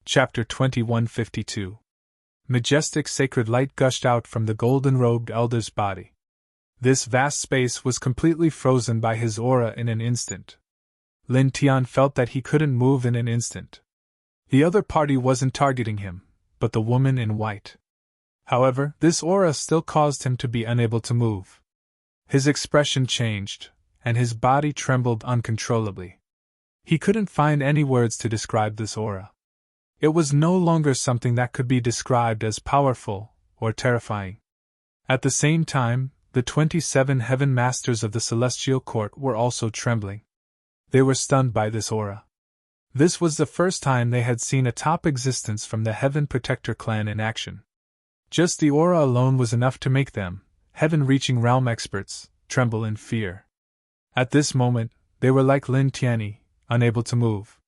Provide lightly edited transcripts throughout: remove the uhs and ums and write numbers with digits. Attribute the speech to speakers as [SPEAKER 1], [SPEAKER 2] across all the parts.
[SPEAKER 1] Chapter 2152. Majestic sacred light gushed out from the golden-robed elder's body. This vast space was completely frozen by his aura in an instant. Lin Tian felt that he couldn't move in an instant. The other party wasn't targeting him, but the woman in white. However, this aura still caused him to be unable to move. His expression changed, and his body trembled uncontrollably. He couldn't find any words to describe this aura. It was no longer something that could be described as powerful or terrifying. At the same time, the 27 heaven masters of the celestial court were also trembling. They were stunned by this aura. This was the first time they had seen a top existence from the Heaven Protector clan in action. Just the aura alone was enough to make them, heaven-reaching realm experts, tremble in fear. At this moment, they were like Lin Tianyi, unable to move.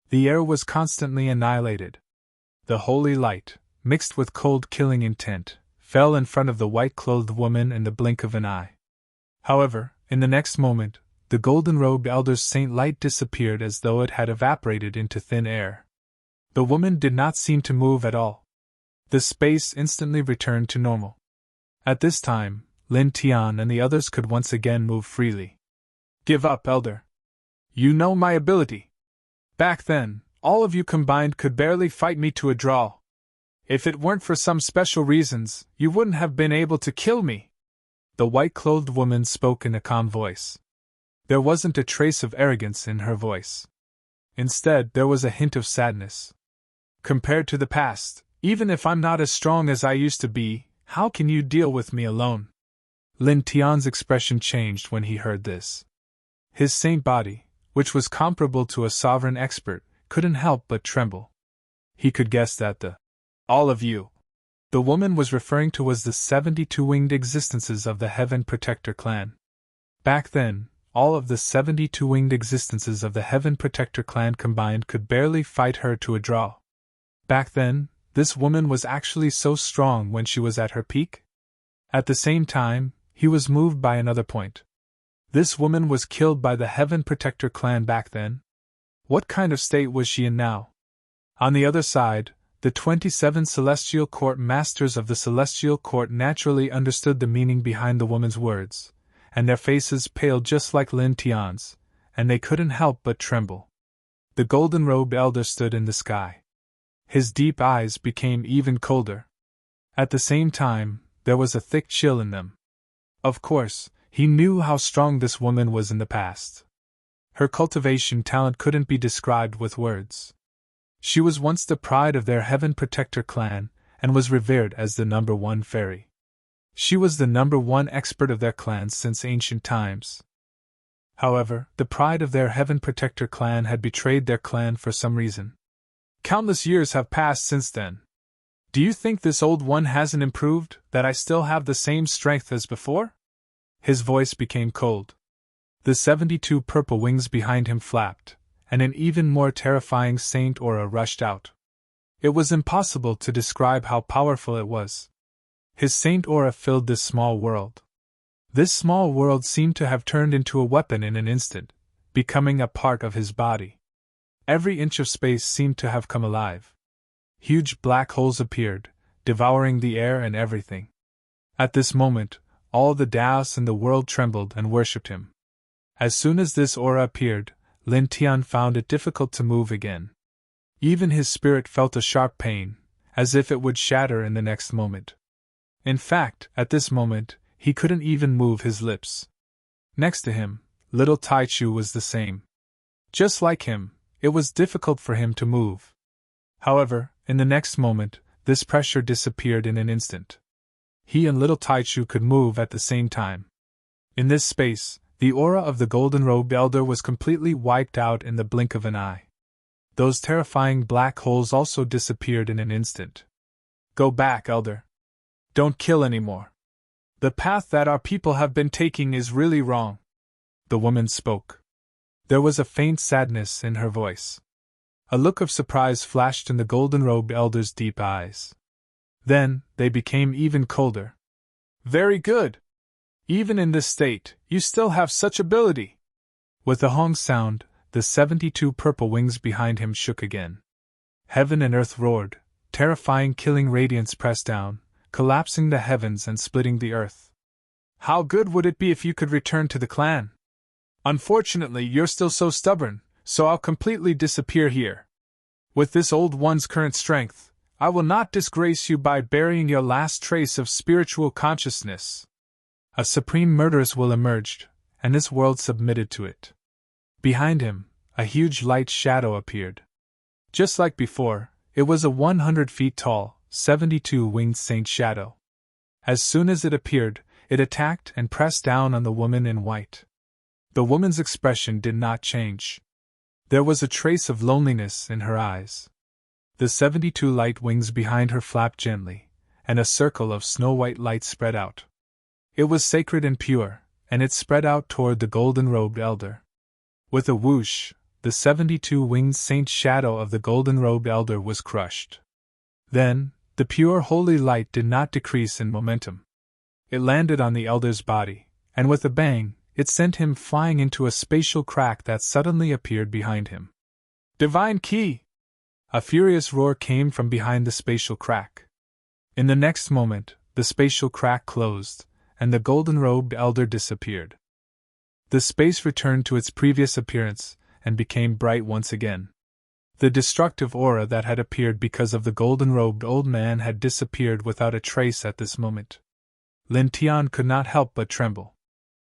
[SPEAKER 1] The air was constantly annihilated. The holy light, mixed with cold killing intent, fell in front of the white-clothed woman in the blink of an eye. However, in the next moment, the golden-robed elder's saint light disappeared as though it had evaporated into thin air. The woman did not seem to move at all. The space instantly returned to normal. At this time, Lin Tian and the others could once again move freely. "Give up, elder. You know my ability. Back then, all of you combined could barely fight me to a draw. If it weren't for some special reasons, you wouldn't have been able to kill me." The white-clothed woman spoke in a calm voice. There wasn't a trace of arrogance in her voice. Instead, there was a hint of sadness. "Compared to the past, even if I'm not as strong as I used to be, how can you deal with me alone?" Lin Tian's expression changed when he heard this. His saint body, which was comparable to a sovereign expert, couldn't help but tremble. He could guess that all of you the woman was referring to was the 72 winged existences of the Heaven Protector clan. Back then, all of the 72 winged existences of the Heaven Protector clan combined could barely fight her to a draw. Back then, this woman was actually so strong when she was at her peak? At the same time, he was moved by another point. This woman was killed by the Heaven Protector clan back then? What kind of state was she in now? On the other side, the 27 Celestial Court Masters of the Celestial Court naturally understood the meaning behind the woman's words, and their faces paled just like Lin Tian's, and they couldn't help but tremble. The golden-robed elder stood in the sky. His deep eyes became even colder. At the same time, there was a thick chill in them. Of course, he knew how strong this woman was in the past. Her cultivation talent couldn't be described with words. She was once the pride of their Heaven Protector clan, and was revered as the #1 fairy. She was the #1 expert of their clan since ancient times. However, the pride of their Heaven Protector clan had betrayed their clan for some reason. Countless years have passed since then. Do you think this old one hasn't improved, that I still have the same strength as before? His voice became cold. The 72 purple wings behind him flapped, and an even more terrifying saint aura rushed out. It was impossible to describe how powerful it was. His saint aura filled this small world. This small world seemed to have turned into a weapon in an instant, becoming a part of his body. Every inch of space seemed to have come alive. Huge black holes appeared, devouring the air and everything. At this moment, all the Daos in the world trembled and worshipped him. As soon as this aura appeared, Lin Tian found it difficult to move again. Even his spirit felt a sharp pain, as if it would shatter in the next moment. In fact, at this moment, he couldn't even move his lips. Next to him, little Taichu was the same. Just like him, it was difficult for him to move. However, in the next moment, this pressure disappeared in an instant. He and little Taichu could move at the same time. In this space, the aura of the golden-robed elder was completely wiped out in the blink of an eye. Those terrifying black holes also disappeared in an instant. "Go back, elder. Don't kill anymore. The path that our people have been taking is really wrong." The woman spoke. There was a faint sadness in her voice. A look of surprise flashed in the golden-robed elder's deep eyes. Then, they became even colder. "Very good. Even in this state, you still have such ability." With a hong sound, the 72 purple wings behind him shook again. Heaven and earth roared, terrifying killing radiance pressed down, collapsing the heavens and splitting the earth. How good would it be if you could return to the clan? Unfortunately, you're still so stubborn, so I'll completely disappear here. With this old one's current strength, I will not disgrace you by burying your last trace of spiritual consciousness. A supreme murderess will emerge, and this world submitted to it. Behind him, a huge light shadow appeared. Just like before, it was a 100 feet tall, 72-winged saint shadow. As soon as it appeared, it attacked and pressed down on the woman in white. The woman's expression did not change. There was a trace of loneliness in her eyes. The 72 light wings behind her flapped gently, and a circle of snow-white light spread out. It was sacred and pure, and it spread out toward the golden-robed elder. With a whoosh, the 72-winged saint shadow of the golden-robed elder was crushed. Then, the pure holy light did not decrease in momentum. It landed on the elder's body, and with a bang, it sent him flying into a spatial crack that suddenly appeared behind him. Divine Key! A furious roar came from behind the spatial crack. In the next moment, the spatial crack closed, and the golden-robed elder disappeared. The space returned to its previous appearance, and became bright once again. The destructive aura that had appeared because of the golden-robed old man had disappeared without a trace at this moment. Lin Tian could not help but tremble.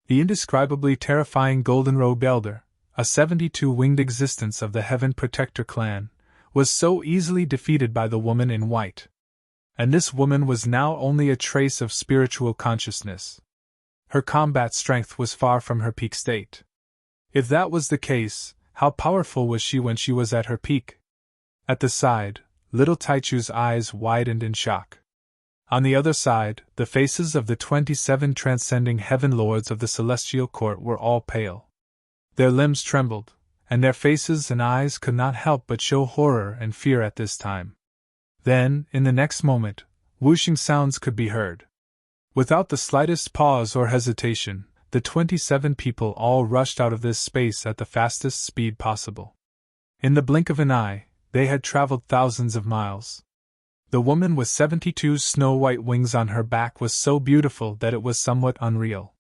[SPEAKER 1] The indescribably terrifying golden-robed elder, a 72-winged existence of the Heaven Protector clan, was so easily defeated by the woman in white. And this woman was now only a trace of spiritual consciousness. Her combat strength was far from her peak state. If that was the case, how powerful was she when she was at her peak? At the side, little Taichu's eyes widened in shock. On the other side, the faces of the 27 transcending heaven lords of the celestial court were all pale. Their limbs trembled, and their faces and eyes could not help but show horror and fear at this time. Then, in the next moment, whooshing sounds could be heard. Without the slightest pause or hesitation, the 27 people all rushed out of this space at the fastest speed possible. In the blink of an eye, they had traveled thousands of miles. The woman with 72 snow-white wings on her back was so beautiful that it was somewhat unreal.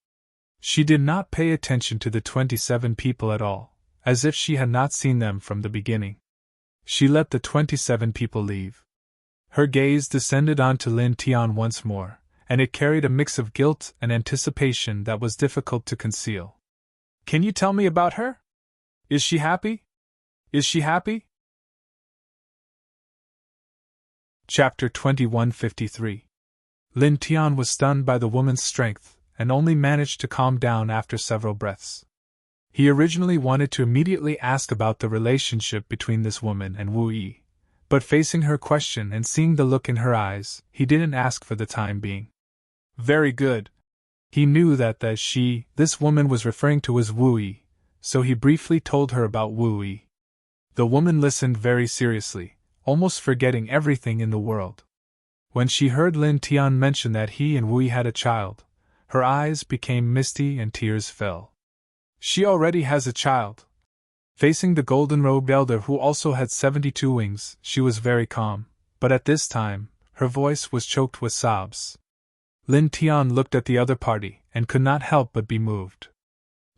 [SPEAKER 1] She did not pay attention to the 27 people at all, as if she had not seen them from the beginning. She let the 27 people leave. Her gaze descended onto Lin Tian once more, and it carried a mix of guilt and anticipation that was difficult to conceal. Can you tell me about her? Is she happy? Is she happy? Chapter 2153. Lin Tian was stunned by the woman's strength, and only managed to calm down after several breaths. He originally wanted to immediately ask about the relationship between this woman and Wu Yi, but facing her question and seeing the look in her eyes, he didn't ask for the time being. Very good. He knew that this woman was referring to as Wu Yi, so he briefly told her about Wu Yi. The woman listened very seriously, almost forgetting everything in the world. When she heard Lin Tian mention that he and Wu Yi had a child, her eyes became misty and tears fell. She already has a child. Facing the golden-robed elder who also had 72 wings, she was very calm, but at this time, her voice was choked with sobs. Lin Tian looked at the other party and could not help but be moved.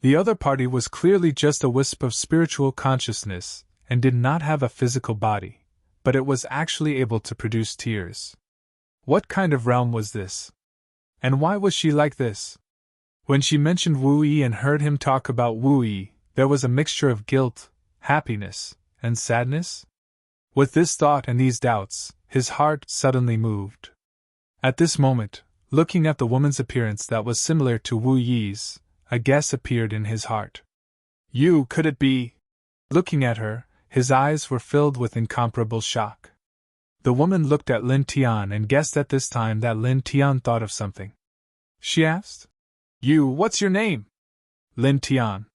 [SPEAKER 1] The other party was clearly just a wisp of spiritual consciousness and did not have a physical body, but it was actually able to produce tears. What kind of realm was this? And why was she like this? When she mentioned Wu Yi and heard him talk about Wu Yi, there was a mixture of guilt, happiness, and sadness. With this thought and these doubts, his heart suddenly moved. At this moment, looking at the woman's appearance that was similar to Wu Yi's, a guess appeared in his heart. You, could it be? Looking at her, his eyes were filled with incomparable shock. The woman looked at Lin Tian and guessed at this time that Lin Tian thought of something. She asked, You, what's your name? Lin Tian.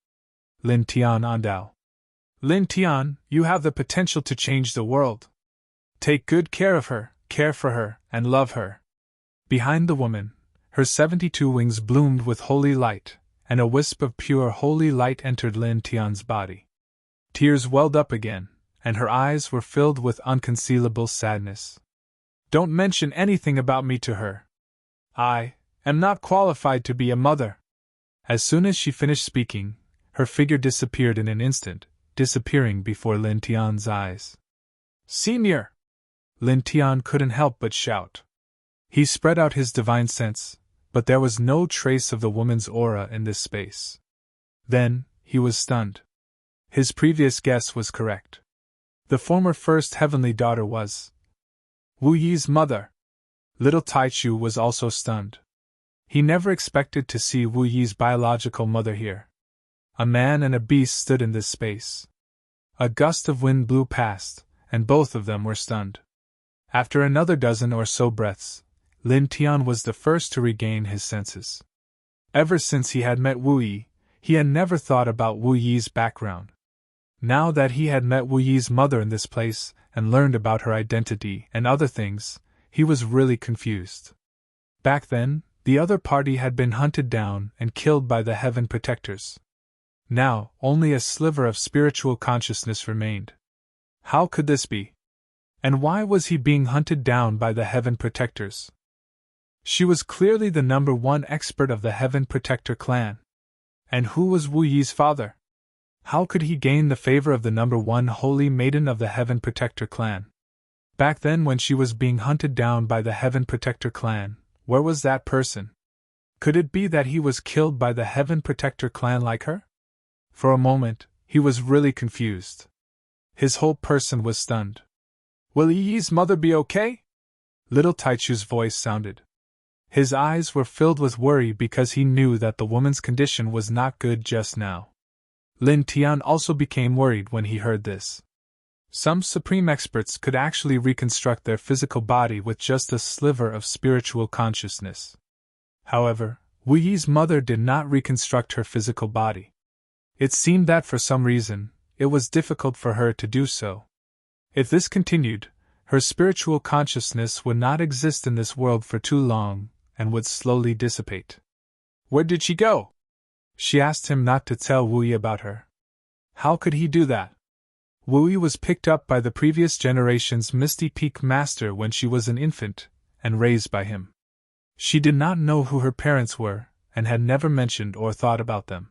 [SPEAKER 1] Lin Tian Andao. Lin Tian, you have the potential to change the world. Take good care of her, care for her, and love her. Behind the woman, her 72 wings bloomed with holy light, and a wisp of pure holy light entered Lin Tian's body. Tears welled up again, and her eyes were filled with unconcealable sadness. "Don't mention anything about me to her. I am not qualified to be a mother." As soon as she finished speaking, her figure disappeared in an instant, disappearing before Lin Tian's eyes. "Senior!" Lin Tian couldn't help but shout. He spread out his divine sense, but there was no trace of the woman's aura in this space. Then, he was stunned. His previous guess was correct. The former first heavenly daughter was Wu Yi's mother. Little Taichu was also stunned. He never expected to see Wu Yi's biological mother here. A man and a beast stood in this space. A gust of wind blew past, and both of them were stunned. After another dozen or so breaths, Lin Tian was the first to regain his senses. Ever since he had met Wu Yi, he had never thought about Wu Yi's background. Now that he had met Wu Yi's mother in this place and learned about her identity and other things, he was really confused. Back then, the other party had been hunted down and killed by the Heaven Protectors. Now, only a sliver of spiritual consciousness remained. How could this be? And why was he being hunted down by the Heaven Protectors? She was clearly the #1 expert of the Heaven Protector clan. And who was Wu Yi's father? How could he gain the favor of the #1 holy maiden of the Heaven Protector clan? Back then, when she was being hunted down by the Heaven Protector clan, where was that person? Could it be that he was killed by the Heaven Protector clan like her? For a moment, he was really confused. His whole person was stunned. "Will Yi's mother be okay?" Little Taichu's voice sounded. His eyes were filled with worry because he knew that the woman's condition was not good just now. Lin Tian also became worried when he heard this. Some supreme experts could actually reconstruct their physical body with just a sliver of spiritual consciousness. However, Wu Yi's mother did not reconstruct her physical body. It seemed that for some reason, it was difficult for her to do so. If this continued, her spiritual consciousness would not exist in this world for too long, and would slowly dissipate. "Where did she go?" She asked him not to tell Wu Yi about her. How could he do that? Wu Yi was picked up by the previous generation's Misty Peak Master when she was an infant, and raised by him. She did not know who her parents were, and had never mentioned or thought about them.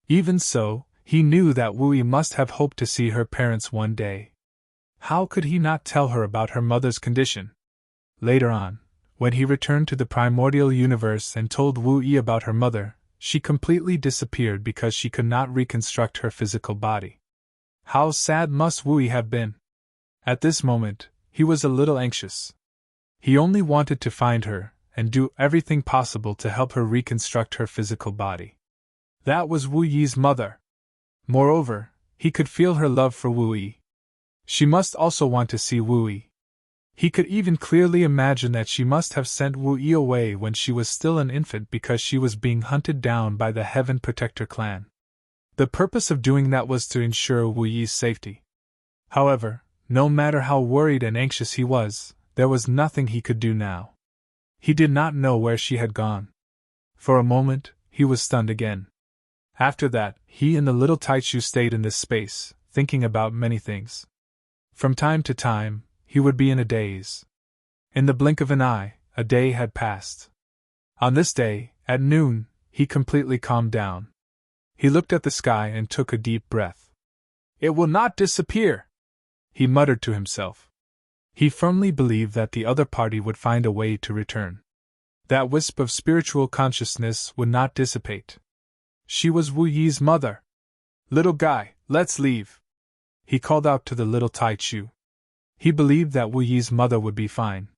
[SPEAKER 1] Even so, he knew that Wu Yi must have hoped to see her parents one day. How could he not tell her about her mother's condition? Later on, when he returned to the primordial universe and told Wu Yi about her mother, she completely disappeared because she could not reconstruct her physical body. How sad must Wu Yi have been? At this moment, he was a little anxious. He only wanted to find her, and do everything possible to help her reconstruct her physical body. That was Wu Yi's mother. Moreover, he could feel her love for Wu Yi. She must also want to see Wu Yi. He could even clearly imagine that she must have sent Wu Yi away when she was still an infant because she was being hunted down by the Heaven Protector clan. The purpose of doing that was to ensure Wu Yi's safety. However, no matter how worried and anxious he was, there was nothing he could do now. He did not know where she had gone. For a moment, he was stunned again. After that, he and the little Taichu stayed in this space, thinking about many things. From time to time, he would be in a daze. In the blink of an eye, a day had passed. On this day, at noon, he completely calmed down. He looked at the sky and took a deep breath. "It will not disappear," he muttered to himself. He firmly believed that the other party would find a way to return. That wisp of spiritual consciousness would not dissipate. She was Wu Yi's mother. "Little guy, let's leave," he called out to the little Taichu. He believed that Wu Yi's mother would be fine.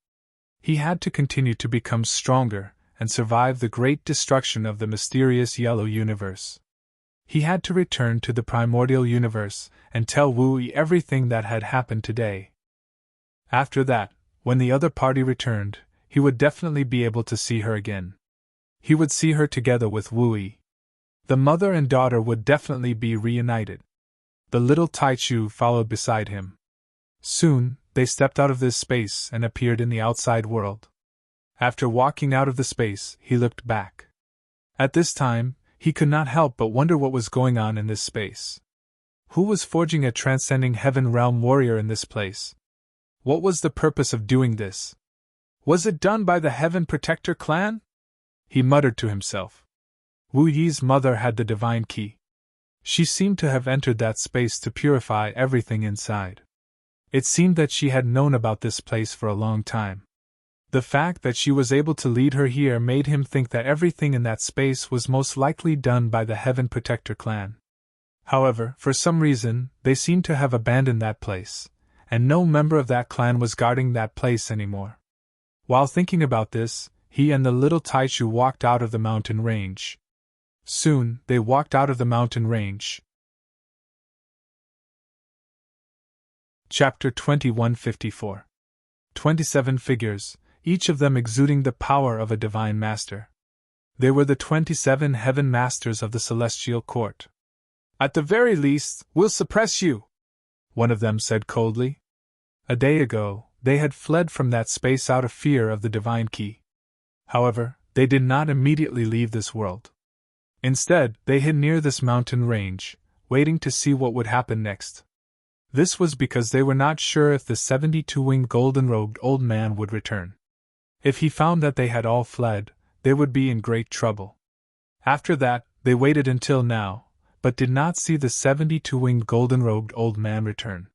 [SPEAKER 1] He had to continue to become stronger and survive the great destruction of the mysterious yellow universe. He had to return to the primordial universe and tell Wu Yi everything that had happened today. After that, when the other party returned, he would definitely be able to see her again. He would see her together with Wu Yi. The mother and daughter would definitely be reunited. The little Taichu followed beside him. Soon, they stepped out of this space and appeared in the outside world. After walking out of the space, he looked back. At this time, he could not help but wonder what was going on in this space. Who was forging a transcending heaven realm warrior in this place? What was the purpose of doing this? Was it done by the Heaven Protector clan? He muttered to himself. Wu Yi's mother had the divine key. She seemed to have entered that space to purify everything inside. It seemed that she had known about this place for a long time. The fact that she was able to lead her here made him think that everything in that space was most likely done by the Heaven Protector clan. However, for some reason, they seemed to have abandoned that place, and no member of that clan was guarding that place anymore. While thinking about this, he and the little Taichu walked out of the mountain range. Soon, they walked out of the mountain range. Chapter 2154. 27 figures, each of them exuding the power of a divine master. They were the 27 heaven masters of the celestial court. At the very least, we'll suppress you, one of them said coldly. A day ago, they had fled from that space out of fear of the divine key. However, they did not immediately leave this world. Instead, they hid near this mountain range, waiting to see what would happen next. This was because they were not sure if the 72-winged golden-robed old man would return. If he found that they had all fled, they would be in great trouble. After that, they waited until now, but did not see the 72-winged golden-robed old man return.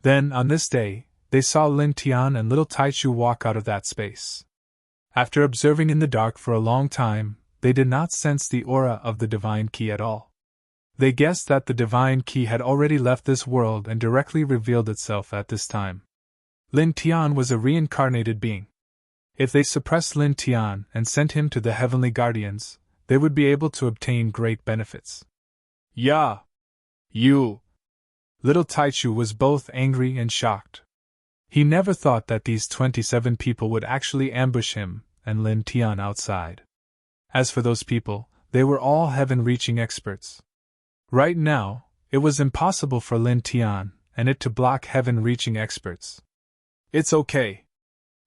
[SPEAKER 1] Then, on this day, they saw Lin Tian and little Taichu walk out of that space. After observing in the dark for a long time, they did not sense the aura of the divine key at all. They guessed that the divine key had already left this world and directly revealed itself at this time. Lin Tian was a reincarnated being. If they suppressed Lin Tian and sent him to the heavenly guardians, they would be able to obtain great benefits. Yeah! You! Little Taichu was both angry and shocked. He never thought that these 27 people would actually ambush him and Lin Tian outside. As for those people, they were all heaven-reaching experts. Right now, it was impossible for Lin Tian and it to block heaven-reaching experts. It's okay.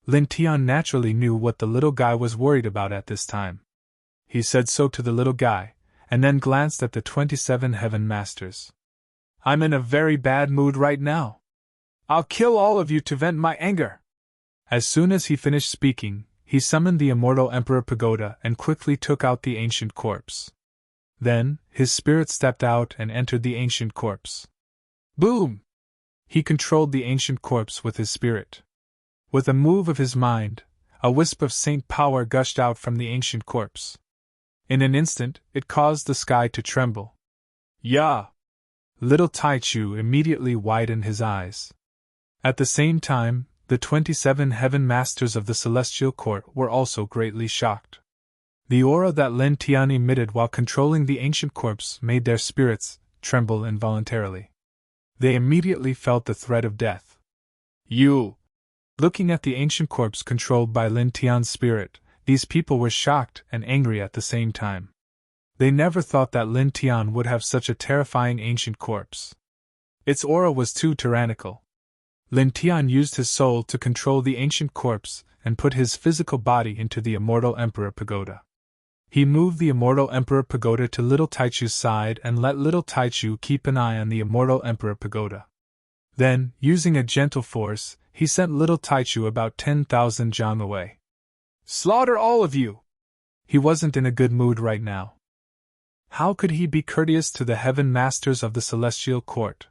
[SPEAKER 1] Lin Tian naturally knew what the little guy was worried about at this time. He said so to the little guy, and then glanced at the 27 heaven masters. I'm in a very bad mood right now. I'll kill all of you to vent my anger. As soon as he finished speaking, he summoned the immortal Emperor Pagoda and quickly took out the ancient corpse. Then, his spirit stepped out and entered the ancient corpse. Boom! He controlled the ancient corpse with his spirit. With a move of his mind, a wisp of saint power gushed out from the ancient corpse. In an instant, it caused the sky to tremble. Yeah! Little Taichu immediately widened his eyes. At the same time, the 27 heaven masters of the celestial court were also greatly shocked. The aura that Lin Tian emitted while controlling the ancient corpse made their spirits tremble involuntarily. They immediately felt the threat of death. You! Looking at the ancient corpse controlled by Lin Tian's spirit, these people were shocked and angry at the same time. They never thought that Lin Tian would have such a terrifying ancient corpse. Its aura was too tyrannical. Lin Tian used his soul to control the ancient corpse and put his physical body into the immortal Emperor Pagoda. He moved the immortal Emperor Pagoda to little Taichu's side and let little Taichu keep an eye on the immortal Emperor Pagoda. Then, using a gentle force, he sent little Taichu about 10,000 jang away. Slaughter all of you! He wasn't in a good mood right now. How could he be courteous to the heaven masters of the celestial court?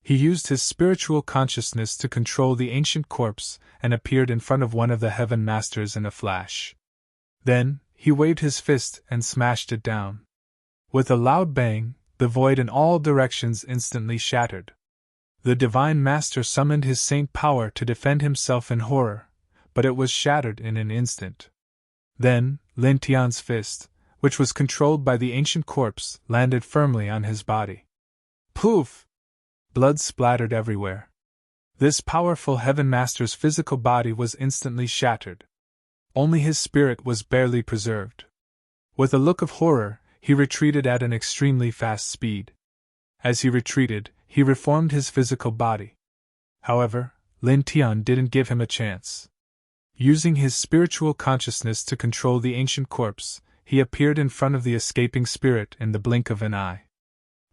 [SPEAKER 1] He used his spiritual consciousness to control the ancient corpse and appeared in front of one of the heaven masters in a flash. Then, he waved his fist and smashed it down. With a loud bang, the void in all directions instantly shattered. The divine master summoned his saint power to defend himself in horror, but it was shattered in an instant. Then, Lin Tian's fist, which was controlled by the ancient corpse, landed firmly on his body. Poof! Blood splattered everywhere. This powerful heaven master's physical body was instantly shattered. Only his spirit was barely preserved. With a look of horror, he retreated at an extremely fast speed. As he retreated, he reformed his physical body. However, Lin Tian didn't give him a chance. Using his spiritual consciousness to control the ancient corpse, he appeared in front of the escaping spirit in the blink of an eye.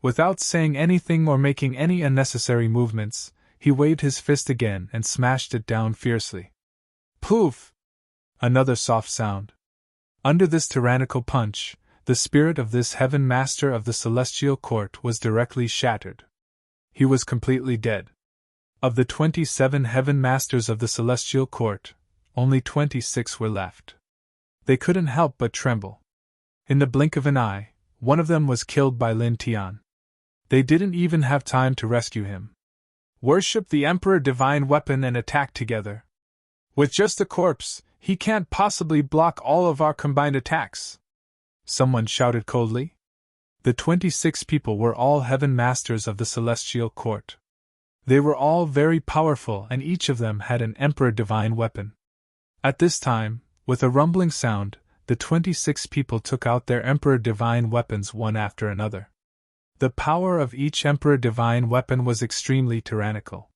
[SPEAKER 1] Without saying anything or making any unnecessary movements, he waved his fist again and smashed it down fiercely. Poof! Another soft sound. Under this tyrannical punch, the spirit of this heaven master of the celestial court was directly shattered. He was completely dead. Of the 27 heaven masters of the celestial court, only 26 were left. They couldn't help but tremble. In the blink of an eye, one of them was killed by Lin Tian. They didn't even have time to rescue him. Worship the Emperor Divine Weapon and attack together. With just a corpse, he can't possibly block all of our combined attacks. Someone shouted coldly. The 26 people were all heaven masters of the celestial court. They were all very powerful and each of them had an Emperor Divine Weapon. At this time, with a rumbling sound, the 26 people took out their Emperor Divine Weapons one after another. The power of each Emperor Divine Weapon was extremely tyrannical.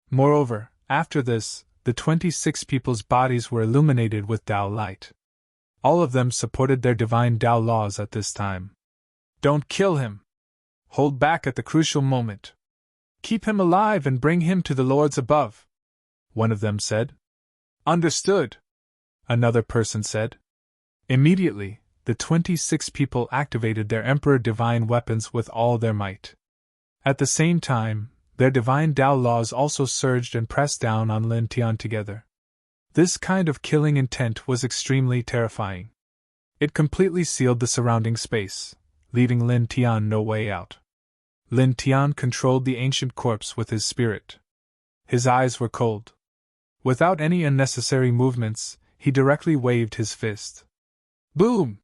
[SPEAKER 1] Moreover, after this, the 26 people's bodies were illuminated with Tao light. All of them supported their divine Tao laws at this time. Don't kill him. Hold back at the crucial moment. Keep him alive and bring him to the lords above, one of them said. Understood, another person said. Immediately, the 26 people activated their Emperor Divine Weapons with all their might. At the same time, their divine Tao laws also surged and pressed down on Lin Tian together. This kind of killing intent was extremely terrifying. It completely sealed the surrounding space, leaving Lin Tian no way out. Lin Tian controlled the ancient corpse with his spirit. His eyes were cold. Without any unnecessary movements, he directly waved his fist. Boom!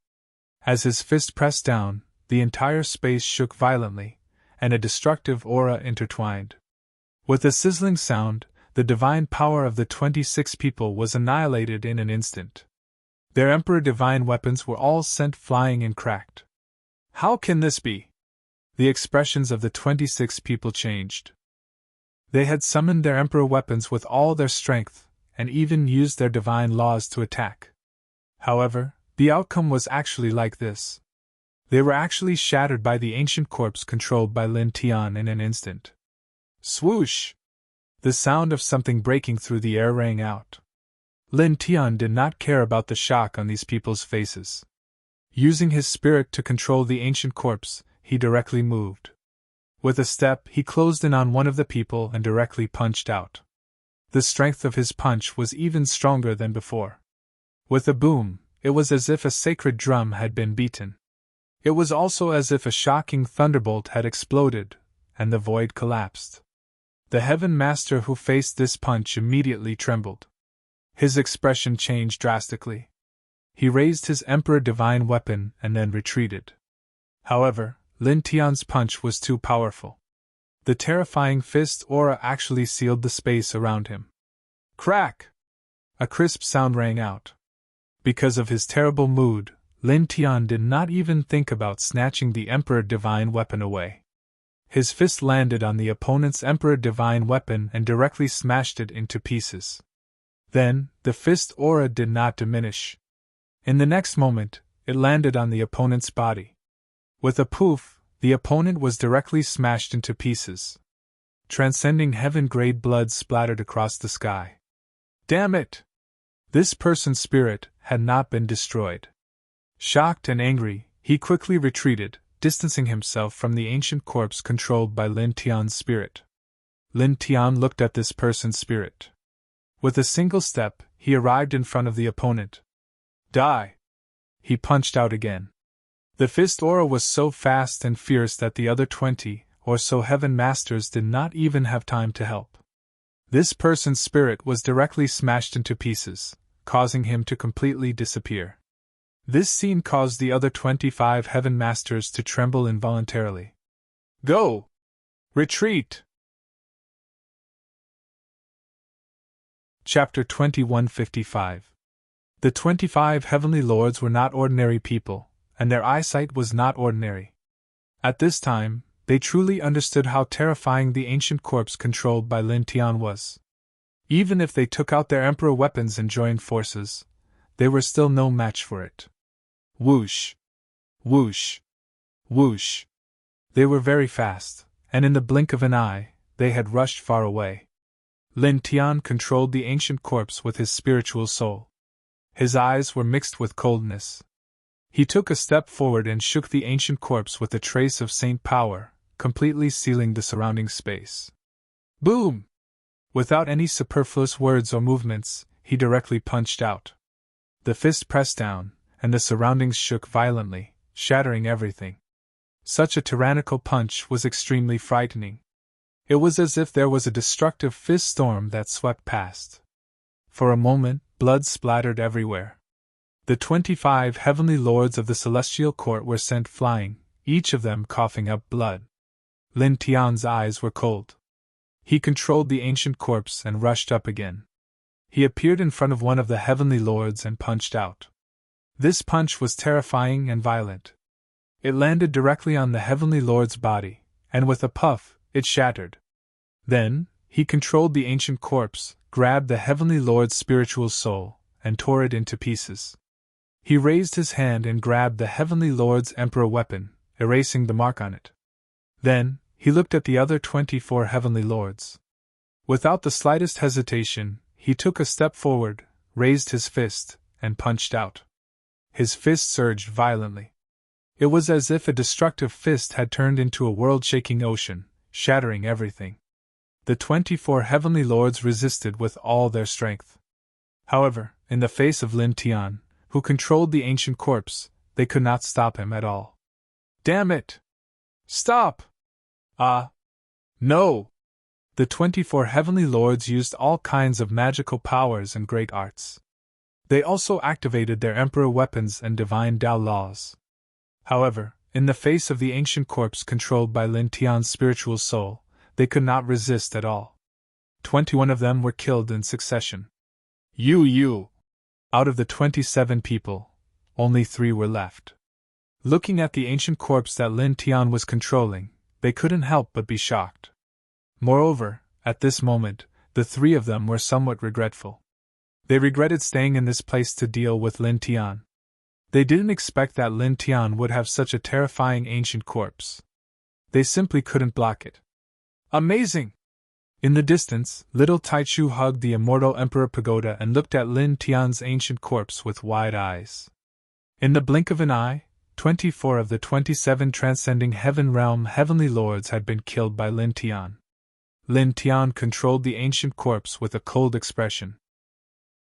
[SPEAKER 1] As his fist pressed down, the entire space shook violently, and a destructive aura intertwined. With a sizzling sound, the divine power of the 26 people was annihilated in an instant. Their Emperor Divine Weapons were all sent flying and cracked. How can this be? The expressions of the 26 people changed. They had summoned their Emperor weapons with all their strength, and even used their divine laws to attack. However, the outcome was actually like this. They were actually shattered by the ancient corpse controlled by Lin Tian in an instant. Swoosh! The sound of something breaking through the air rang out. Lin Tian did not care about the shock on these people's faces. Using his spirit to control the ancient corpse, he directly moved. With a step, he closed in on one of the people and directly punched out. The strength of his punch was even stronger than before. With a boom, it was as if a sacred drum had been beaten. It was also as if a shocking thunderbolt had exploded, and the void collapsed. The Heaven Master who faced this punch immediately trembled. His expression changed drastically. He raised his Emperor Divine Weapon and then retreated. However, Lin Tian's punch was too powerful. The terrifying fist aura actually sealed the space around him. Crack! A crisp sound rang out. Because of his terrible mood, Lin Tian did not even think about snatching the Emperor Divine Weapon away. His fist landed on the opponent's Emperor Divine Weapon and directly smashed it into pieces. Then, the fist aura did not diminish. In the next moment, it landed on the opponent's body. With a poof, the opponent was directly smashed into pieces. Transcending heaven-grade blood splattered across the sky. Damn it! This person's spirit had not been destroyed. Shocked and angry, he quickly retreated, distancing himself from the ancient corpse controlled by Lin Tian's spirit. Lin Tian looked at this person's spirit. With a single step, he arrived in front of the opponent. Die! He punched out again. The fist aura was so fast and fierce that the other 20 or so heaven masters did not even have time to help. This person's spirit was directly smashed into pieces, causing him to completely disappear. This scene caused the other 25 heaven masters to tremble involuntarily. Go! Retreat! Chapter 2155. The 25 heavenly lords were not ordinary people, and their eyesight was not ordinary. At this time, they truly understood how terrifying the ancient corpse controlled by Lin Tian was. Even if they took out their emperor weapons and joined forces, they were still no match for it. Whoosh! Whoosh! Whoosh! They were very fast, and in the blink of an eye, they had rushed far away. Lin Tian controlled the ancient corpse with his spiritual soul. His eyes were mixed with coldness. He took a step forward and shook the ancient corpse with a trace of saint power, completely sealing the surrounding space. Boom! Without any superfluous words or movements, he directly punched out. The fist pressed down, and the surroundings shook violently, shattering everything. Such a tyrannical punch was extremely frightening. It was as if there was a destructive fist storm that swept past. For a moment, blood splattered everywhere. The 25 heavenly lords of the celestial court were sent flying, each of them coughing up blood. Lin Tian's eyes were cold. He controlled the ancient corpse and rushed up again. He appeared in front of one of the heavenly lords and punched out. This punch was terrifying and violent. It landed directly on the heavenly lord's body, and with a puff, it shattered. Then, he controlled the ancient corpse, grabbed the heavenly lord's spiritual soul, and tore it into pieces. He raised his hand and grabbed the heavenly lord's emperor weapon, erasing the mark on it. Then, he looked at the other 24 heavenly lords. Without the slightest hesitation, he took a step forward, raised his fist, and punched out. His fist surged violently. It was as if a destructive fist had turned into a world-shaking ocean, shattering everything. The 24 heavenly lords resisted with all their strength. However, in the face of Lin Tian, who controlled the ancient corpse, they could not stop him at all. Damn it! Stop! No! The 24 heavenly lords used all kinds of magical powers and great arts. They also activated their emperor weapons and divine Tao laws. However, in the face of the ancient corpse controlled by Lin Tian's spiritual soul, they could not resist at all. 21 of them were killed in succession. Out of the 27 people, only 3 were left. Looking at the ancient corpse that Lin Tian was controlling, they couldn't help but be shocked. Moreover, at this moment, the 3 of them were somewhat regretful. They regretted staying in this place to deal with Lin Tian. They didn't expect that Lin Tian would have such a terrifying ancient corpse. They simply couldn't block it. Amazing! In the distance, little Taichu hugged the immortal Emperor Pagoda and looked at Lin Tian's ancient corpse with wide eyes. In the blink of an eye, 24 of the 27 transcending heaven realm heavenly lords had been killed by Lin Tian. Lin Tian controlled the ancient corpse with a cold expression.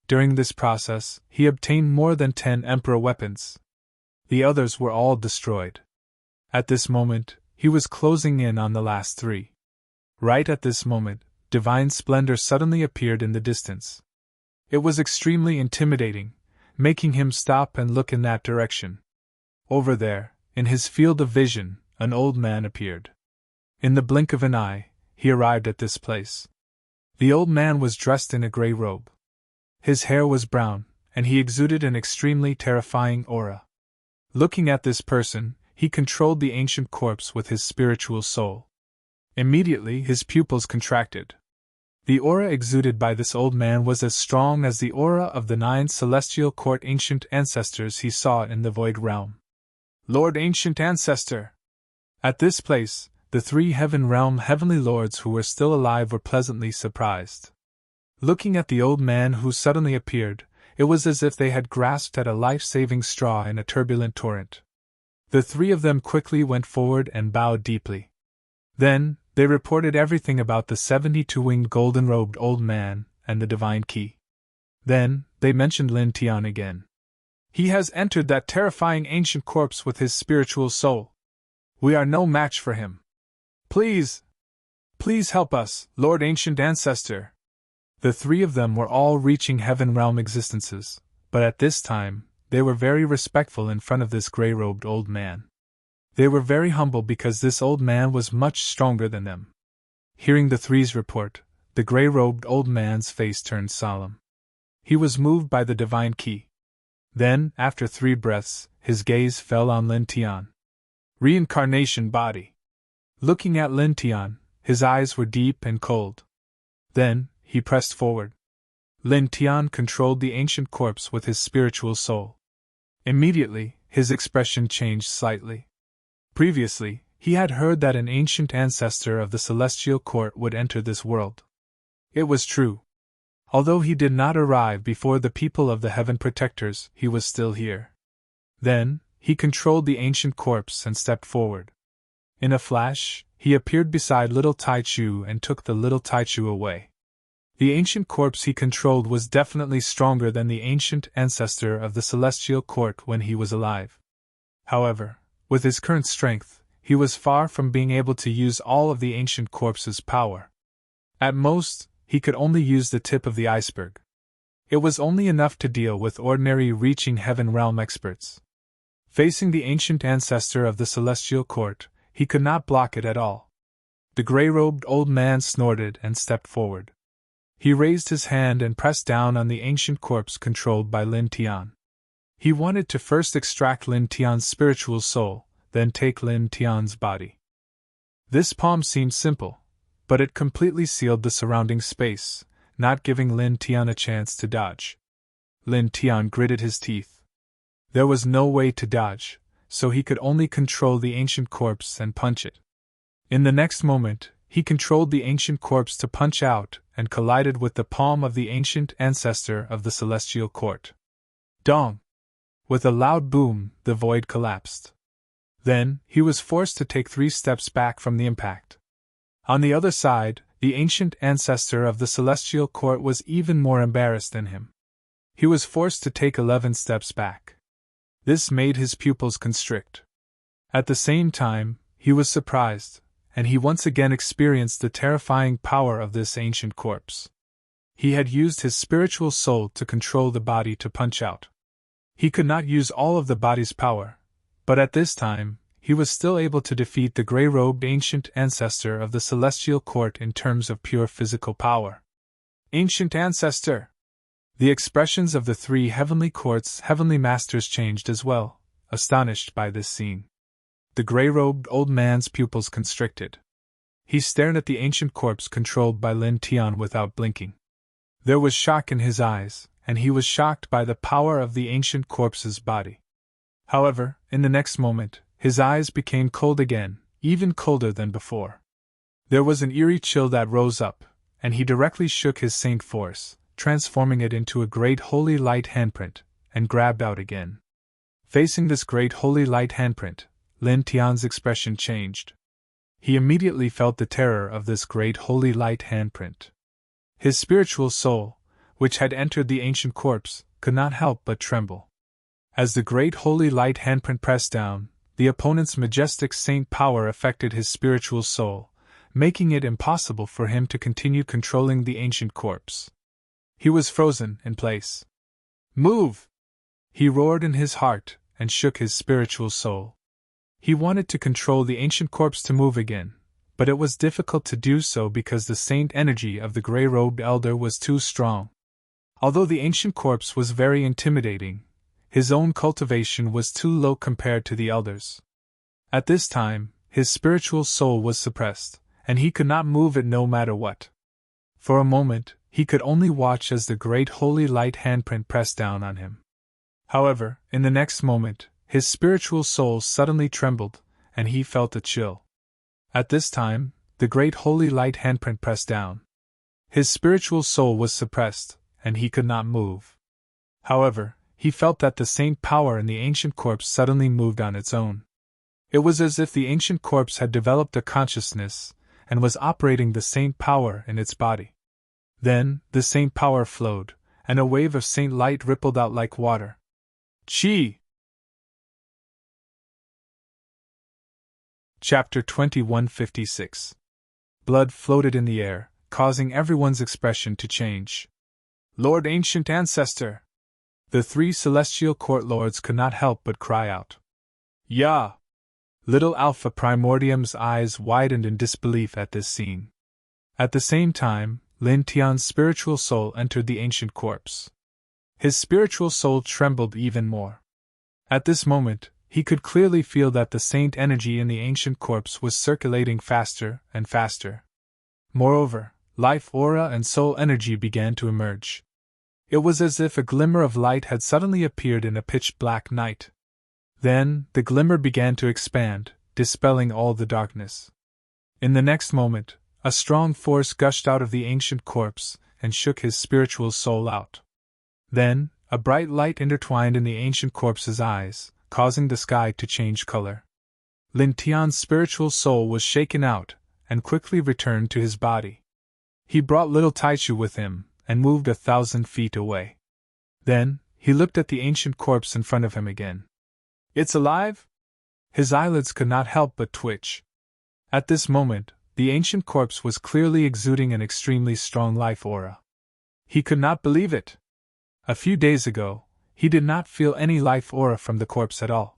[SPEAKER 1] During this process, he obtained more than 10 emperor weapons. The others were all destroyed. At this moment, he was closing in on the last 3. Right at this moment, divine splendor suddenly appeared in the distance. It was extremely intimidating, making him stop and look in that direction. Over there, in his field of vision, an old man appeared. In the blink of an eye, he arrived at this place. The old man was dressed in a gray robe. His hair was brown, and he exuded an extremely terrifying aura. Looking at this person, he controlled the ancient corpse with his spiritual soul. Immediately his pupils contracted. The aura exuded by this old man was as strong as the aura of the 9 celestial court ancient ancestors he saw in the void realm. Lord Ancient Ancestor! At this place, the 3 heaven realm heavenly lords who were still alive were pleasantly surprised. Looking at the old man who suddenly appeared, it was as if they had grasped at a life-saving straw in a turbulent torrent. The 3 of them quickly went forward and bowed deeply. Then, they reported everything about the 72-winged golden-robed old man and the divine key. Then, they mentioned Lin Tian again. He has entered that terrifying ancient corpse with his spiritual soul. We are no match for him. Please help us, Lord Ancient Ancestor. The 3 of them were all reaching heaven realm existences, but at this time, they were very respectful in front of this gray-robed old man. They were very humble because this old man was much stronger than them. Hearing the 3's report, the gray-robed old man's face turned solemn. He was moved by the divine key. Then, after 3 breaths, his gaze fell on Lin Tian. Reincarnation body. Looking at Lin Tian, his eyes were deep and cold. Then, he pressed forward. Lin Tian controlled the ancient corpse with his spiritual soul. Immediately, his expression changed slightly. Previously, He had heard that an ancient ancestor of the celestial court would enter this world. It was true. Although he did not arrive before the people of the Heaven Protectors, he was still here. Then, he controlled the ancient corpse and stepped forward. In a flash, he appeared beside little Taichu and took the little Taichu away. The ancient corpse he controlled was definitely stronger than the ancient ancestor of the celestial court when he was alive. However, with his current strength, he was far from being able to use all of the ancient corpse's power. At most, he could only use the tip of the iceberg. It was only enough to deal with ordinary reaching heaven realm experts. Facing the ancient ancestor of the celestial court, he could not block it at all. The gray-robed old man snorted and stepped forward. He raised his hand and pressed down on the ancient corpse controlled by Lin Tian. He wanted to first extract Lin Tian's spiritual soul, then take Lin Tian's body. This palm seemed simple, but it completely sealed the surrounding space, not giving Lin Tian a chance to dodge. Lin Tian gritted his teeth. There was no way to dodge, so he could only control the ancient corpse and punch it. In the next moment, he controlled the ancient corpse to punch out and collided with the palm of the ancient ancestor of the celestial court. Dong! With a loud boom, the void collapsed. Then, he was forced to take 3 steps back from the impact. On the other side, the ancient ancestor of the celestial court was even more embarrassed than him. He was forced to take 11 steps back. This made his pupils constrict. At the same time, he was surprised, and he once again experienced the terrifying power of this ancient corpse. He had used his spiritual soul to control the body to punch out. He could not use all of the body's power, but at this time, he was still able to defeat the gray-robed ancient ancestor of the celestial court in terms of pure physical power. Ancient ancestor! The expressions of the 3 heavenly court's heavenly masters changed as well, astonished by this scene. The gray-robed old man's pupils constricted. He stared at the ancient corpse controlled by Lin Tian without blinking. There was shock in his eyes, and he was shocked by the power of the ancient corpse's body. However, in the next moment, his eyes became cold again, even colder than before. There was an eerie chill that rose up, and he directly shook his saint force, transforming it into a great holy light handprint, and grabbed out again. Facing this great holy light handprint, Lin Tian's expression changed. He immediately felt the terror of this great holy light handprint. His spiritual soul, which had entered the ancient corpse, could not help but tremble. As the great holy light handprint pressed down, the opponent's majestic saint power affected his spiritual soul, making it impossible for him to continue controlling the ancient corpse. He was frozen in place. Move! He roared in his heart and shook his spiritual soul. He wanted to control the ancient corpse to move again, but it was difficult to do so because the saint energy of the gray-robed elder was too strong. Although the ancient corpse was very intimidating, his own cultivation was too low compared to the elders. At this time, his spiritual soul was suppressed, and he could not move it no matter what. For a moment, he could only watch as the great holy light handprint pressed down on him. However, in the next moment, his spiritual soul suddenly trembled, and he felt a chill. At this time, the great holy light handprint pressed down. His spiritual soul was suppressed, and he could not move. However, he felt that the saint power in the ancient corpse suddenly moved on its own. It was as if the ancient corpse had developed a consciousness, and was operating the saint power in its body. Then, the saint power flowed, and a wave of saint light rippled out like water. Chi! Chapter 2156. Blood floated in the air, causing everyone's expression to change. Lord Ancient Ancestor! The 3 celestial court lords could not help but cry out. Yah! Little Alpha Primordium's eyes widened in disbelief at this scene. At the same time, Lin Tian's spiritual soul entered the ancient corpse. His spiritual soul trembled even more. At this moment, he could clearly feel that the saint energy in the ancient corpse was circulating faster and faster. Moreover, life aura and soul energy began to emerge. It was as if a glimmer of light had suddenly appeared in a pitch-black night. Then, the glimmer began to expand, dispelling all the darkness. In the next moment, a strong force gushed out of the ancient corpse and shook his spiritual soul out. Then, a bright light intertwined in the ancient corpse's eyes, causing the sky to change color. Lin Tian's spiritual soul was shaken out and quickly returned to his body. He brought little Taichu with him and moved 1,000 feet away. Then, he looked at the ancient corpse in front of him again. It's alive? His eyelids could not help but twitch. At this moment, the ancient corpse was clearly exuding an extremely strong life aura. He could not believe it. A few days ago, he did not feel any life aura from the corpse at all.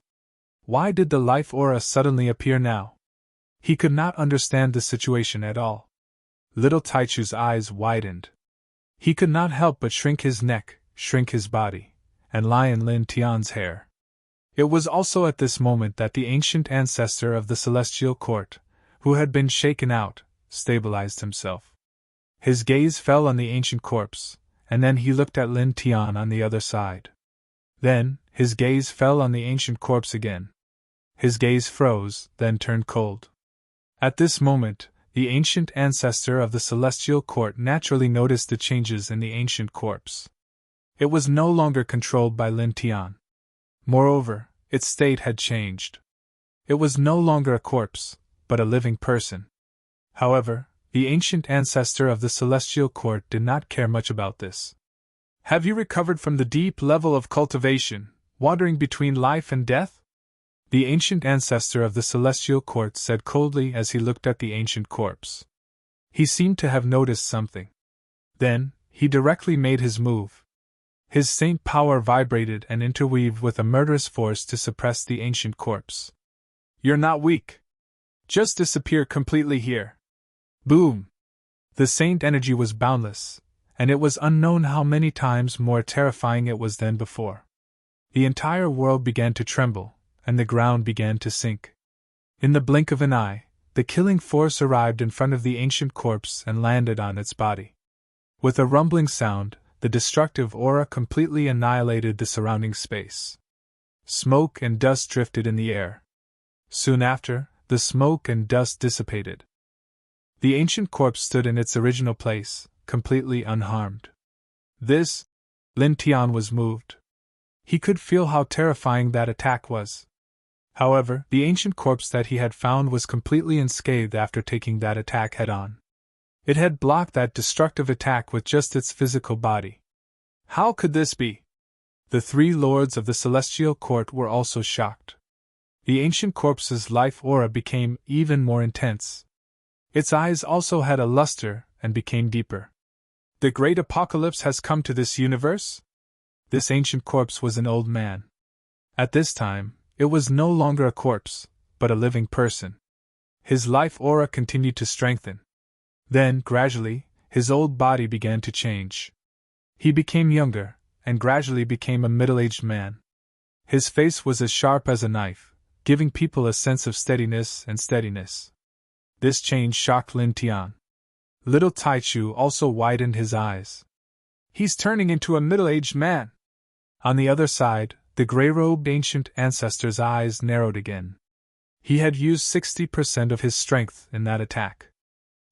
[SPEAKER 1] Why did the life aura suddenly appear now? He could not understand the situation at all. Little Taichu's eyes widened. He could not help but shrink his neck, shrink his body, and lie in Lin Tian's hair. It was also at this moment that the ancient ancestor of the celestial court, who had been shaken out, stabilized himself. His gaze fell on the ancient corpse, and then he looked at Lin Tian on the other side. Then, his gaze fell on the ancient corpse again. His gaze froze, then turned cold. At this moment, the ancient ancestor of the celestial court naturally noticed the changes in the ancient corpse. It was no longer controlled by Lin Tian. Moreover, its state had changed. It was no longer a corpse, but a living person. However, the ancient ancestor of the celestial court did not care much about this. Have you recovered from the deep level of cultivation, wandering between life and death? The ancient ancestor of the celestial court said coldly as he looked at the ancient corpse. He seemed to have noticed something. Then, he directly made his move. His saint power vibrated and interweaved with a murderous force to suppress the ancient corpse. You're not weak. Just disappear completely here. Boom! The saint energy was boundless, and it was unknown how many times more terrifying it was than before. The entire world began to tremble, and the ground began to sink. In the blink of an eye, the killing force arrived in front of the ancient corpse and landed on its body. With a rumbling sound, the destructive aura completely annihilated the surrounding space. Smoke and dust drifted in the air. Soon after, the smoke and dust dissipated. The ancient corpse stood in its original place, completely unharmed. Lin Tian was moved. He could feel how terrifying that attack was. However, the ancient corpse that he had found was completely unscathed after taking that attack head-on. It had blocked that destructive attack with just its physical body. How could this be? The three lords of the celestial court were also shocked. The ancient corpse's life aura became even more intense. Its eyes also had a luster and became deeper. The great apocalypse has come to this universe? This ancient corpse was an old man. At this time, it was no longer a corpse, but a living person. His life aura continued to strengthen. Then, gradually, his old body began to change. He became younger, and gradually became a middle-aged man. His face was as sharp as a knife, giving people a sense of steadiness. This change shocked Lin Tian. Little Taichu also widened his eyes. He's turning into a middle-aged man. On the other side, the gray-robed ancient ancestor's eyes narrowed again. He had used 60% of his strength in that attack.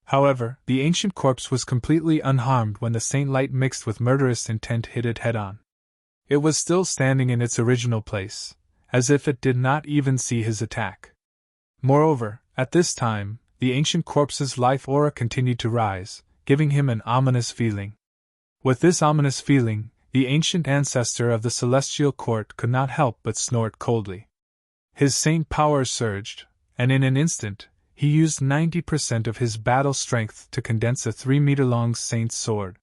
[SPEAKER 1] However, the ancient corpse was completely unharmed when the saint light mixed with murderous intent hit it head-on. It was still standing in its original place, as if it did not even see his attack. Moreover, at this time, the ancient corpse's life aura continued to rise, giving him an ominous feeling. With this ominous feeling, the ancient ancestor of the celestial court could not help but snort coldly. His saint power surged, and in an instant, he used 90% of his battle strength to condense a 3-meter-long saint's sword.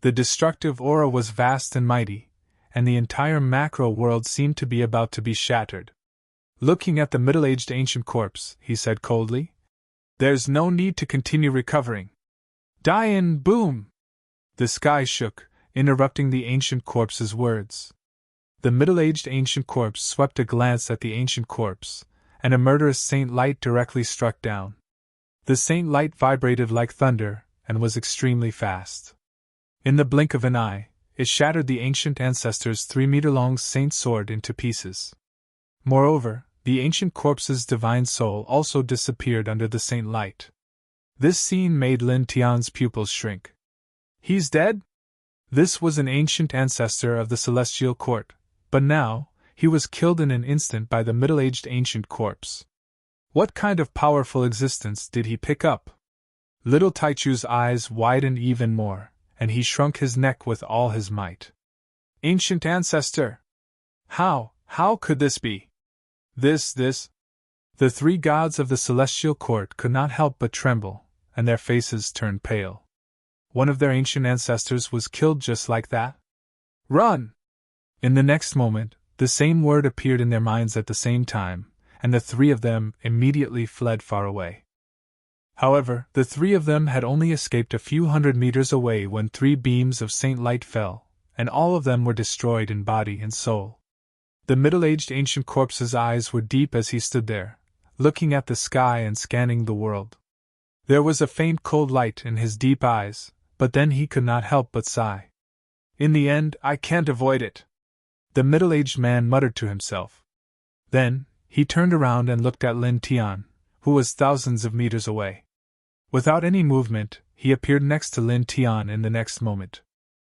[SPEAKER 1] The destructive aura was vast and mighty, and the entire macro world seemed to be about to be shattered. Looking at the middle-aged ancient corpse, he said coldly, "There's no need to continue recovering. Die in boom!" The sky shook, interrupting the ancient corpse's words. The middle-aged ancient corpse swept a glance at the ancient corpse, and a murderous saint light directly struck down. The saint light vibrated like thunder, and was extremely fast. In the blink of an eye, it shattered the ancient ancestor's 3-meter-long saint sword into pieces. Moreover, the ancient corpse's divine soul also disappeared under the saint light. This scene made Lin Tian's pupils shrink. He's dead? This was an ancient ancestor of the celestial court, but now, he was killed in an instant by the middle-aged ancient corpse. What kind of powerful existence did he pick up? Little Taichu's eyes widened even more, and he shrunk his neck with all his might. Ancient ancestor! How could this be? This. The three gods of the celestial court could not help but tremble, and their faces turned pale. One of their ancient ancestors was killed just like that? Run! In the next moment, the same word appeared in their minds at the same time, and the three of them immediately fled far away. However, the three of them had only escaped a few hundred meters away when 3 beams of saint light fell, and all of them were destroyed in body and soul. The middle-aged ancient corpse's eyes were deep as he stood there, looking at the sky and scanning the world. There was a faint cold light in his deep eyes, but then he could not help but sigh. In the end, I can't avoid it, the middle-aged man muttered to himself. Then, he turned around and looked at Lin Tian, who was thousands of meters away. Without any movement, he appeared next to Lin Tian in the next moment.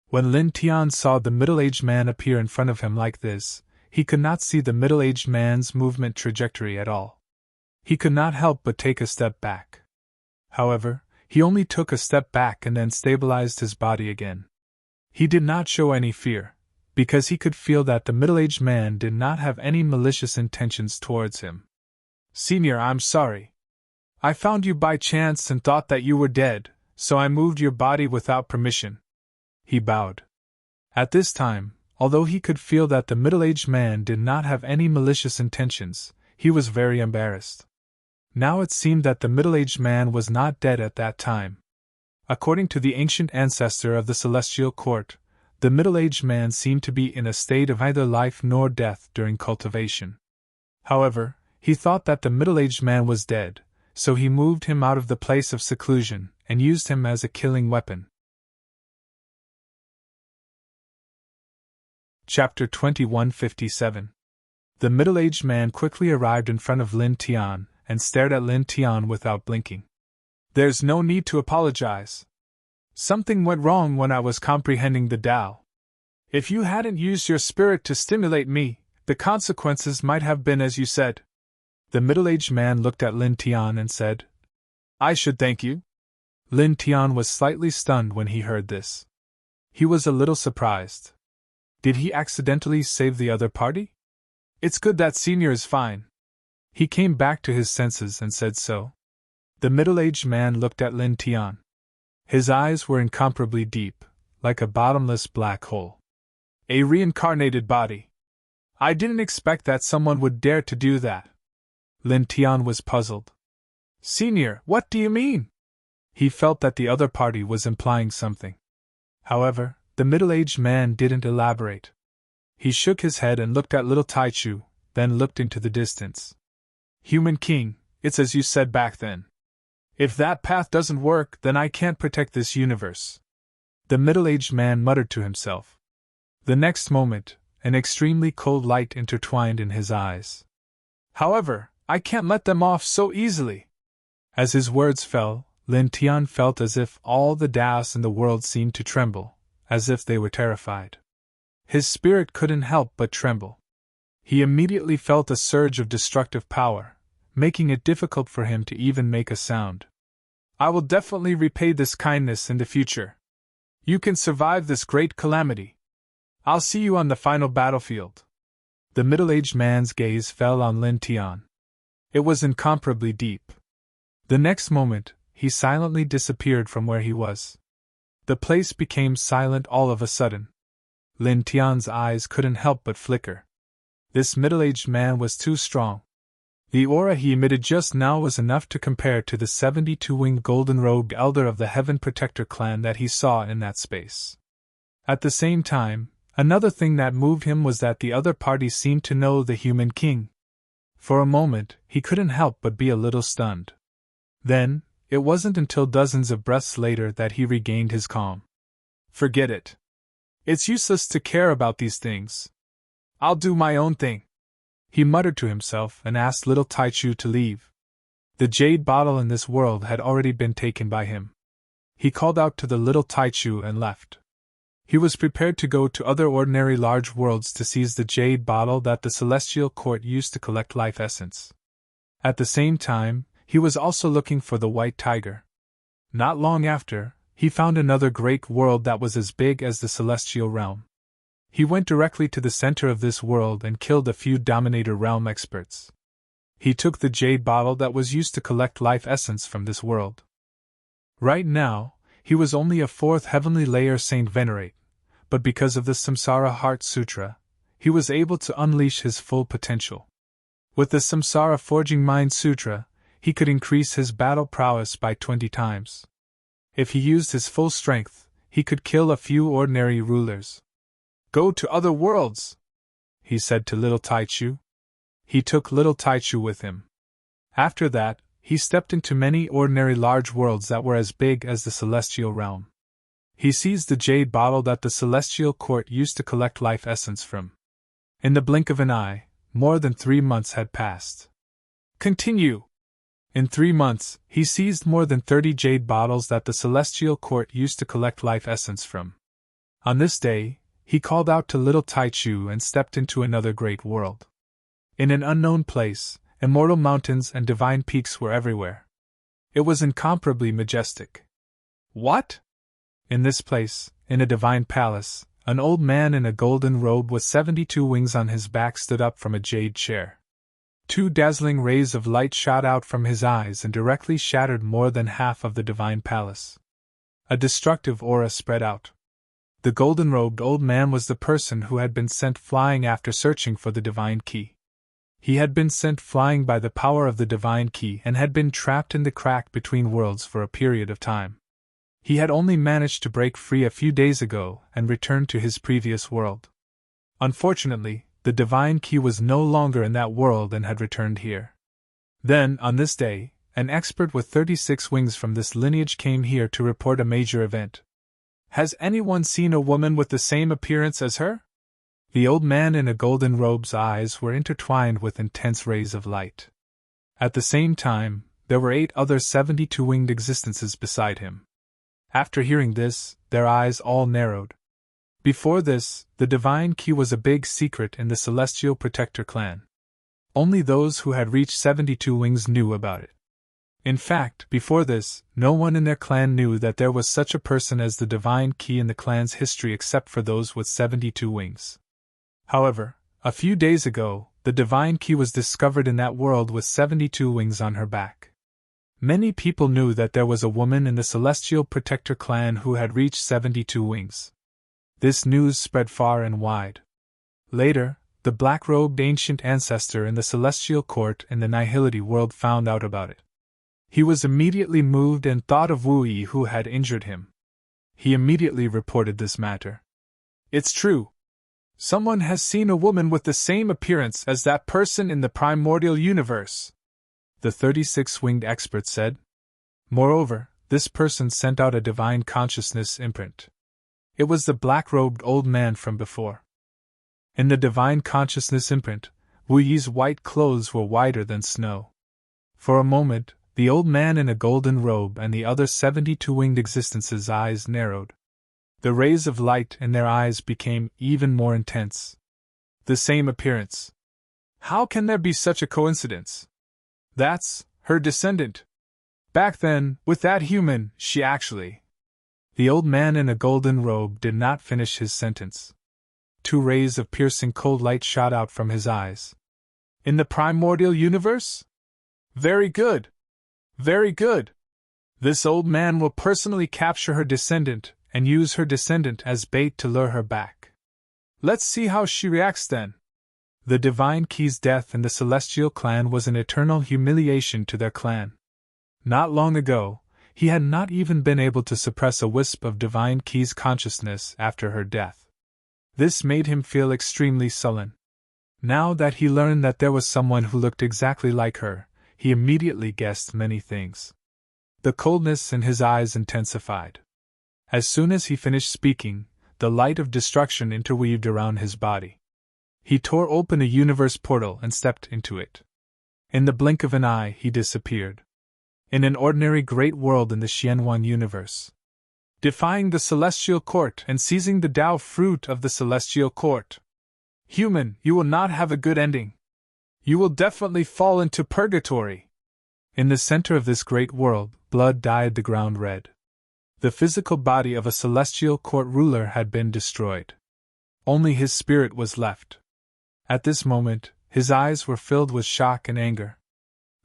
[SPEAKER 1] When Lin Tian saw the middle-aged man appear in front of him like this, he could not see the middle-aged man's movement trajectory at all. He could not help but take a step back. However, he only took a step back and then stabilized his body again. He did not show any fear, because he could feel that the middle-aged man did not have any malicious intentions towards him. Senior, I'm sorry. I found you by chance and thought that you were dead, so I moved your body without permission. He bowed. At this time, although he could feel that the middle-aged man did not have any malicious intentions, he was very embarrassed. Now it seemed that the middle-aged man was not dead at that time. According to the ancient ancestor of the celestial court, the middle-aged man seemed to be in a state of neither life nor death during cultivation. However, he thought that the middle-aged man was dead, so he moved him out of the place of seclusion and used him as a killing weapon. Chapter 2157. The middle-aged man quickly arrived in front of Lin Tian and stared at Lin Tian without blinking. There's no need to apologize. Something went wrong when I was comprehending the Tao. If you hadn't used your spirit to stimulate me, the consequences might have been as you said. The middle-aged man looked at Lin Tian and said, I should thank you. Lin Tian was slightly stunned when he heard this. He was a little surprised. Did he accidentally save the other party? It's good that Senior is fine. He came back to his senses and said so. The middle-aged man looked at Lin Tian. His eyes were incomparably deep, like a bottomless black hole. A reincarnated body. I didn't expect that someone would dare to do that. Lin Tian was puzzled. Senior, what do you mean? He felt that the other party was implying something. However, the middle-aged man didn't elaborate. He shook his head and looked at little Taichu, then looked into the distance. Human King, it's as you said back then. If that path doesn't work, then I can't protect this universe. The middle-aged man muttered to himself. The next moment, an extremely cold light intertwined in his eyes. However, I can't let them off so easily. As his words fell, Lin Tian felt as if all the Taos in the world seemed to tremble, as if they were terrified. His spirit couldn't help but tremble. He immediately felt a surge of destructive power, making it difficult for him to even make a sound. I will definitely repay this kindness in the future. You can survive this great calamity. I'll see you on the final battlefield. The middle-aged man's gaze fell on Lin Tian. It was incomparably deep. The next moment, he silently disappeared from where he was. The place became silent all of a sudden. Lin Tian's eyes couldn't help but flicker. This middle-aged man was too strong. The aura he emitted just now was enough to compare to the 72-winged golden-robed elder of the Heaven Protector clan that he saw in that space. At the same time, another thing that moved him was that the other party seemed to know the Human King. For a moment, he couldn't help but be a little stunned. Then, it wasn't until dozens of breaths later that he regained his calm. Forget it. It's useless to care about these things. I'll do my own thing. He muttered to himself and asked little Taichu to leave. The jade bottle in this world had already been taken by him. He called out to the little Taichu and left. He was prepared to go to other ordinary large worlds to seize the jade bottle that the celestial court used to collect life essence. At the same time, he was also looking for the white tiger. Not long after, he found another great world that was as big as the celestial realm. He went directly to the center of this world and killed a few Dominator Realm experts. He took the jade bottle that was used to collect life essence from this world. Right now, he was only a fourth heavenly layer Saint Venerate, but because of the Samsara Heart Sutra, he was able to unleash his full potential. With the Samsara Forging Mind Sutra, he could increase his battle prowess by 20 times. If he used his full strength, he could kill a few ordinary rulers. "Go to other worlds," he said to little Taichu. He took little Taichu with him. After that, he stepped into many ordinary large worlds that were as big as the celestial realm. He seized the jade bottle that the celestial court used to collect life essence from. In the blink of an eye, more than 3 months had passed. Continue. In 3 months, he seized more than 30 jade bottles that the celestial court used to collect life essence from. On this day, he called out to little Taichu and stepped into another great world. In an unknown place, immortal mountains and divine peaks were everywhere. It was incomparably majestic. What? In this place, in a divine palace, an old man in a golden robe with 72 wings on his back stood up from a jade chair. 2 dazzling rays of light shot out from his eyes and directly shattered more than half of the divine palace. A destructive aura spread out. The golden-robed old man was the person who had been sent flying after searching for the divine key. He had been sent flying by the power of the divine key and had been trapped in the crack between worlds for a period of time. He had only managed to break free a few days ago and return to his previous world. Unfortunately, the divine key was no longer in that world and had returned here. Then, on this day, an expert with 36 wings from this lineage came here to report a major event. "Has anyone seen a woman with the same appearance as her?" The old man in a golden robe's eyes were intertwined with intense rays of light. At the same time, there were 8 other 72-winged existences beside him. After hearing this, their eyes all narrowed. Before this, the divine key was a big secret in the Celestial Protector clan. Only those who had reached 72 wings knew about it. In fact, before this, no one in their clan knew that there was such a person as the divine key in the clan's history except for those with 72 wings. However, a few days ago, the divine key was discovered in that world with 72 wings on her back. Many people knew that there was a woman in the Celestial Protector clan who had reached 72 wings. This news spread far and wide. Later, the black-robed ancient ancestor in the Celestial Court in the Nihility world found out about it. He was immediately moved and thought of Wu Yi who had injured him. He immediately reported this matter. "It's true. Someone has seen a woman with the same appearance as that person in the primordial universe," the 36-winged expert said. Moreover, this person sent out a divine consciousness imprint. It was the black-robed old man from before. In the divine consciousness imprint, Wu Yi's white clothes were whiter than snow. For a moment, the old man in a golden robe and the other 72-winged existences' eyes narrowed. The rays of light in their eyes became even more intense. The same appearance. How can there be such a coincidence? That's her descendant. Back then, with that human, she actually... The old man in a golden robe did not finish his sentence. 2 rays of piercing cold light shot out from his eyes. "In the primordial universe? Very good. Very good. This old man will personally capture her descendant and use her descendant as bait to lure her back. Let's see how she reacts then." The divine key's death in the Celestial clan was an eternal humiliation to their clan. Not long ago, he had not even been able to suppress a wisp of divine key's consciousness after her death. This made him feel extremely sullen. Now that he learned that there was someone who looked exactly like her, he immediately guessed many things. The coldness in his eyes intensified. As soon as he finished speaking, the light of destruction interweaved around his body. He tore open a universe portal and stepped into it. In the blink of an eye, he disappeared. In an ordinary great world in the Xianwan universe. Defying the Celestial Court and seizing the Tao fruit of the Celestial Court. Human, you will not have a good ending. You will definitely fall into purgatory. In the center of this great world, blood dyed the ground red. The physical body of a Celestial Court ruler had been destroyed. Only his spirit was left. At this moment, his eyes were filled with shock and anger.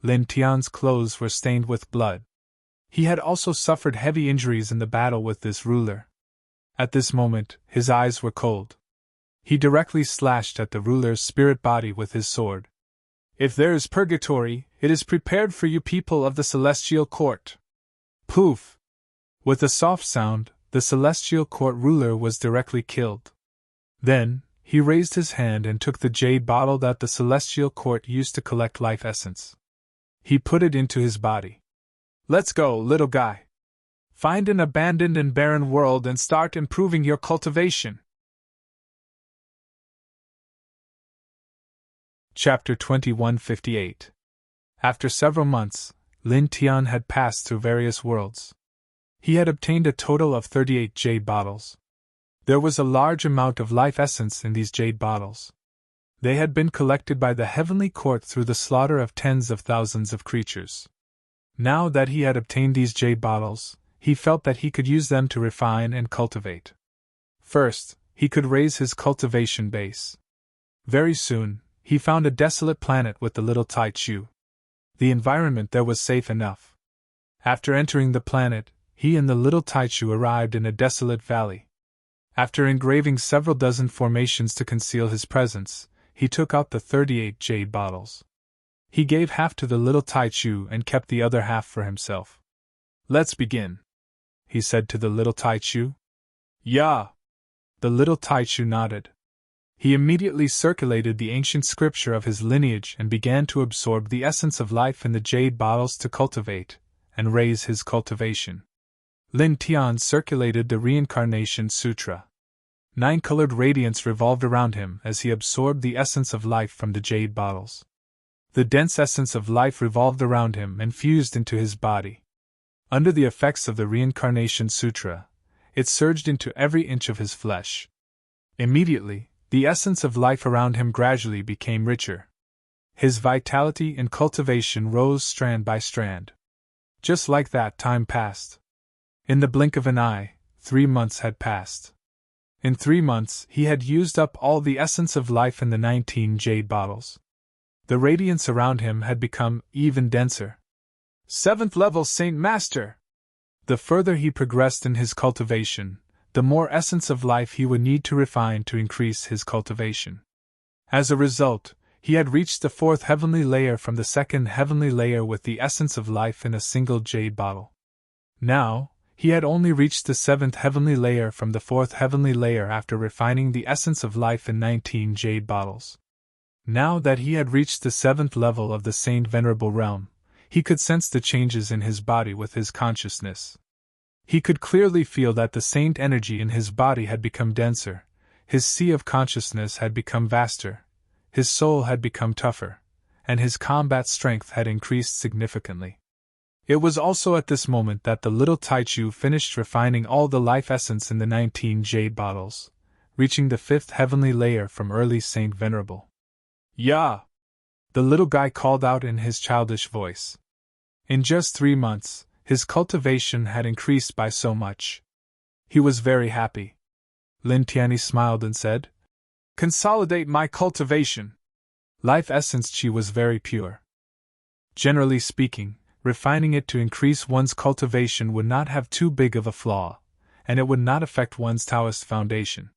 [SPEAKER 1] Lin Tian's clothes were stained with blood. He had also suffered heavy injuries in the battle with this ruler. At this moment, his eyes were cold. He directly slashed at the ruler's spirit body with his sword. If there is purgatory, it is prepared for you people of the Celestial Court. Poof! With a soft sound, the Celestial Court ruler was directly killed. Then, he raised his hand and took the jade bottle that the Celestial Court used to collect life essence. He put it into his body. Let's go, little guy. Find an abandoned and barren world and start improving your cultivation. Chapter 2158. After several months, Lin Tian had passed through various worlds. He had obtained a total of 38 jade bottles. There was a large amount of life essence in these jade bottles. They had been collected by the Heavenly Court through the slaughter of tens of thousands of creatures. Now that he had obtained these jade bottles, he felt that he could use them to refine and cultivate. First, he could raise his cultivation base. Very soon, he found a desolate planet with the little Tai Chu. The environment there was safe enough. After entering the planet, he and the little Tai Chu arrived in a desolate valley. After engraving several dozen formations to conceal his presence, he took out the 38 jade bottles. He gave half to the little Tai Chu and kept the other half for himself. Let's begin, he said to the little Tai Chu. Yeah. The little Tai Chu nodded. He immediately circulated the ancient scripture of his lineage and began to absorb the essence of life in the jade bottles to cultivate and raise his cultivation. Lin Tian circulated the Reincarnation Sutra. 9-colored radiance revolved around him as he absorbed the essence of life from the jade bottles. The dense essence of life revolved around him and fused into his body. Under the effects of the Reincarnation Sutra, it surged into every inch of his flesh. Immediately, the essence of life around him gradually became richer. His vitality and cultivation rose strand by strand. Just like that, time passed. In the blink of an eye, 3 months had passed. In 3 months, he had used up all the essence of life in the 19 jade bottles. The radiance around him had become even denser. 7th level Saint Master! The further he progressed in his cultivation, the more essence of life he would need to refine to increase his cultivation. As a result, he had reached the 4th heavenly layer from the 2nd heavenly layer with the essence of life in a single jade bottle. Now, he had only reached the 7th heavenly layer from the 4th heavenly layer after refining the essence of life in 19 jade bottles. Now that he had reached the 7th level of the Saint Venerable Realm, he could sense the changes in his body with his consciousness. He could clearly feel that the saint energy in his body had become denser, his sea of consciousness had become vaster, his soul had become tougher, and his combat strength had increased significantly. It was also at this moment that the little Tai Chu finished refining all the life essence in the 19 jade bottles, reaching the 5th heavenly layer from early Saint Venerable. Yeah! The little guy called out in his childish voice. In just 3 months, his cultivation had increased by so much. He was very happy. Lin Tianyi smiled and said, "Consolidate my cultivation." Life essence Qi was very pure. Generally speaking, refining it to increase one's cultivation would not have too big of a flaw, and it would not affect one's Taoist foundation.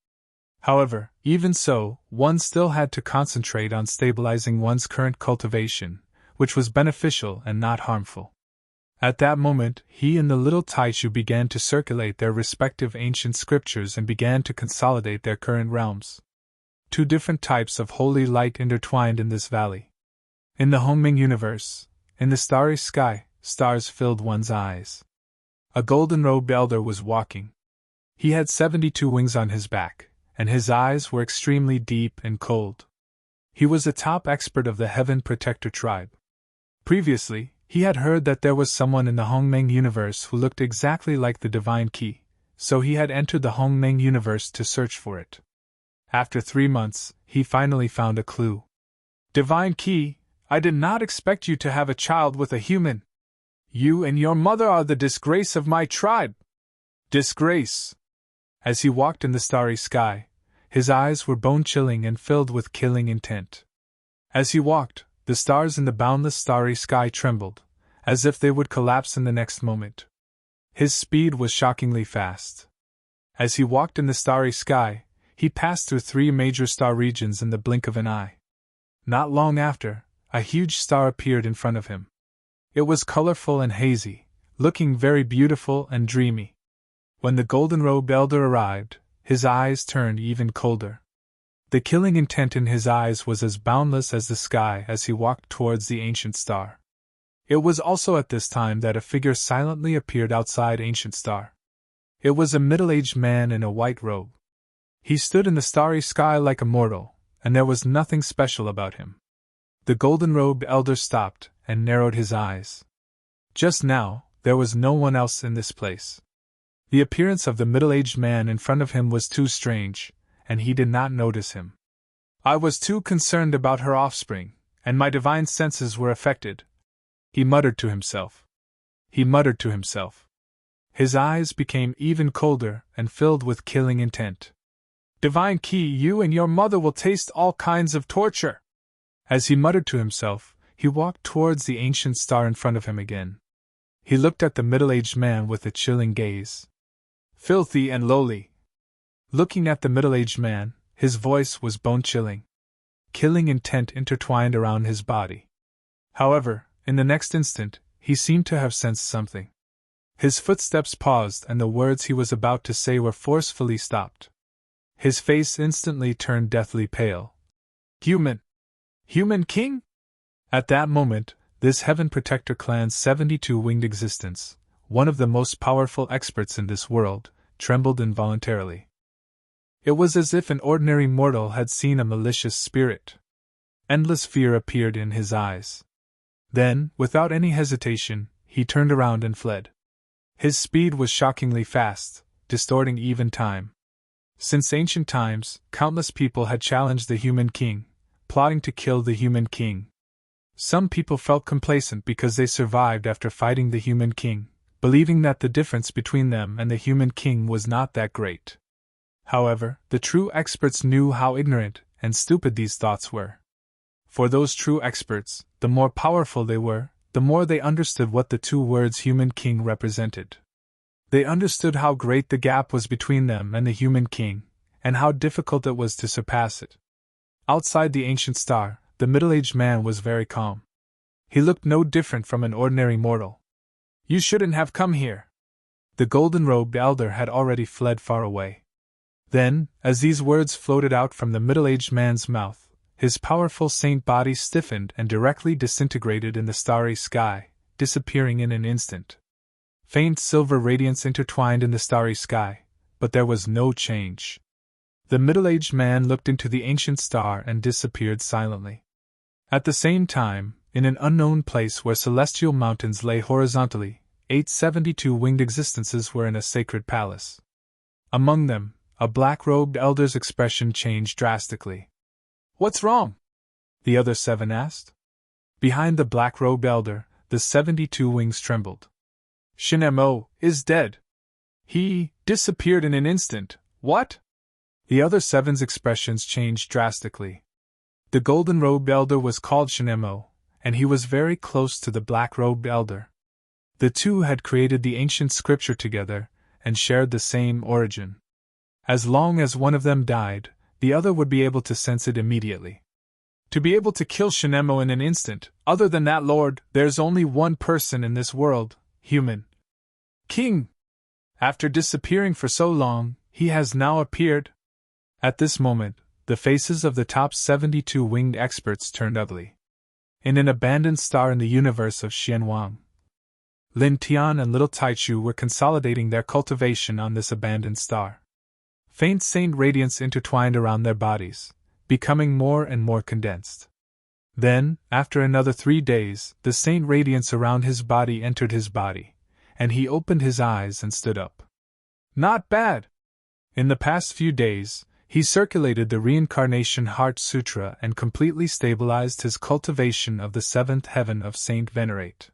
[SPEAKER 1] However, even so, one still had to concentrate on stabilizing one's current cultivation, which was beneficial and not harmful. At that moment, he and the little Tai Chu began to circulate their respective ancient scriptures and began to consolidate their current realms. 2 different types of holy light intertwined in this valley. In the Hongming universe, in the starry sky, stars filled one's eyes. A golden-robed elder was walking. He had 72 wings on his back, and his eyes were extremely deep and cold. He was a top expert of the Heaven Protector tribe. Previously, he had heard that there was someone in the Hongmeng universe who looked exactly like the Divine Key, so he had entered the Hongmeng universe to search for it. After 3 months, he finally found a clue. Divine Key, I did not expect you to have a child with a human. You and your mother are the disgrace of my tribe. Disgrace. As he walked in the starry sky, his eyes were bone-chilling and filled with killing intent. As he walked, the stars in the boundless starry sky trembled, as if they would collapse in the next moment. His speed was shockingly fast. As he walked in the starry sky, he passed through 3 major star regions in the blink of an eye. Not long after, a huge star appeared in front of him. It was colorful and hazy, looking very beautiful and dreamy. When the golden-robed elder arrived, his eyes turned even colder. The killing intent in his eyes was as boundless as the sky as he walked towards the ancient star. It was also at this time that a figure silently appeared outside Ancient Star. It was a middle-aged man in a white robe. He stood in the starry sky like a mortal, and there was nothing special about him. The golden-robed elder stopped and narrowed his eyes. Just now, there was no one else in this place. The appearance of the middle-aged man in front of him was too strange, and he did not notice him. I was too concerned about her offspring, and my divine senses were affected, he muttered to himself. His eyes became even colder and filled with killing intent. Divine Key, you and your mother will taste all kinds of torture. As he muttered to himself, he walked towards the ancient star in front of him again. He looked at the middle-aged man with a chilling gaze. Filthy and lowly. Looking at the middle-aged man, his voice was bone-chilling. Killing intent intertwined around his body. However, in the next instant, he seemed to have sensed something. His footsteps paused and the words he was about to say were forcefully stopped. His face instantly turned deathly pale. Human! Human King? At that moment, this Heaven Protector clan's 72-winged existence, one of the most powerful experts in this world, trembled involuntarily. It was as if an ordinary mortal had seen a malicious spirit. Endless fear appeared in his eyes. Then, without any hesitation, he turned around and fled. His speed was shockingly fast, distorting even time. Since ancient times, countless people had challenged the Human King, plotting to kill the Human King. Some people felt complacent because they survived after fighting the Human King, believing that the difference between them and the Human King was not that great. However, the true experts knew how ignorant and stupid these thoughts were. For those true experts, the more powerful they were, the more they understood what the 2 words Human King represented. They understood how great the gap was between them and the Human King, and how difficult it was to surpass it. Outside the ancient star, the middle-aged man was very calm. He looked no different from an ordinary mortal. You shouldn't have come here. The golden-robed elder had already fled far away. Then, as these words floated out from the middle-aged man's mouth, his powerful saint body stiffened and directly disintegrated in the starry sky, disappearing in an instant. Faint silver radiance intertwined in the starry sky, but there was no change. The middle-aged man looked into the ancient star and disappeared silently. At the same time, in an unknown place where celestial mountains lay horizontally, 8 72-winged existences were in a sacred palace. Among them, a black-robed elder's expression changed drastically. What's wrong? The other 7 asked. Behind the black-robed elder, the 72 wings trembled. Shinemo is dead. He disappeared in an instant. What? The other 7's expressions changed drastically. The golden-robed elder was called Shinemo, and he was very close to the black-robed elder. The 2 had created the ancient scripture together, and shared the same origin. As long as one of them died, the other would be able to sense it immediately. To be able to kill Shinemo in an instant, other than that lord, there's only one person in this world, Human King. After disappearing for so long, he has now appeared. At this moment, the faces of the top 72 winged experts turned ugly. In an abandoned star in the universe of Xianwang, Lin Tian and little Taichu were consolidating their cultivation on this abandoned star. Faint saint radiance intertwined around their bodies, becoming more and more condensed. Then, after another 3 days, the saint radiance around his body entered his body, and he opened his eyes and stood up. Not bad! In the past few days, he circulated the Reincarnation Heart Sutra and completely stabilized his cultivation of the seventh heaven of Saint Venerate.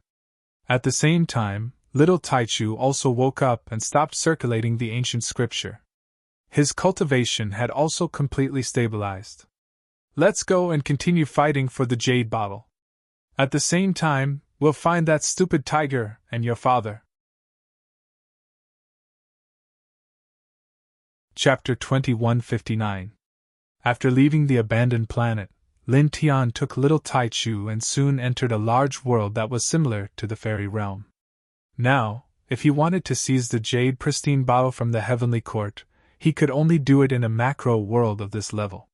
[SPEAKER 1] At the same time, little Taichu also woke up and stopped circulating the ancient scripture. His cultivation had also completely stabilized. Let's go and continue fighting for the jade bottle. At the same time, we'll find that stupid tiger and your father. Chapter 2159. After leaving the abandoned planet, Lin Tian took little Taichu and soon entered a large world that was similar to the fairy realm. Now, if he wanted to seize the jade pristine bottle from the heavenly court, he could only do it in a macro world of this level.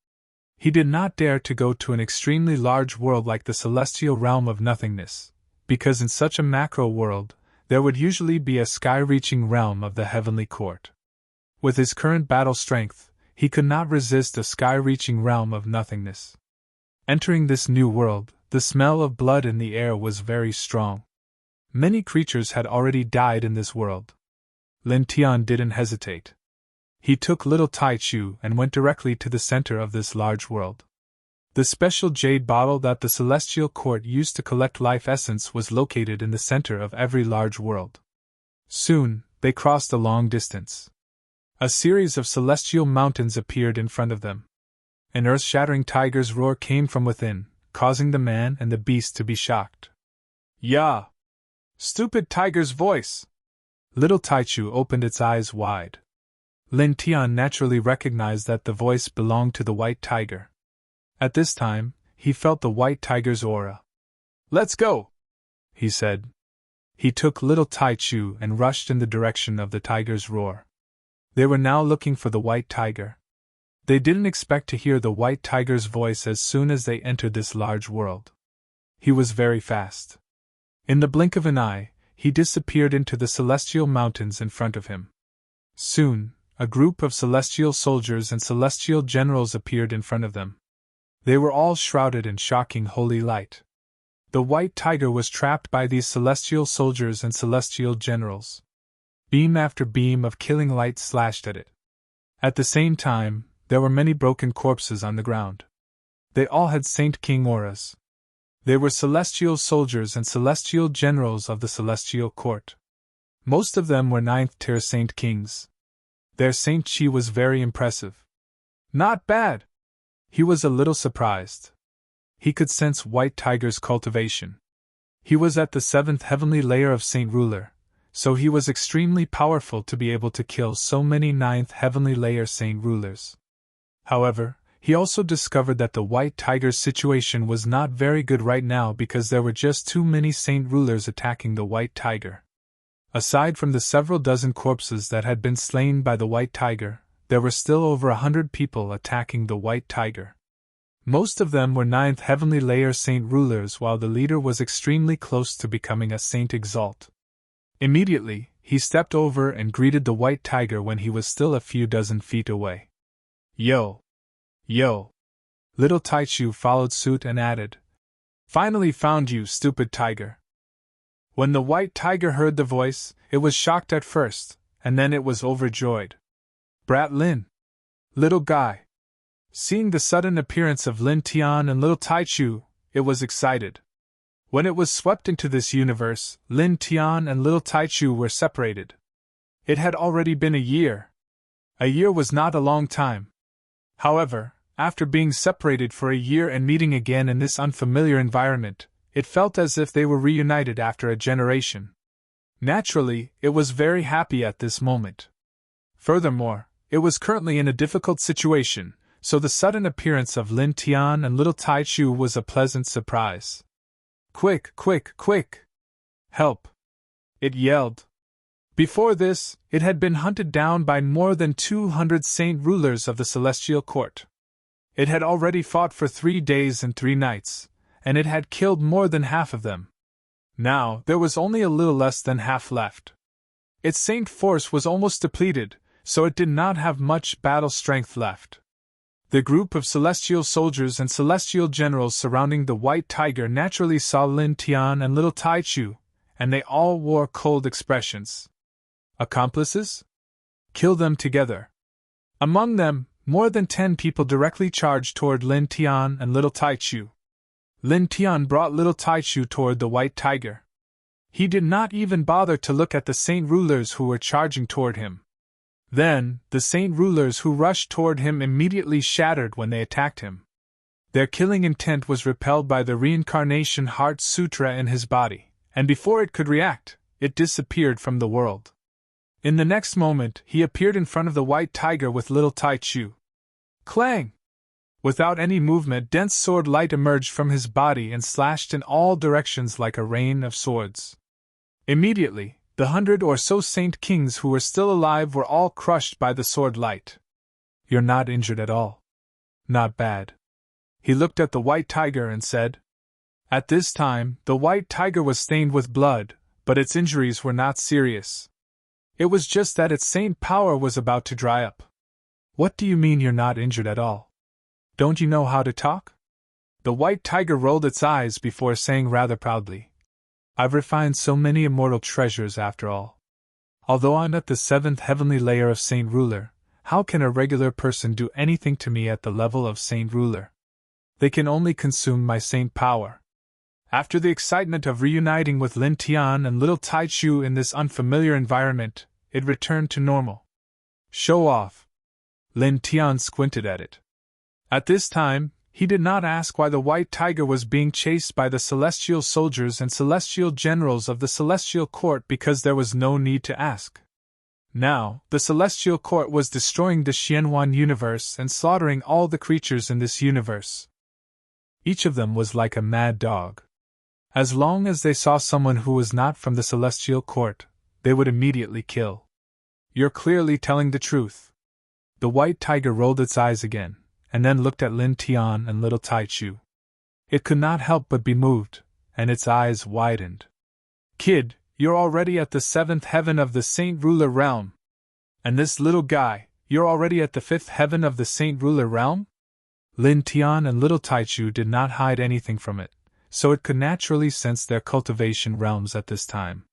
[SPEAKER 1] He did not dare to go to an extremely large world like the celestial realm of nothingness, because in such a macro world, there would usually be a sky-reaching realm of the heavenly court. With his current battle strength, he could not resist a sky-reaching realm of nothingness. Entering this new world, the smell of blood in the air was very strong. Many creatures had already died in this world. Lin Tian didn't hesitate. He took little Taichu and went directly to the center of this large world. The special jade bottle that the celestial court used to collect life essence was located in the center of every large world. Soon, they crossed a long distance. A series of celestial mountains appeared in front of them. An earth-shattering tiger's roar came from within, causing the man and the beast to be shocked. "Yah! Stupid tiger's voice!" Little Taichu opened its eyes wide. Lin Tian naturally recognized that the voice belonged to the white tiger. At this time, he felt the white tiger's aura. "Let's go!" he said. He took little Taichu and rushed in the direction of the tiger's roar. They were now looking for the white tiger. They didn't expect to hear the white tiger's voice as soon as they entered this large world. He was very fast. In the blink of an eye, he disappeared into the celestial mountains in front of him. Soon, a group of celestial soldiers and celestial generals appeared in front of them. They were all shrouded in shocking holy light. The white tiger was trapped by these celestial soldiers and celestial generals. Beam after beam of killing light slashed at it. At the same time, there were many broken corpses on the ground. They all had Saint King auras. They were celestial soldiers and celestial generals of the celestial court. Most of them were 9th-tier Saint Kings. Their Saint Chi was very impressive. Not bad! He was a little surprised. He could sense White Tiger's cultivation. He was at the 7th heavenly layer of Saint Ruler, so he was extremely powerful to be able to kill so many 9th heavenly layer Saint Rulers. However, he also discovered that the White Tiger's situation was not very good right now because there were just too many Saint Rulers attacking the White Tiger. Aside from the several dozen corpses that had been slain by the White Tiger, there were still over 100 people attacking the White Tiger. Most of them were 9th heavenly layer Saint Rulers, while the leader was extremely close to becoming a Saint Exalt. Immediately, he stepped over and greeted the White Tiger when he was still a few dozen feet away. "Yo! Yo!" Little Taichu followed suit and added, "Finally found you, stupid tiger." When the White Tiger heard the voice, it was shocked at first, and then it was overjoyed. "Brat Lin! Little guy!" Seeing the sudden appearance of Lin Tian and little Taichu, it was excited. When it was swept into this universe, Lin Tian and little Taichu were separated. It had already been a year. A year was not a long time. However, after being separated for a year and meeting again in this unfamiliar environment, it felt as if they were reunited after a generation. Naturally, it was very happy at this moment. Furthermore, it was currently in a difficult situation, so the sudden appearance of Lin Tian and little Taichu was a pleasant surprise. "Quick, quick, quick! Help!" it yelled. Before this, it had been hunted down by more than 200 Saint Rulers of the Celestial Court. It had already fought for 3 days and 3 nights, and it had killed more than half of them. Now, there was only a little less than half left. Its Saint force was almost depleted, so it did not have much battle strength left. The group of celestial soldiers and celestial generals surrounding the white tiger naturally saw Lin Tian and little Tai Chu, and they all wore cold expressions. Accomplices? Kill them together. Among them, more than 10 people directly charged toward Lin Tian and little Tai Chu. Lin Tian brought little Tai Chu toward the white tiger. He did not even bother to look at the saint rulers who were charging toward him. Then, the saint rulers who rushed toward him immediately shattered when they attacked him. Their killing intent was repelled by the reincarnation heart sutra in his body, and before it could react, it disappeared from the world. In the next moment, he appeared in front of the white tiger with little Tai Chu. Clang! Without any movement, dense sword light emerged from his body and slashed in all directions like a rain of swords. Immediately, the 100 or so saint kings who were still alive were all crushed by the sword light. You're not injured at all. Not bad. He looked at the white tiger and said. At this time, the white tiger was stained with blood, but its injuries were not serious. It was just that its saint power was about to dry up. What do you mean you're not injured at all? Don't you know how to talk? The white tiger rolled its eyes before saying rather proudly. I've refined so many immortal treasures after all. Although I'm at the 7th heavenly layer of Saint Ruler, how can a regular person do anything to me at the level of Saint Ruler? They can only consume my saint power. After the excitement of reuniting with Lin Tian and little Tai Chu in this unfamiliar environment, it returned to normal. Show off. Lin Tian squinted at it. At this time, he did not ask why the white tiger was being chased by the celestial soldiers and celestial generals of the celestial court because there was no need to ask. Now, the celestial court was destroying the Xianhuan universe and slaughtering all the creatures in this universe. Each of them was like a mad dog. As long as they saw someone who was not from the celestial court, they would immediately kill. You're clearly telling the truth. The white tiger rolled its eyes again, and then looked at Lin Tian and little Tai Chu. It could not help but be moved, and its eyes widened. Kid, you're already at the 7th heaven of the Saint Ruler realm. And this little guy, you're already at the 5th heaven of the Saint Ruler realm? Lin Tian and little Tai Chu did not hide anything from it, so it could naturally sense their cultivation realms at this time.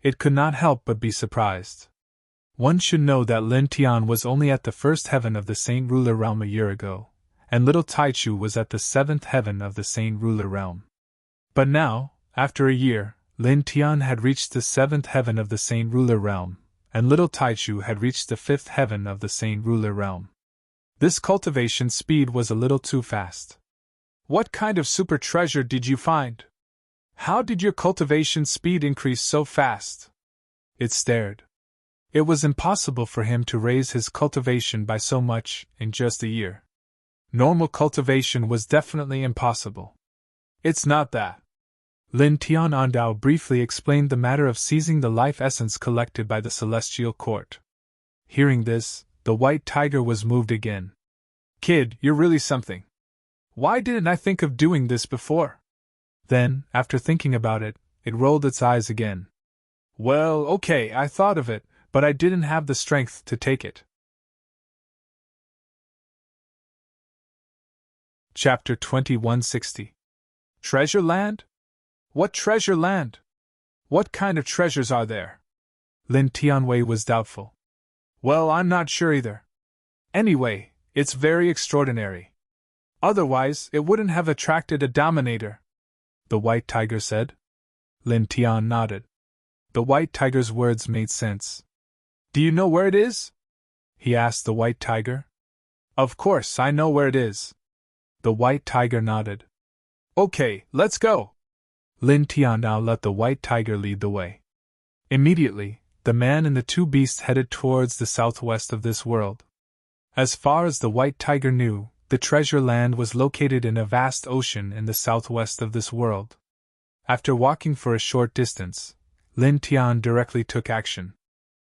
[SPEAKER 1] It could not help but be surprised. One should know that Lin Tian was only at the 1st heaven of the Saint Ruler realm a year ago, and little Tai Chu was at the 7th heaven of the Saint Ruler realm. But now, after a year, Lin Tian had reached the 7th heaven of the Saint Ruler realm, and little Tai Chu had reached the 5th heaven of the Saint Ruler realm. This cultivation speed was a little too fast. What kind of super treasure did you find? How did your cultivation speed increase so fast? It stared. It was impossible for him to raise his cultivation by so much in just a year. Normal cultivation was definitely impossible. It's not that. Lin Tian Andao briefly explained the matter of seizing the life essence collected by the celestial court. Hearing this, the white tiger was moved again. Kid, you're really something. Why didn't I think of doing this before? Then, after thinking about it, it rolled its eyes again. Well, okay, I thought of it, but I didn't have the strength to take it. Chapter 2160. Treasure Land? What treasure land? What kind of treasures are there? Lin Tianwei was doubtful. Well, I'm not sure either. Anyway, it's very extraordinary. Otherwise, it wouldn't have attracted a dominator, the white tiger said. Lin Tian nodded. The white tiger's words made sense. Do you know where it is? He asked the white tiger. Of course, I know where it is. The white tiger nodded. Okay, let's go. Lin Tian now let the white tiger lead the way. Immediately, the man and the two beasts headed towards the southwest of this world. As far as the white tiger knew, the treasure land was located in a vast ocean in the southwest of this world. After walking for a short distance, Lin Tian directly took action.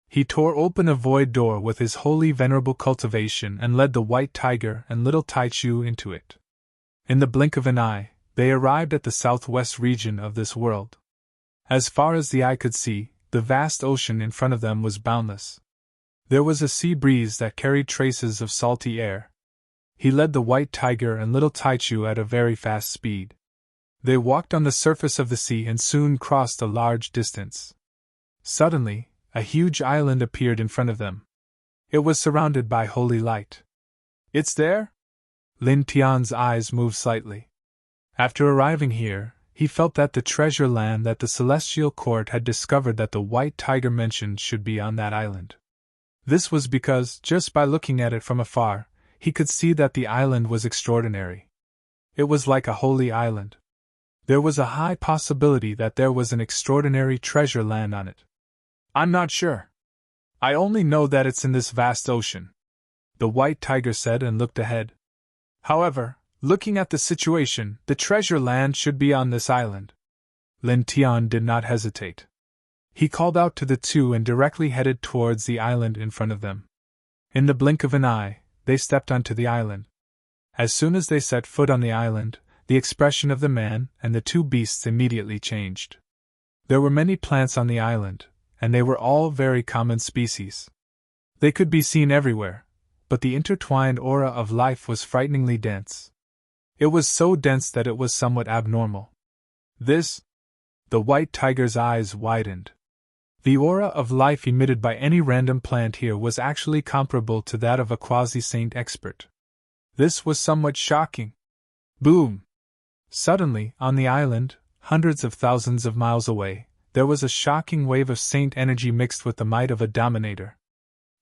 [SPEAKER 1] He tore open a void door with his holy venerable cultivation and led the white tiger and little Tai Chu into it. In the blink of an eye, they arrived at the southwest region of this world. As far as the eye could see, the vast ocean in front of them was boundless. There was a sea breeze that carried traces of salty air. He led the white tiger and little Taichu at a very fast speed. They walked on the surface of the sea and soon crossed a large distance. Suddenly, a huge island appeared in front of them. It was surrounded by holy light. "It's there?" Lin Tian's eyes moved slightly. After arriving here, he felt that the treasure land that the Celestial Court had discovered that the white tiger mentioned should be on that island. This was because, just by looking at it from afar, he could see that the island was extraordinary. It was like a holy island. There was a high possibility that there was an extraordinary treasure land on it. "I'm not sure. I only know that it's in this vast ocean," the white tiger said and looked ahead. "However, looking at the situation, the treasure land should be on this island." Lin Tian did not hesitate. He called out to the two and directly headed towards the island in front of them. In the blink of an eye, they stepped onto the island. As soon as they set foot on the island, the expression of the man and the two beasts immediately changed. There were many plants on the island, and they were all very common species. They could be seen everywhere, but the intertwined aura of life was frighteningly dense. It was so dense that it was somewhat abnormal. This? The white tiger's eyes widened. The aura of life emitted by any random plant here was actually comparable to that of a quasi-saint expert. This was somewhat shocking. Boom! Suddenly, on the island, hundreds of thousands of miles away, there was a shocking wave of saint energy mixed with the might of a dominator.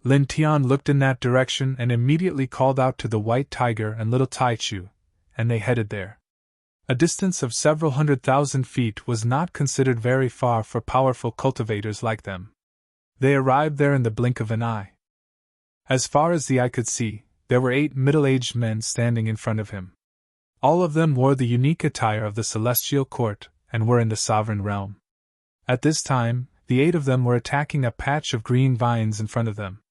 [SPEAKER 1] Lin Tian looked in that direction and immediately called out to the white tiger and little Taichu, and they headed there. A distance of several 100,000 feet was not considered very far for powerful cultivators like them. They arrived there in the blink of an eye. As far as the eye could see, there were 8 middle-aged men standing in front of him. All of them wore the unique attire of the Celestial Court and were in the sovereign realm. At this time, the 8 of them were attacking a patch of green vines in front of them.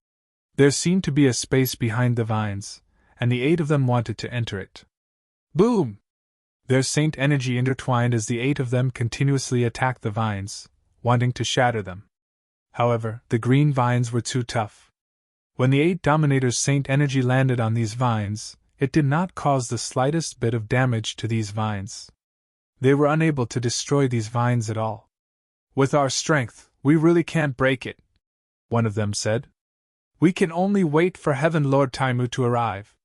[SPEAKER 1] There seemed to be a space behind the vines, and the 8 of them wanted to enter it. Boom! Their saint energy intertwined as the 8 of them continuously attacked the vines, wanting to shatter them. However, the green vines were too tough. When the 8 dominators' saint energy landed on these vines, it did not cause the slightest bit of damage to these vines. They were unable to destroy these vines at all. "With our strength, we really can't break it," one of them said. "We can only wait for Heaven Lord Taimu to arrive.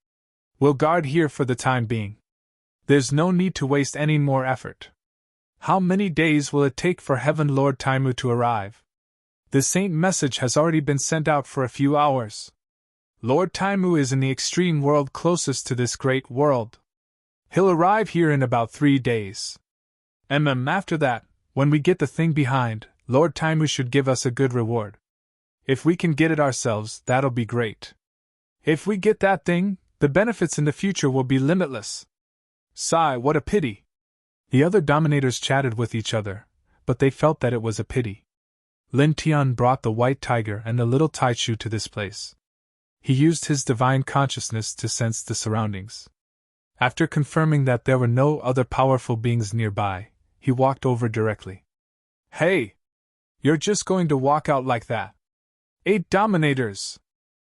[SPEAKER 1] We'll guard here for the time being. There's no need to waste any more effort. How many days will it take for Heaven Lord Taimu to arrive? The saint message has already been sent out for a few hours. Lord Taimu is in the extreme world closest to this great world. He'll arrive here in about 3 days. After that, when we get the thing behind, Lord Taimu should give us a good reward. If we can get it ourselves, that'll be great. If we get that thing, the benefits in the future will be limitless. Sigh, what a pity." The other dominators chatted with each other, but they felt that it was a pity. Lin Tian brought the white tiger and the little Taichu to this place. He used his divine consciousness to sense the surroundings. After confirming that there were no other powerful beings nearby, he walked over directly. "Hey! You're just going to walk out like that? 8 dominators!"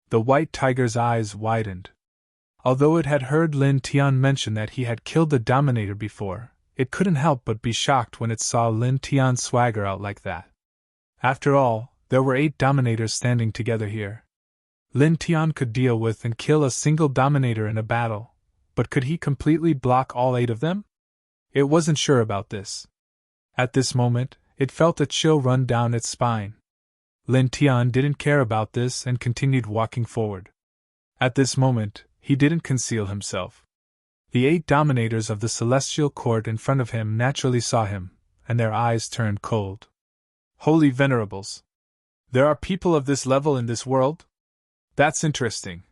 [SPEAKER 1] The white tiger's eyes widened. Although it had heard Lin Tian mention that he had killed the dominator before, it couldn't help but be shocked when it saw Lin Tian swagger out like that. After all, there were 8 dominators standing together here. Lin Tian could deal with and kill a single dominator in a battle, but could he completely block all 8 of them? It wasn't sure about this. At this moment, it felt a chill run down its spine. Lin Tian didn't care about this and continued walking forward. At this moment, he didn't conceal himself. The 8 dominators of the Celestial Court in front of him naturally saw him, and their eyes turned cold. "Holy Venerables! There are people of this level in this world? That's interesting."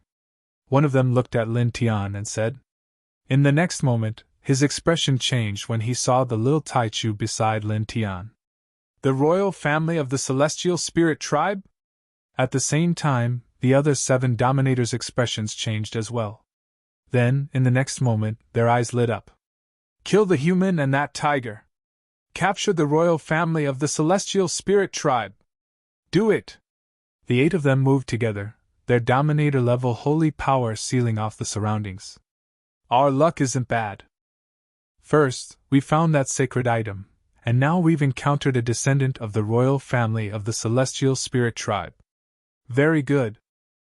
[SPEAKER 1] One of them looked at Lin Tian and said. In the next moment, his expression changed when he saw the little Taichu beside Lin Tian. "The royal family of the Celestial Spirit Tribe?" At the same time, the other 7 dominators' expressions changed as well. Then, in the next moment, their eyes lit up. "Kill the human and that tiger! Capture the royal family of the Celestial Spirit Tribe! Do it!" The 8 of them moved together, their dominator-level holy power sealing off the surroundings. Our luck isn't bad. First, we found that sacred item, and now we've encountered a descendant of the royal family of the celestial spirit tribe. Very good.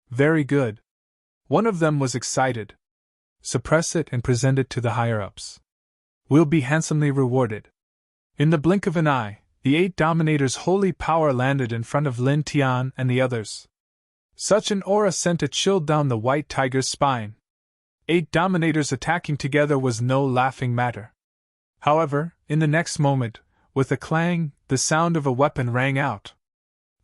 [SPEAKER 1] Very good. One of them was excited. Suppress it and present it to the higher-ups. We'll be handsomely rewarded. In the blink of an eye, the 8 Dominators' holy power landed in front of Lin Tian and the others. Such an aura sent a chill down the white tiger's spine. 8 Dominators attacking together was no laughing matter. However, in the next moment, with a clang, the sound of a weapon rang out.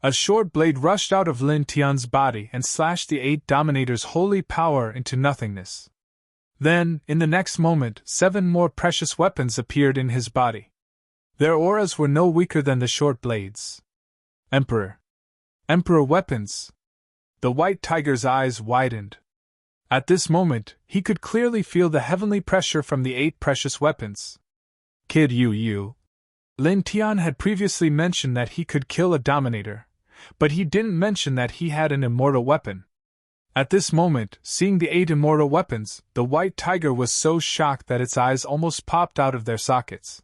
[SPEAKER 1] A short blade rushed out of Lin Tian's body and slashed the 8 Dominators' holy power into nothingness. Then, in the next moment, 7 more precious weapons appeared in his body. Their auras were no weaker than the short blades. Emperor weapons! The white tiger's eyes widened. At this moment, he could clearly feel the heavenly pressure from the 8 precious weapons. Kid you. Lin Tian had previously mentioned that he could kill a Dominator, but he didn't mention that he had an immortal weapon. At this moment, seeing the 8 immortal weapons, the white tiger was so shocked that its eyes almost popped out of their sockets.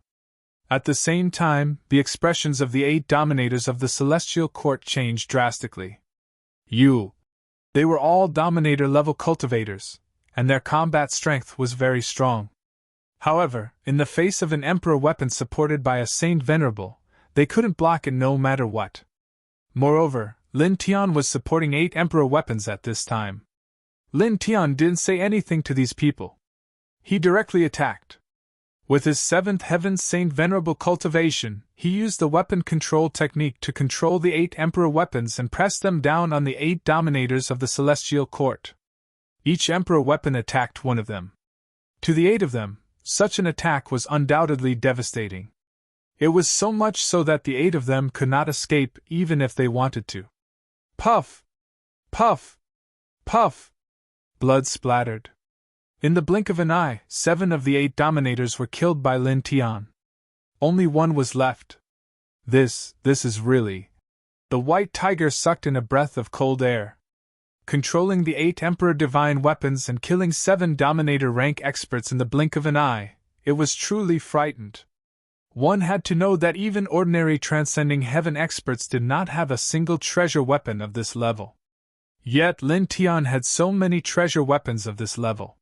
[SPEAKER 1] At the same time, the expressions of the 8 Dominators of the Celestial Court changed drastically. They were all Dominator-level cultivators, and their combat strength was very strong. However, in the face of an Emperor weapon supported by a Saint Venerable, they couldn't block it no matter what. Moreover, Lin Tian was supporting 8 Emperor weapons at this time. Lin Tian didn't say anything to these people. He directly attacked. With his 7th Heaven Saint Venerable cultivation, he used the weapon control technique to control the 8 Emperor weapons and press them down on the 8 Dominators of the Celestial Court. Each Emperor weapon attacked one of them. To the 8 of them, such an attack was undoubtedly devastating. It was so much so that the 8 of them could not escape even if they wanted to. Puff! Puff! Puff! Blood splattered. In the blink of an eye, 7 of the 8 Dominators were killed by Lin Tian. Only one was left. This is really... The white tiger sucked in a breath of cold air. Controlling the 8 Emperor Divine weapons and killing 7 Dominator rank experts in the blink of an eye, it was truly frightened. One had to know that even ordinary transcending heaven experts did not have a single treasure weapon of this level. Yet Lin Tian had so many treasure weapons of this level.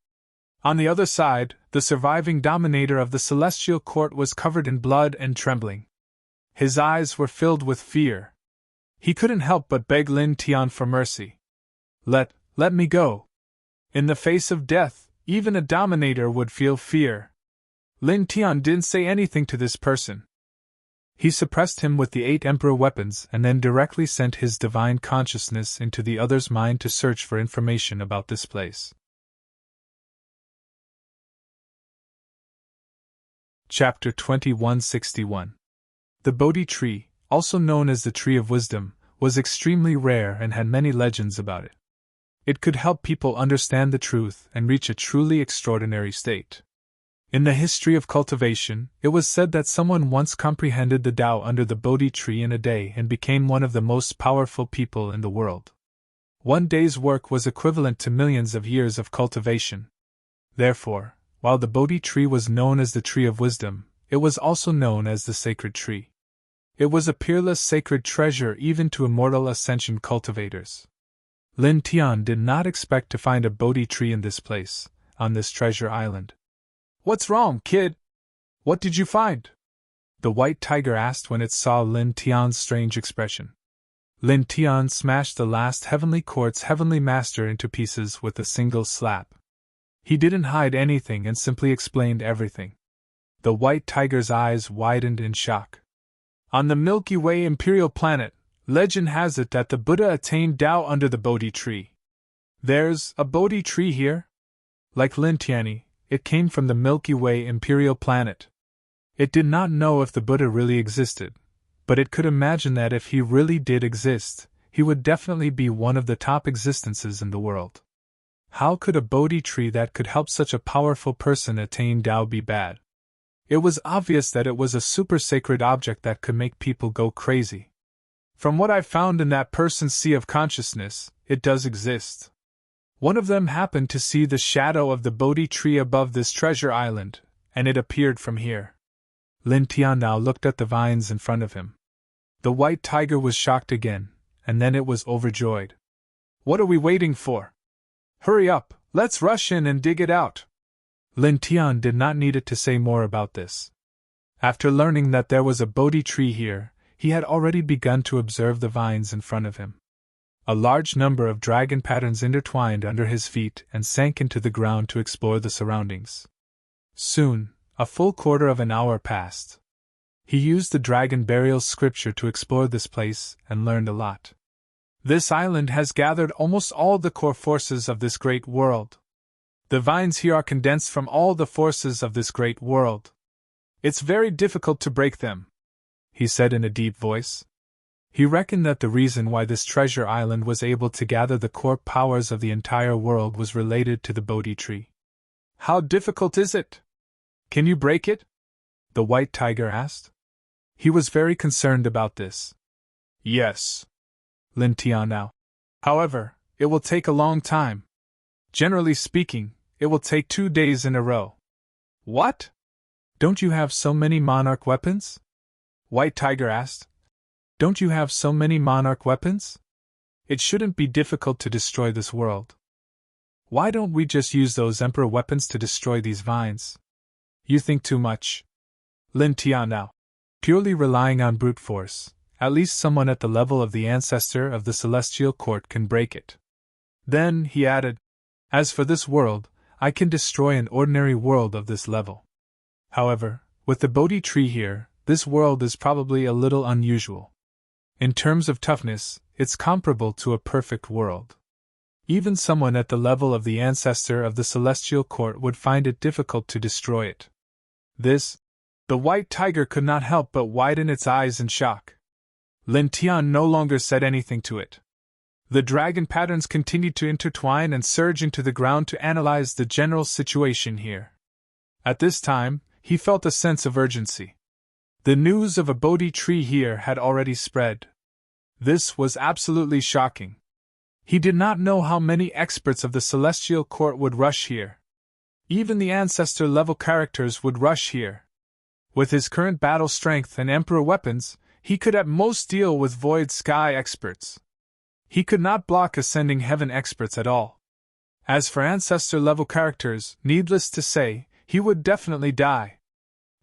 [SPEAKER 1] On the other side, the surviving Dominator of the Celestial Court was covered in blood and trembling. His eyes were filled with fear. He couldn't help but beg Lin Tian for mercy. Let me go. In the face of death, even a Dominator would feel fear. Lin Tian didn't say anything to this person. He suppressed him with the 8 Emperor weapons and then directly sent his divine consciousness into the other's mind to search for information about this place. Chapter 2161. The Bodhi tree, also known as the Tree of Wisdom, was extremely rare and had many legends about it. It could help people understand the truth and reach a truly extraordinary state. In the history of cultivation, it was said that someone once comprehended the Tao under the Bodhi tree in a day and became one of the most powerful people in the world. One day's work was equivalent to millions of years of cultivation. Therefore, while the Bodhi tree was known as the Tree of Wisdom, it was also known as the Sacred Tree. It was a peerless sacred treasure even to immortal ascension cultivators. Lin Tian did not expect to find a Bodhi tree in this place, on this treasure island. What's wrong, kid? What did you find? The white tiger asked when it saw Lin Tian's strange expression. Lin Tian smashed the last Heavenly Court's Heavenly Master into pieces with a single slap. He didn't hide anything and simply explained everything. The white tiger's eyes widened in shock. On the Milky Way Imperial Planet, legend has it that the Buddha attained Tao under the Bodhi tree. There's a Bodhi tree here? Like Lin Tian, it came from the Milky Way Imperial Planet. It did not know if the Buddha really existed, but it could imagine that if he really did exist, he would definitely be one of the top existences in the world. How could a Bodhi tree that could help such a powerful person attain Tao be bad? It was obvious that it was a super sacred object that could make people go crazy. From what I found in that person's sea of consciousness, it does exist. One of them happened to see the shadow of the Bodhi tree above this treasure island, and it appeared from here. Lin Tian now looked at the vines in front of him. The white tiger was shocked again, and then it was overjoyed. What are we waiting for? Hurry up, let's rush in and dig it out. Lin Tian did not need it to say more about this. After learning that there was a Bodhi tree here, he had already begun to observe the vines in front of him. A large number of dragon patterns intertwined under his feet and sank into the ground to explore the surroundings. Soon, a full quarter of an hour passed. He used the dragon burial scripture to explore this place and learned a lot. This island has gathered almost all the core forces of this great world. The vines here are condensed from all the forces of this great world. It's very difficult to break them, he said in a deep voice. He reckoned that the reason why this treasure island was able to gather the core powers of the entire world was related to the Bodhi tree. How difficult is it? Can you break it? The white tiger asked. He was very concerned about this. Yes, Lin Tian now. However, it will take a long time. Generally speaking, it will take 2 days in a row. What? Don't you have so many monarch weapons? White Tiger asked. Don't you have so many monarch weapons? It shouldn't be difficult to destroy this world. Why don't we just use those emperor weapons to destroy these vines? You think too much. Lin Tian now. Purely relying on brute force, at least someone at the level of the ancestor of the celestial court can break it. Then, he added, as for this world, I can destroy an ordinary world of this level. However, with the Bodhi tree here, this world is probably a little unusual. In terms of toughness, it's comparable to a perfect world. Even someone at the level of the ancestor of the celestial court would find it difficult to destroy it. The white tiger could not help but widen its eyes in shock. Lin Tian no longer said anything to it. The dragon patterns continued to intertwine and surge into the ground to analyze the general situation here. At this time, he felt a sense of urgency. The news of a Bodhi tree here had already spread. This was absolutely shocking. He did not know how many experts of the celestial court would rush here. Even the ancestor-level characters would rush here. With his current battle strength and emperor weapons, he could at most deal with void sky experts. He could not block ascending heaven experts at all. As for ancestor-level characters, needless to say, he would definitely die.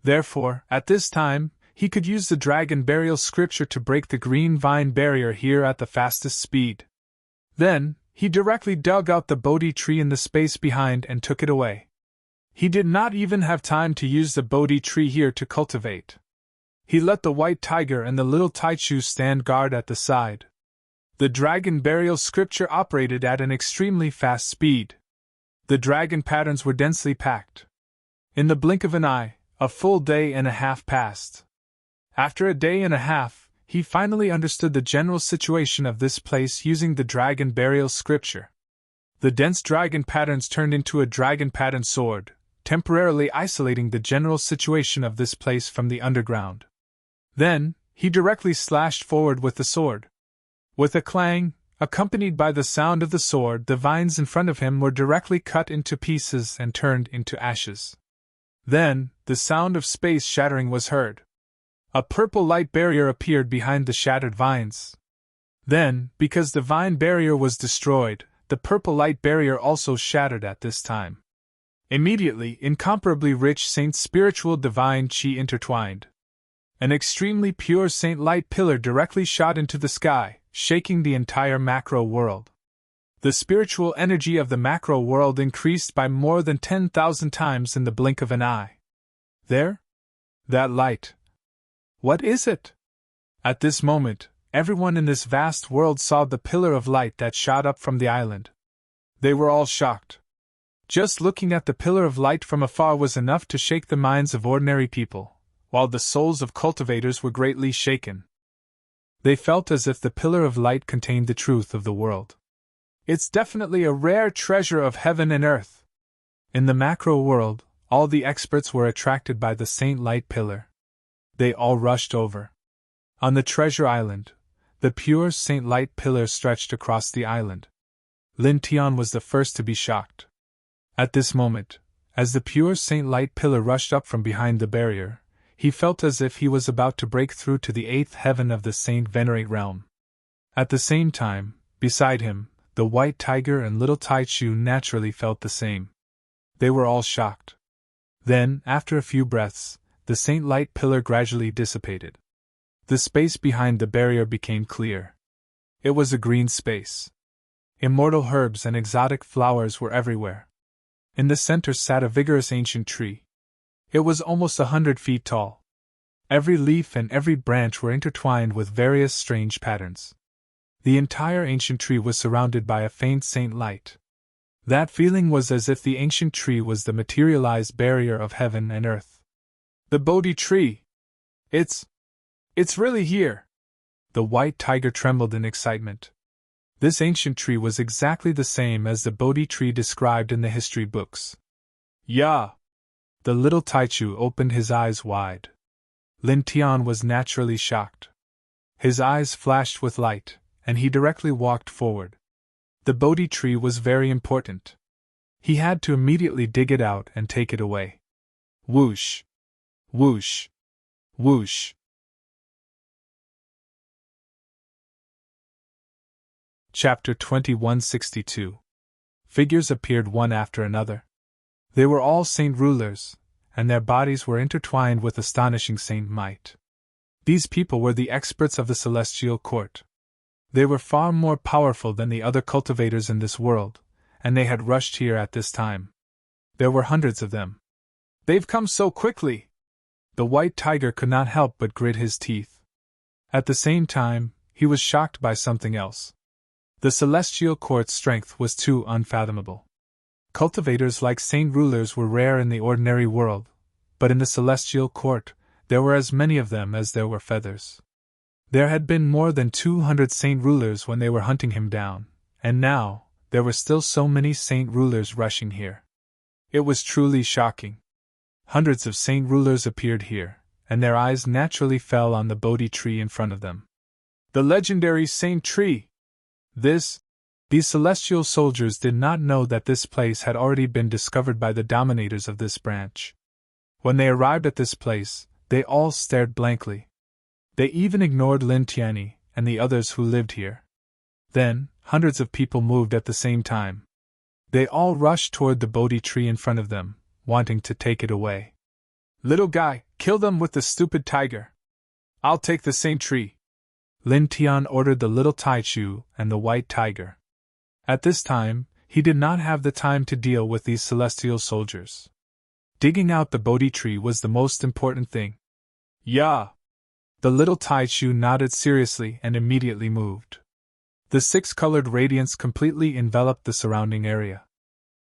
[SPEAKER 1] Therefore, at this time, he could use the dragon burial scripture to break the green vine barrier here at the fastest speed. Then, he directly dug out the Bodhi tree in the space behind and took it away. He did not even have time to use the Bodhi tree here to cultivate. He let the white tiger and the little Taichu stand guard at the side. The dragon burial scripture operated at an extremely fast speed. The dragon patterns were densely packed. In the blink of an eye, a full day and a half passed. After a day and a half, he finally understood the general situation of this place using the dragon burial scripture. The dense dragon patterns turned into a dragon pattern sword, temporarily isolating the general situation of this place from the underground. Then, he directly slashed forward with the sword. With a clang, accompanied by the sound of the sword, the vines in front of him were directly cut into pieces and turned into ashes. Then, the sound of space shattering was heard. A purple light barrier appeared behind the shattered vines. Then, because the vine barrier was destroyed, the purple light barrier also shattered at this time. Immediately, incomparably rich saint spiritual divine chi intertwined. An extremely pure saint light pillar directly shot into the sky, shaking the entire macro world. The spiritual energy of the macro world increased by more than 10,000 times in the blink of an eye. There? That light. What is it? At this moment, everyone in this vast world saw the pillar of light that shot up from the island. They were all shocked. Just looking at the pillar of light from afar was enough to shake the minds of ordinary people, while the souls of cultivators were greatly shaken. They felt as if the pillar of light contained the truth of the world. It's definitely a rare treasure of heaven and earth. In the macro world, all the experts were attracted by the saint light pillar. They all rushed over. On the treasure island, the pure saint light pillar stretched across the island. Lin Tian was the first to be shocked. At this moment, as the pure saint light pillar rushed up from behind the barrier, he felt as if he was about to break through to the 8th heaven of the Saint Venerate realm. At the same time, beside him, the white tiger and little Taichu naturally felt the same. They were all shocked. Then, after a few breaths, the saint light pillar gradually dissipated. The space behind the barrier became clear. It was a green space. Immortal herbs and exotic flowers were everywhere. In the center sat a vigorous ancient tree. It was almost 100 feet tall. Every leaf and every branch were intertwined with various strange patterns. The entire ancient tree was surrounded by a faint saint light. That feeling was as if the ancient tree was the materialized barrier of heaven and earth. The Bodhi tree! It's really here! The white tiger trembled in excitement. This ancient tree was exactly the same as the Bodhi tree described in the history books. Yeah! The little Taichu opened his eyes wide. Lin Tian was naturally shocked. His eyes flashed with light, and he directly walked forward. The Bodhi tree was very important. He had to immediately dig it out and take it away. Whoosh! Whoosh! Whoosh! Chapter 2162. Figures appeared one after another. They were all saint rulers, and their bodies were intertwined with astonishing saint might. These people were the experts of the celestial court. They were far more powerful than the other cultivators in this world, and they had rushed here at this time. There were hundreds of them. They've come so quickly! The white tiger could not help but grit his teeth. At the same time, he was shocked by something else. The celestial court's strength was too unfathomable. Cultivators like saint rulers were rare in the ordinary world, but in the celestial court, there were as many of them as there were feathers. There had been more than 200 saint rulers when they were hunting him down, and now, there were still so many saint rulers rushing here. It was truly shocking. Hundreds of saint rulers appeared here, and their eyes naturally fell on the Bodhi tree in front of them. The legendary saint tree! These celestial soldiers did not know that this place had already been discovered by the dominators of this branch. When they arrived at this place, they all stared blankly. They even ignored Lin Tianyi and the others who lived here. Then, hundreds of people moved at the same time. They all rushed toward the Bodhi tree in front of them, wanting to take it away. Little guy, kill them with the stupid tiger. I'll take the saint tree. Lin Tian ordered the little Taichu and the white tiger. At this time, he did not have the time to deal with these celestial soldiers. Digging out the Bodhi tree was the most important thing. Yeah! The little Taichu nodded seriously and immediately moved. The six-colored radiance completely enveloped the surrounding area.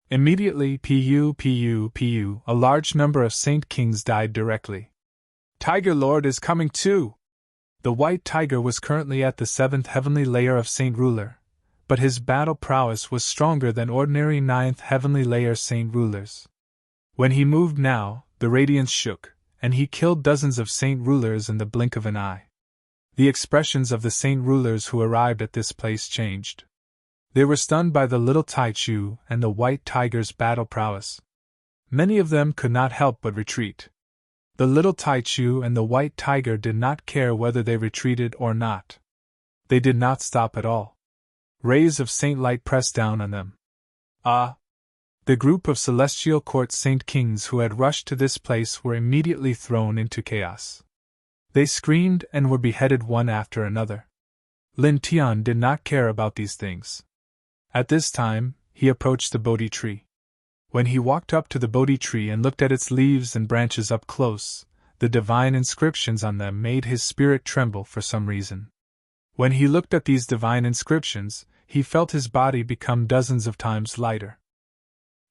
[SPEAKER 1] Immediately, a large number of saint kings died directly. Tiger Lord is coming too! The white tiger was currently at the 7th heavenly layer of saint ruler, but his battle prowess was stronger than ordinary 9th heavenly layer saint rulers. When he moved now, the radiance shook, and he killed dozens of saint rulers in the blink of an eye. The expressions of the saint rulers who arrived at this place changed. They were stunned by the little Taichu and the white tiger's battle prowess. Many of them could not help but retreat. The little Taichu and the white tiger did not care whether they retreated or not. They did not stop at all. Rays of saint light pressed down on them. The group of celestial court saint kings who had rushed to this place were immediately thrown into chaos. They screamed and were beheaded one after another. Lin Tian did not care about these things. At this time, he approached the Bodhi tree. When he walked up to the Bodhi tree and looked at its leaves and branches up close, the divine inscriptions on them made his spirit tremble for some reason. When he looked at these divine inscriptions, he felt his body become dozens of times lighter.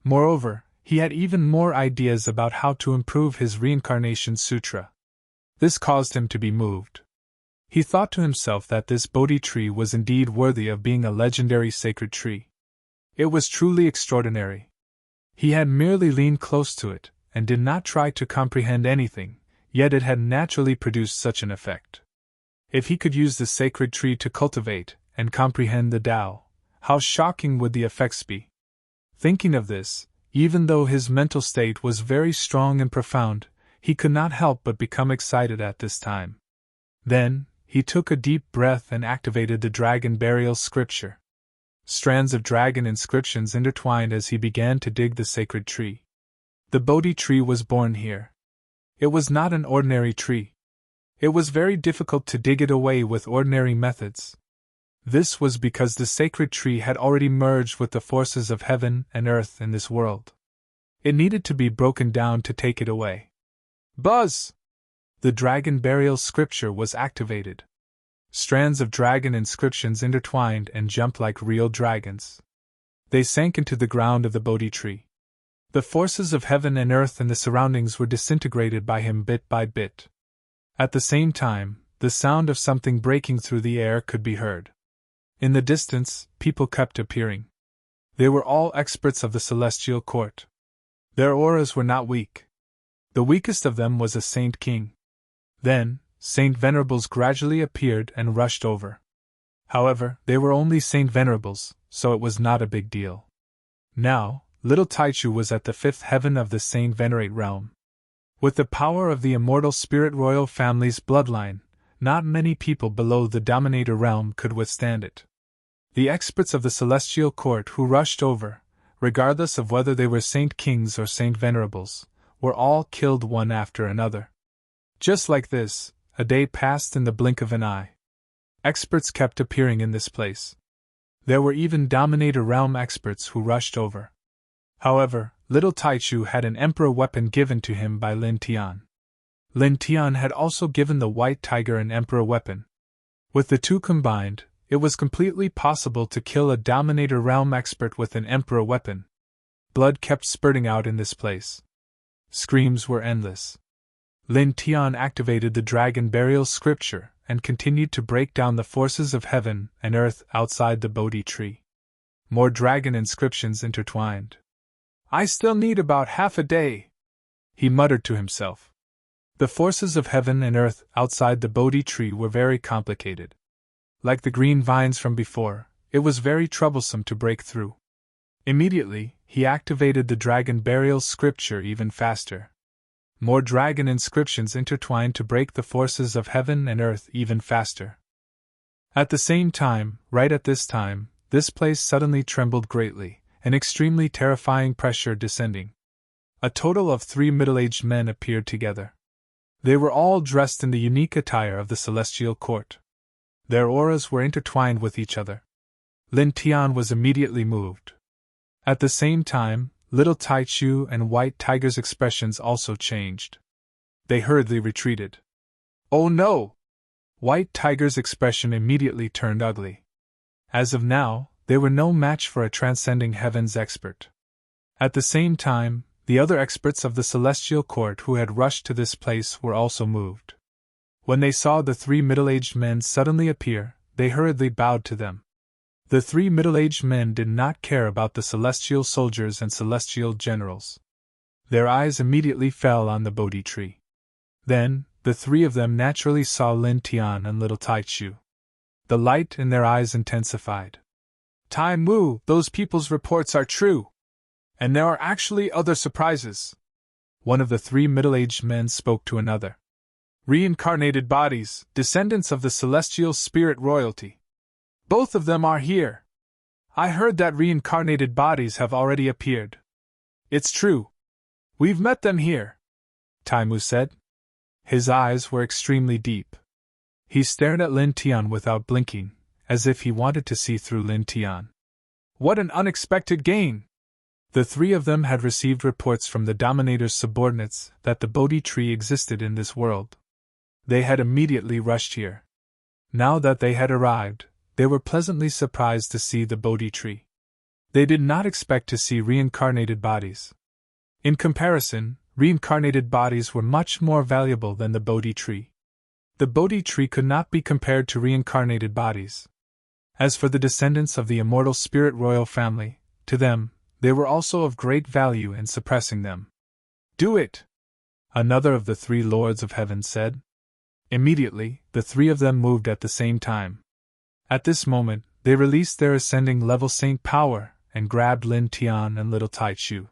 [SPEAKER 1] Moreover, he had even more ideas about how to improve his reincarnation sutra. This caused him to be moved. He thought to himself that this Bodhi tree was indeed worthy of being a legendary sacred tree. It was truly extraordinary. He had merely leaned close to it, and did not try to comprehend anything, yet it had naturally produced such an effect. If he could use the sacred tree to cultivate and comprehend the Tao, How shocking would the effects be? Thinking of this, even though his mental state was very strong and profound, he could not help but become excited at this time. Then, he took a deep breath and activated the dragon burial scripture. Strands of dragon inscriptions intertwined as he began to dig the sacred tree. The Bodhi tree was born here. It was not an ordinary tree. It was very difficult to dig it away with ordinary methods. This was because the sacred tree had already merged with the forces of heaven and earth in this world. It needed to be broken down to take it away. Buzz! The dragon burial scripture was activated. Strands of dragon inscriptions intertwined and jumped like real dragons. They sank into the ground of the Bodhi tree. The forces of heaven and earth and the surroundings were disintegrated by him bit by bit. At the same time, the sound of something breaking through the air could be heard. In the distance, people kept appearing. They were all experts of the celestial court. Their auras were not weak. The weakest of them was a Saint King. Then, Saint Venerables gradually appeared and rushed over. However, they were only Saint Venerables, so it was not a big deal. Now, little Taichu was at the fifth heaven of the Saint Venerate realm. With the power of the immortal spirit royal family's bloodline, not many people below the Dominator realm could withstand it. The experts of the celestial court who rushed over, regardless of whether they were Saint Kings or Saint Venerables, were all killed one after another. Just like this, a day passed in the blink of an eye. Experts kept appearing in this place. There were even Dominator realm experts who rushed over. However, little Taichu had an emperor weapon given to him by Lin Tian. Lin Tian had also given the White Tiger an emperor weapon. With the two combined, it was completely possible to kill a Dominator realm expert with an emperor weapon. Blood kept spurting out in this place. Screams were endless. Lin Tian activated the dragon burial scripture and continued to break down the forces of heaven and earth outside the Bodhi tree. More dragon inscriptions intertwined. "I still need about half a day," he muttered to himself. The forces of heaven and earth outside the Bodhi tree were very complicated. Like the green vines from before, it was very troublesome to break through. Immediately, he activated the dragon burial scripture even faster. More dragon inscriptions intertwined to break the forces of heaven and earth even faster. At the same time, right at this time, this place suddenly trembled greatly, an extremely terrifying pressure descending. A total of 3 middle-aged men appeared together. They were all dressed in the unique attire of the celestial court. Their auras were intertwined with each other. Lin Tian was immediately moved. At the same time, little Taichu and White Tiger's expressions also changed. They hurriedly retreated. "Oh no!" White Tiger's expression immediately turned ugly. As of now, they were no match for a transcending heavens expert. At the same time, the other experts of the celestial court who had rushed to this place were also moved. When they saw the 3 middle-aged men suddenly appear, they hurriedly bowed to them. The 3 middle-aged men did not care about the celestial soldiers and celestial generals. Their eyes immediately fell on the Bodhi tree. Then, the 3 of them naturally saw Lin Tian and little Taichu. The light in their eyes intensified. "Tai Mu, those people's reports are true. And there are actually other surprises." One of the 3 middle-aged men spoke to another. "Reincarnated bodies, descendants of the celestial spirit royalty. Both of them are here. I heard that reincarnated bodies have already appeared. It's true. We've met them here," Taimu said. His eyes were extremely deep. He stared at Lin Tian without blinking, as if he wanted to see through Lin Tian. "What an unexpected gain!" The 3 of them had received reports from the Dominator's subordinates that the Bodhi tree existed in this world. They had immediately rushed here. Now that they had arrived, they were pleasantly surprised to see the Bodhi tree. They did not expect to see reincarnated bodies. In comparison, reincarnated bodies were much more valuable than the Bodhi tree. The Bodhi tree could not be compared to reincarnated bodies. As for the descendants of the immortal spirit royal family, to them, they were also of great value in suppressing them. "Do it!" another of the 3 lords of heaven said. Immediately, the 3 of them moved at the same time. At this moment, They released their ascending level Saint power and grabbed Lin Tian and little Tai Chu.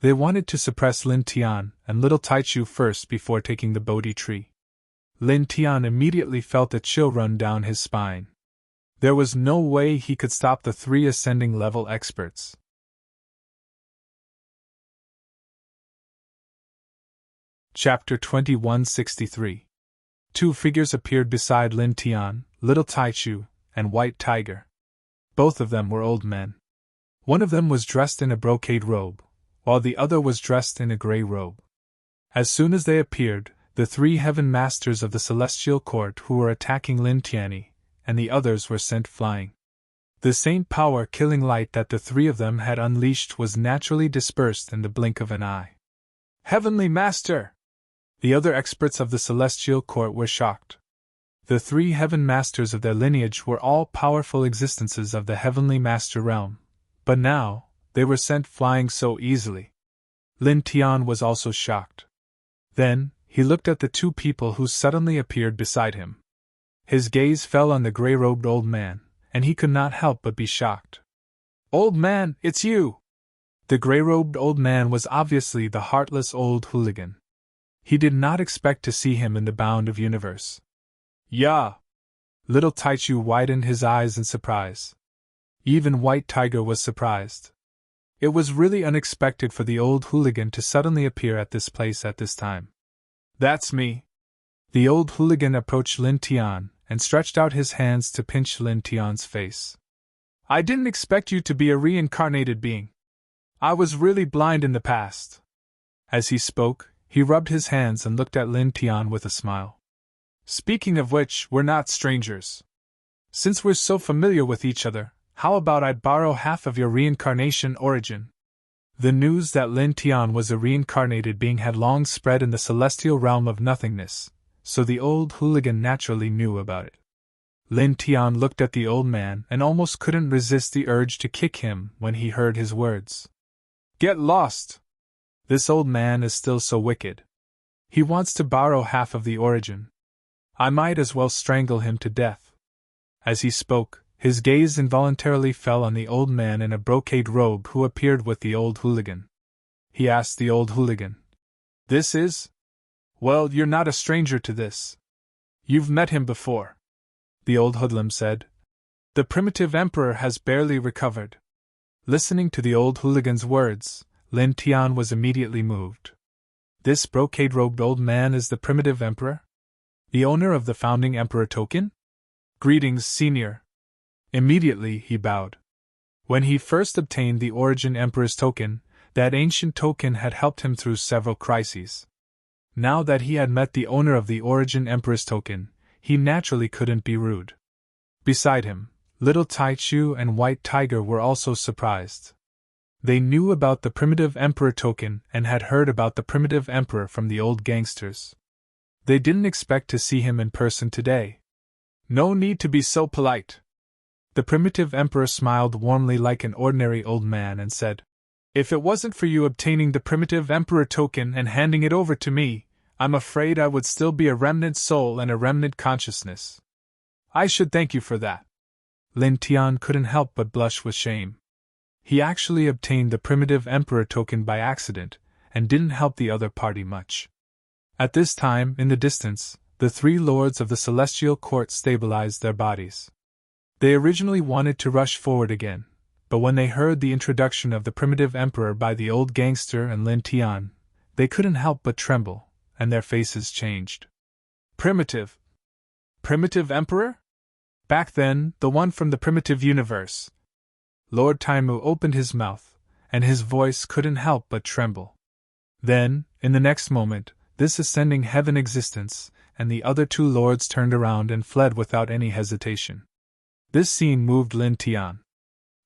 [SPEAKER 1] They wanted to suppress Lin Tian and little Tai Chu first before taking the Bodhi tree. Lin Tian immediately felt a chill run down his spine. There was no way he could stop the three ascending level experts. Chapter 2163. Two figures appeared beside Lin Tian, little Tai Chu, and White Tiger. Both of them were old men. One of them was dressed in a brocade robe, while the other was dressed in a gray robe. As soon as they appeared, the three heaven masters of the celestial court who were attacking Lin Tianyi and the others were sent flying. The saint power killing light that the three of them had unleashed was naturally dispersed in the blink of an eye. Heavenly Master! The other experts of the celestial court were shocked. The three heaven masters of their lineage were all powerful existences of the heavenly master realm, but now, they were sent flying so easily. Lin Tian was also shocked. Then, he looked at the two people who suddenly appeared beside him. His gaze fell on the gray-robed old man, and he could not help but be shocked. Old man, it's you! The gray-robed old man was obviously the heartless old hooligan. He did not expect to see him in the bound of universe. Yeah! Little Taichu widened his eyes in surprise. Even White Tiger was surprised. It was really unexpected for the old hooligan to suddenly appear at this place at this time. That's me! The old hooligan approached Lin Tian and stretched out his hands to pinch Lin Tian's face. I didn't expect you to be a reincarnated being. I was really blind in the past. As he spoke, he rubbed his hands and looked at Lin Tian with a smile. Speaking of which, we're not strangers. Since we're so familiar with each other, how about I borrow half of your reincarnation origin? The news that Lin Tian was a reincarnated being had long spread in the celestial realm of nothingness, so the old hooligan naturally knew about it. Lin Tian looked at the old man and almost couldn't resist the urge to kick him when he heard his words. Get lost! This old man is still so wicked. He wants to borrow half of the origin. I might as well strangle him to death. As he spoke, his gaze involuntarily fell on the old man in a brocade robe who appeared with the old hooligan. He asked the old hooligan, This is? Well, you're not a stranger to this. You've met him before. The old hoodlum said. The primitive emperor has barely recovered. Listening to the old hooligan's words, Lin Tian was immediately moved. This brocade-robed old man is the primitive emperor? The owner of the founding emperor token? Greetings, senior. Immediately he bowed. When he first obtained the origin emperor's token, that ancient token had helped him through several crises. Now that he had met the owner of the origin emperor's token, he naturally couldn't be rude. Beside him, little Taichu and White Tiger were also surprised. They knew about the primitive emperor token and had heard about the primitive emperor from the old gangsters. They didn't expect to see him in person today. No need to be so polite. The primitive emperor smiled warmly like an ordinary old man and said, If it wasn't for you obtaining the primitive emperor token and handing it over to me, I'm afraid I would still be a remnant soul and a remnant consciousness. I should thank you for that. Lin Tian couldn't help but blush with shame. He actually obtained the primitive emperor token by accident, and didn't help the other party much. At this time, in the distance, the three lords of the celestial court stabilized their bodies. They originally wanted to rush forward again, but when they heard the introduction of the primitive emperor by the old gangster and Lin Tian, they couldn't help but tremble, and their faces changed. Primitive? Primitive emperor? Back then, the one from the primitive universe. Lord Taimu opened his mouth, and his voice couldn't help but tremble. Then, in the next moment, this ascending heaven existence and the other two lords turned around and fled without any hesitation. This scene moved Lin Tian.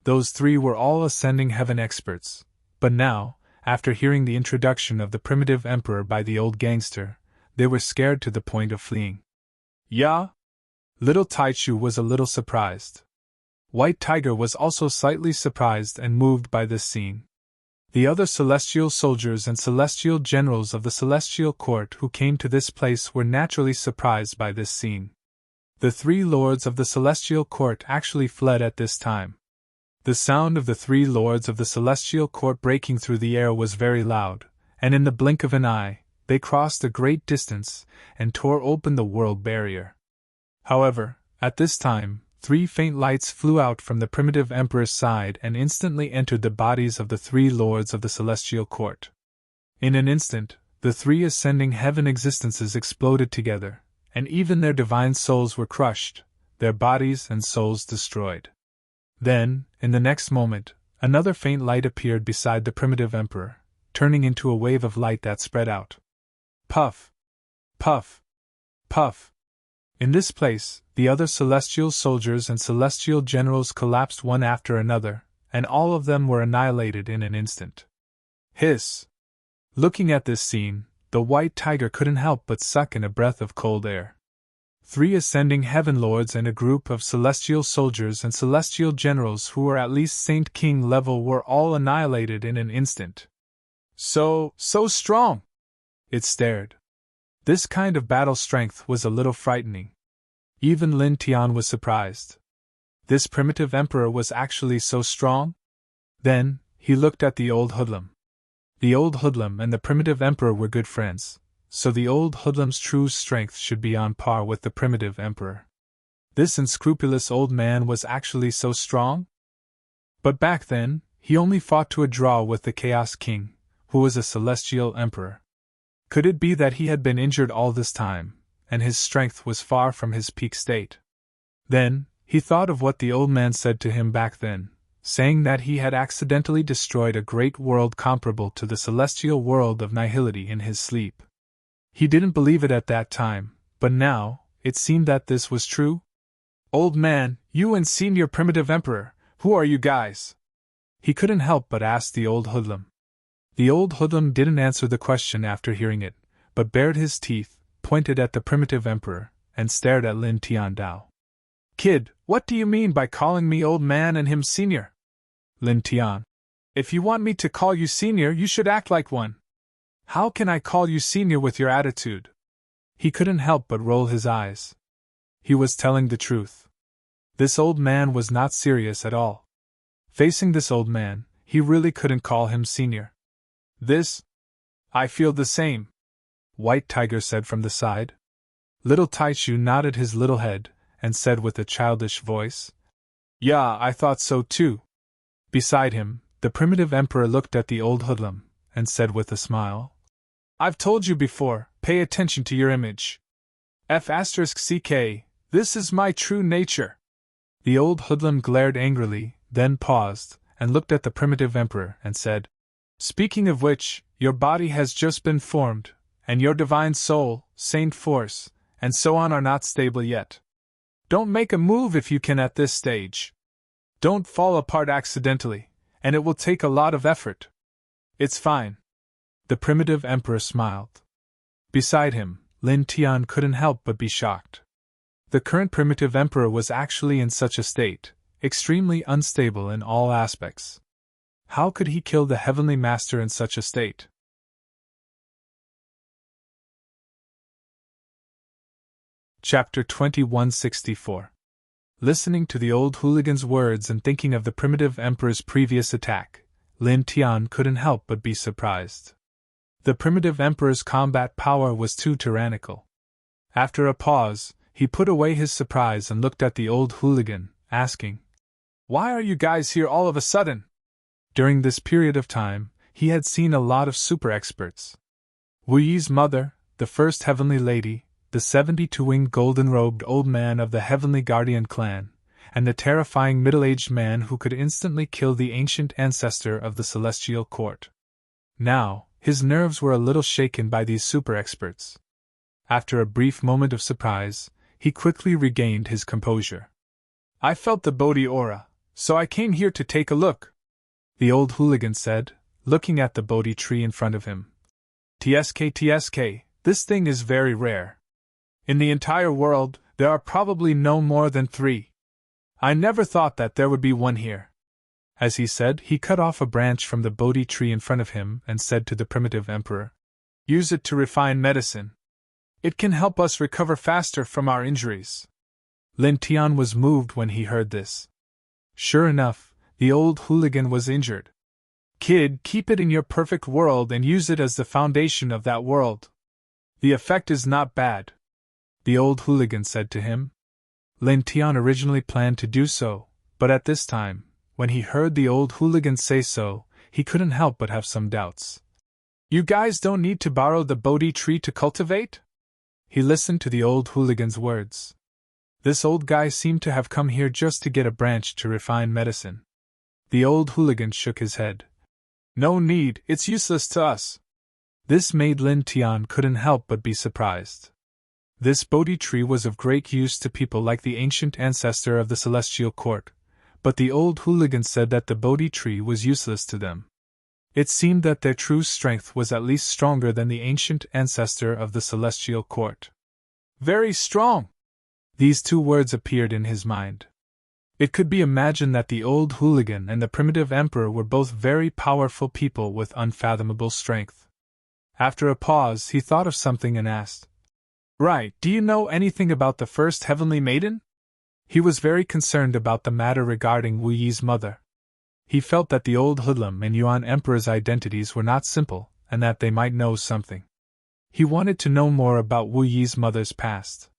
[SPEAKER 1] Those three were all ascending heaven experts, but now, after hearing the introduction of the primitive emperor by the old gangster, they were scared to the point of fleeing. Yeah? Little Taichu was a little surprised. White Tiger was also slightly surprised and moved by this scene. The other celestial soldiers and celestial generals of the celestial court who came to this place were naturally surprised by this scene. The 3 lords of the celestial court actually fled at this time. The sound of the 3 lords of the celestial court breaking through the air was very loud, and in the blink of an eye, they crossed a great distance and tore open the world barrier. However, at this time, 3 faint lights flew out from the primitive emperor's side and instantly entered the bodies of the 3 lords of the celestial court. In an instant, the 3 ascending heaven existences exploded together, and even their divine souls were crushed, their bodies and souls destroyed. Then, in the next moment, another faint light appeared beside the primitive emperor, turning into a wave of light that spread out. Puff! Puff! Puff! In this place, the other celestial soldiers and celestial generals collapsed one after another, and all of them were annihilated in an instant. Hiss! Looking at this scene, the white tiger couldn't help but suck in a breath of cold air. 3 ascending heaven lords and a group of celestial soldiers and celestial generals who were at least Saint King level were all annihilated in an instant. So strong! It stared. This kind of battle strength was a little frightening. Even Lin Tian was surprised. This primitive emperor was actually so strong? Then, he looked at the old hoodlum. The old hoodlum and the primitive emperor were good friends, so the old hoodlum's true strength should be on par with the primitive emperor. This unscrupulous old man was actually so strong? But back then, he only fought to a draw with the Chaos King, who was a celestial emperor. Could it be that he had been injured all this time, and his strength was far from his peak state? Then, he thought of what the old man said to him back then, saying that he had accidentally destroyed a great world comparable to the celestial world of nihility in his sleep. He didn't believe it at that time, but now, it seemed that this was true. Old man, you and Senior Primitive Emperor, who are you guys? He couldn't help but ask the old hoodlum. The old hoodlum didn't answer the question after hearing it, but bared his teeth, pointed at the primitive emperor, and stared at Lin Tiandao. Kid, what do you mean by calling me old man and him senior? Lin Tian. If you want me to call you senior, you should act like one. How can I call you senior with your attitude? He couldn't help but roll his eyes. He was telling the truth. This old man was not serious at all. Facing this old man, he really couldn't call him senior. I feel the same, White Tiger said from the side. Little Taichu nodded his little head, and said with a childish voice, Yeah, I thought so too. Beside him, the primitive emperor looked at the old hoodlum, and said with a smile, I've told you before, pay attention to your image. F***ck, this is my true nature. The old hoodlum glared angrily, then paused, and looked at the primitive emperor, and said, Speaking of which, your body has just been formed, and your divine soul, saint force, and so on are not stable yet. Don't make a move if you can at this stage. Don't fall apart accidentally, and it will take a lot of effort. It's fine. The primitive emperor smiled. Beside him, Lin Tian couldn't help but be shocked. The current primitive emperor was actually in such a state, extremely unstable in all aspects. How could he kill the heavenly master in such a state? Chapter 2164. Listening to the old hooligan's words and thinking of the primitive emperor's previous attack, Lin Tian couldn't help but be surprised. The primitive emperor's combat power was too tyrannical. After a pause, he put away his surprise and looked at the old hooligan, asking, Why are you guys here all of a sudden? During this period of time, he had seen a lot of super experts. Wu Yi's mother, the first heavenly lady, the 72-winged golden-robed old man of the heavenly guardian clan, and the terrifying middle-aged man who could instantly kill the ancient ancestor of the celestial court. Now, his nerves were a little shaken by these super experts. After a brief moment of surprise, he quickly regained his composure. I felt the Bodhi aura, so I came here to take a look, the old hooligan said, looking at the Bodhi tree in front of him. TSK, this thing is very rare. In the entire world, there are probably no more than 3. I never thought that there would be one here. As he said, he cut off a branch from the Bodhi tree in front of him and said to the primitive emperor, Use it to refine medicine. It can help us recover faster from our injuries. Lin Tian was moved when he heard this. Sure enough, the old hooligan was injured. Kid, keep it in your perfect world and use it as the foundation of that world. The effect is not bad, the old hooligan said to him. Lin Tian originally planned to do so, but at this time, when he heard the old hooligan say so, he couldn't help but have some doubts. You guys don't need to borrow the Bodhi tree to cultivate? He listened to the old hooligan's words. This old guy seemed to have come here just to get a branch to refine medicine. The old hooligan shook his head. No need, it's useless to us. This made Lin Tian couldn't help but be surprised. This Bodhi tree was of great use to people like the ancient ancestor of the celestial court, but the old hooligan said that the Bodhi tree was useless to them. It seemed that their true strength was at least stronger than the ancient ancestor of the celestial court. Very strong! These two words appeared in his mind. It could be imagined that the old hooligan and the primitive emperor were both very powerful people with unfathomable strength. After a pause, he thought of something and asked, Right, do you know anything about the first heavenly maiden? He was very concerned about the matter regarding Wu Yi's mother. He felt that the old hoodlum and Yuan emperor's identities were not simple, and that they might know something. He wanted to know more about Wu Yi's mother's past.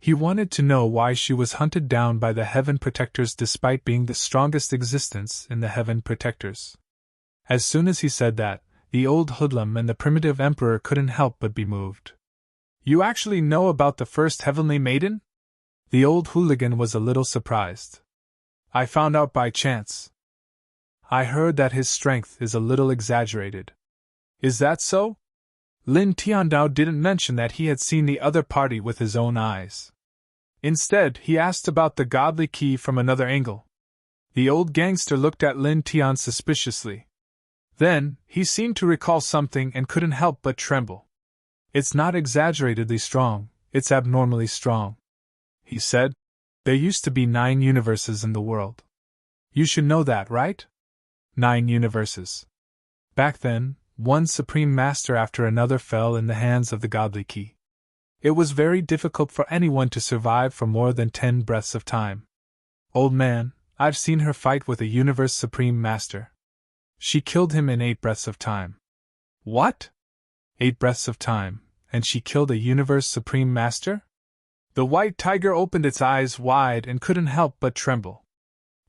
[SPEAKER 1] He wanted to know why she was hunted down by the Heaven Protectors despite being the strongest existence in the Heaven Protectors. As soon as he said that, the old hoodlum and the primitive emperor couldn't help but be moved. You actually know about the first heavenly maiden? The old hooligan was a little surprised. I found out by chance. I heard that his strength is a little exaggerated. Is that so? Lin Tiandao didn't mention that he had seen the other party with his own eyes. Instead, he asked about the godly key from another angle. The old gangster looked at Lin Tian suspiciously. Then, he seemed to recall something and couldn't help but tremble. It's not exaggeratedly strong, it's abnormally strong, he said. There used to be 9 universes in the world. You should know that, right? 9 universes. Back then, one supreme master after another fell in the hands of the godly key. It was very difficult for anyone to survive for more than 10 breaths of time. Old man, I've seen her fight with a universe supreme master. She killed him in 8 breaths of time. What? 8 breaths of time, and she killed a universe supreme master? The white tiger opened its eyes wide and couldn't help but tremble.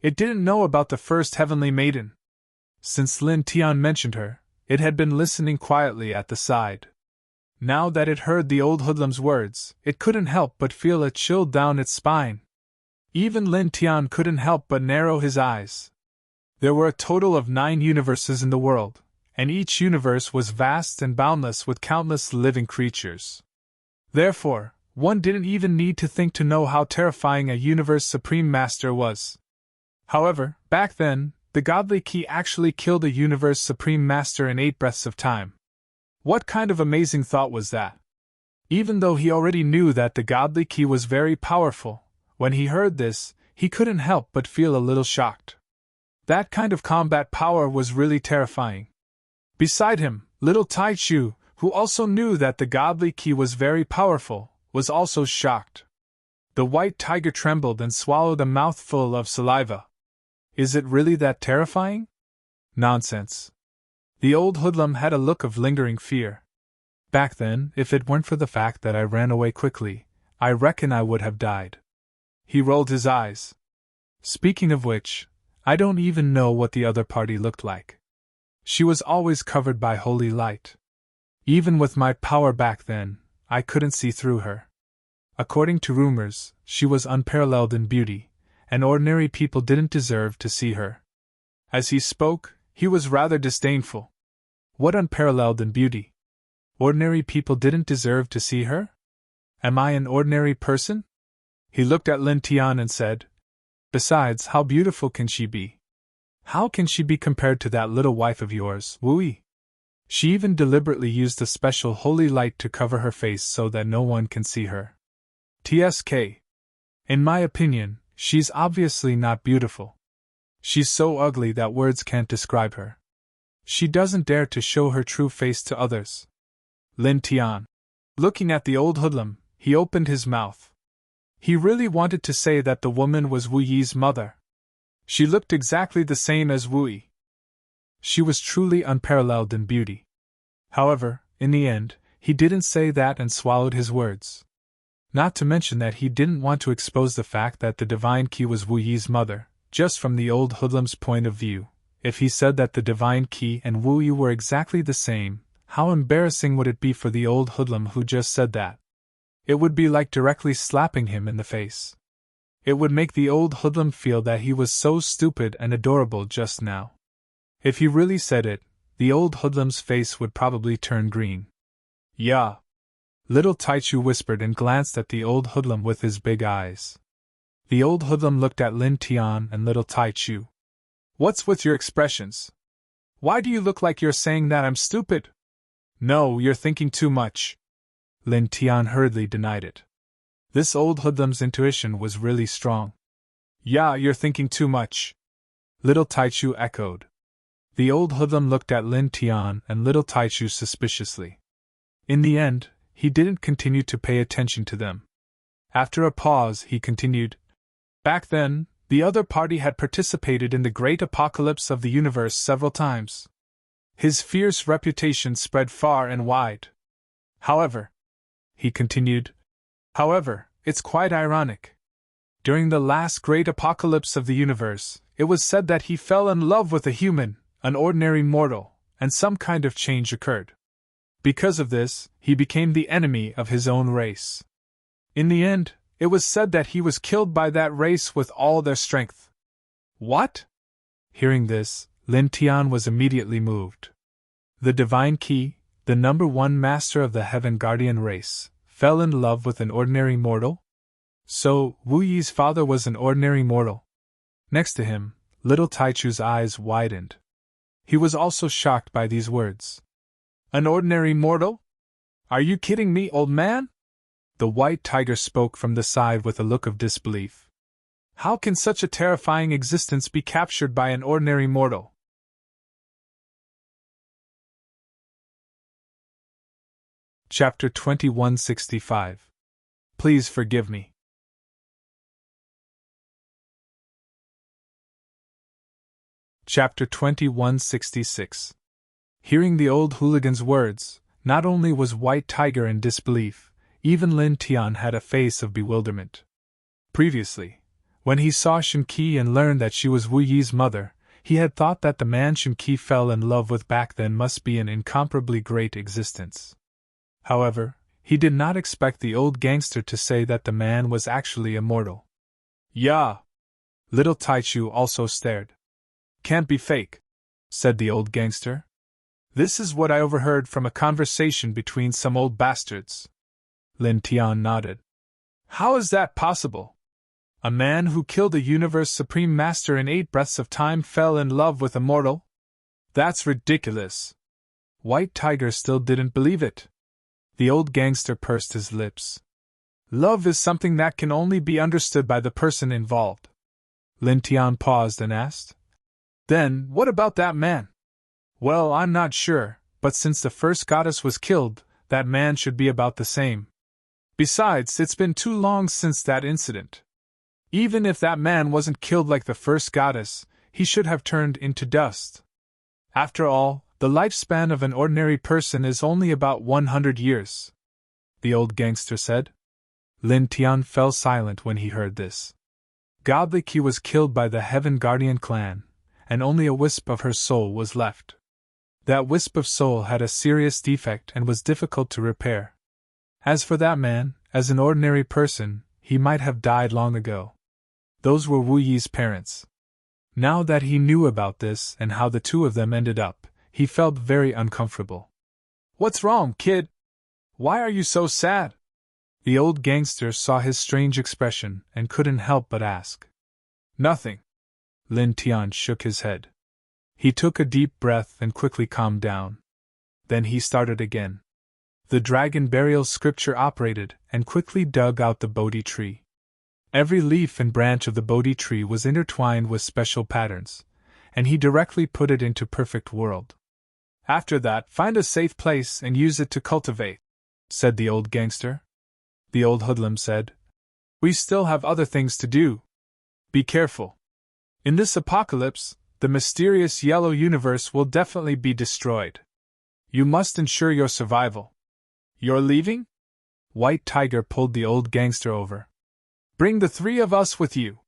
[SPEAKER 1] It didn't know about the first heavenly maiden. Since Lin Tian mentioned her, it had been listening quietly at the side. Now that it heard the old hoodlum's words, it couldn't help but feel a chill down its spine. Even Lin Tian couldn't help but narrow his eyes. There were a total of 9 universes in the world, and each universe was vast and boundless with countless living creatures. Therefore, one didn't even need to think to know how terrifying a universe supreme master was. However, back then, the godly key actually killed a universe supreme master in 8 breaths of time. What kind of amazing thought was that? Even though he already knew that the godly key was very powerful, when he heard this, he couldn't help but feel a little shocked. That kind of combat power was really terrifying. Beside him, little Tai Chu, who also knew that the godly key was very powerful, was also shocked. The white tiger trembled and swallowed a mouthful of saliva. Is it really that terrifying? Nonsense. The old hoodlum had a look of lingering fear. Back then, if it weren't for the fact that I ran away quickly, I reckon I would have died. He rolled his eyes. Speaking of which, I don't even know what the other party looked like. She was always covered by holy light. Even with my power back then, I couldn't see through her. According to rumors, she was unparalleled in beauty, and ordinary people didn't deserve to see her. As he spoke, he was rather disdainful. What unparalleled in beauty? Ordinary people didn't deserve to see her? Am I an ordinary person? He looked at Lin Tian and said, Besides, how beautiful can she be? How can she be compared to that little wife of yours, Wu Yi? She even deliberately used a special holy light to cover her face so that no one can see her. TSK. In my opinion, she's obviously not beautiful. She's so ugly that words can't describe her. She doesn't dare to show her true face to others. Lin Tian. Looking at the old hoodlum, he opened his mouth. He really wanted to say that the woman was Wu Yi's mother. She looked exactly the same as Wu Yi. She was truly unparalleled in beauty. However, in the end, he didn't say that and swallowed his words. Not to mention that he didn't want to expose the fact that the divine key was Wu Yi's mother, just from the old hoodlum's point of view. If he said that the divine key and Wu Yi were exactly the same, how embarrassing would it be for the old hoodlum who just said that? It would be like directly slapping him in the face. It would make the old hoodlum feel that he was so stupid and adorable just now. If he really said it, the old hoodlum's face would probably turn green. Yeah. Little Taichu whispered and glanced at the old hoodlum with his big eyes. The old hoodlum looked at Lin Tian and little Taichu. What's with your expressions? Why do you look like you're saying that I'm stupid? No, you're thinking too much. Lin Tian hurriedly denied it. This old hoodlum's intuition was really strong. Yeah, you're thinking too much. Little Taichu echoed. The old hoodlum looked at Lin Tian and little Taichu suspiciously. In the end, he didn't continue to pay attention to them. After a pause, he continued. Back then, the other party had participated in the great apocalypse of the universe several times. His fierce reputation spread far and wide. However, he continued, it's quite ironic. During the last great apocalypse of the universe, it was said that he fell in love with a human, an ordinary mortal, and some kind of change occurred. Because of this, he became the enemy of his own race. In the end, it was said that he was killed by that race with all their strength. What? Hearing this, Lin Tian was immediately moved. The divine key, the number one master of the Heaven Guardian race, fell in love with an ordinary mortal? So, Wu Yi's father was an ordinary mortal. Next to him, little Taichu's eyes widened. He was also shocked by these words. An ordinary mortal? Are you kidding me, old man? The white tiger spoke from the side with a look of disbelief. How can such a terrifying existence be captured by an ordinary mortal? Chapter 2165. Please forgive me. Chapter 2166. Hearing the old hooligan's words, not only was White Tiger in disbelief, even Lin Tian had a face of bewilderment. Previously, when he saw Shen Qi and learned that she was Wu Yi's mother, he had thought that the man Shen Qi fell in love with back then must be an incomparably great existence. However, he did not expect the old gangster to say that the man was actually immortal. Yeah. Little Taichu also stared. Can't be fake, said the old gangster. This is what I overheard from a conversation between some old bastards. Lin Tian nodded. How is that possible? A man who killed a universe supreme master in 8 breaths of time fell in love with a mortal? That's ridiculous. White Tiger still didn't believe it. The old gangster pursed his lips. Love is something that can only be understood by the person involved. Lin Tian paused and asked. Then, what about that man? Well, I'm not sure, but since the first goddess was killed, that man should be about the same. Besides, it's been too long since that incident. Even if that man wasn't killed like the first goddess, he should have turned into dust. After all, the lifespan of an ordinary person is only about 100 years. The old gangster said. Lin Tian fell silent when he heard this. Godly Qi was killed by the Heaven Guardian clan, and only a wisp of her soul was left. That wisp of soul had a serious defect and was difficult to repair. As for that man, as an ordinary person, he might have died long ago. Those were Wu Yi's parents. Now that he knew about this and how the two of them ended up, he felt very uncomfortable. What's wrong, kid? Why are you so sad? The old gangster saw his strange expression and couldn't help but ask. Nothing. Lin Tian shook his head. He took a deep breath and quickly calmed down. Then he started again. The dragon burial scripture operated and quickly dug out the Bodhi tree. Every leaf and branch of the Bodhi tree was intertwined with special patterns, and he directly put it into perfect world. After that, find a safe place and use it to cultivate, said the old gangster. The old hoodlum said, We still have other things to do. Be careful. In this apocalypse, the mysterious yellow universe will definitely be destroyed. You must ensure your survival. You're leaving? White Tiger pulled the old gangster over. Bring the three of us with you.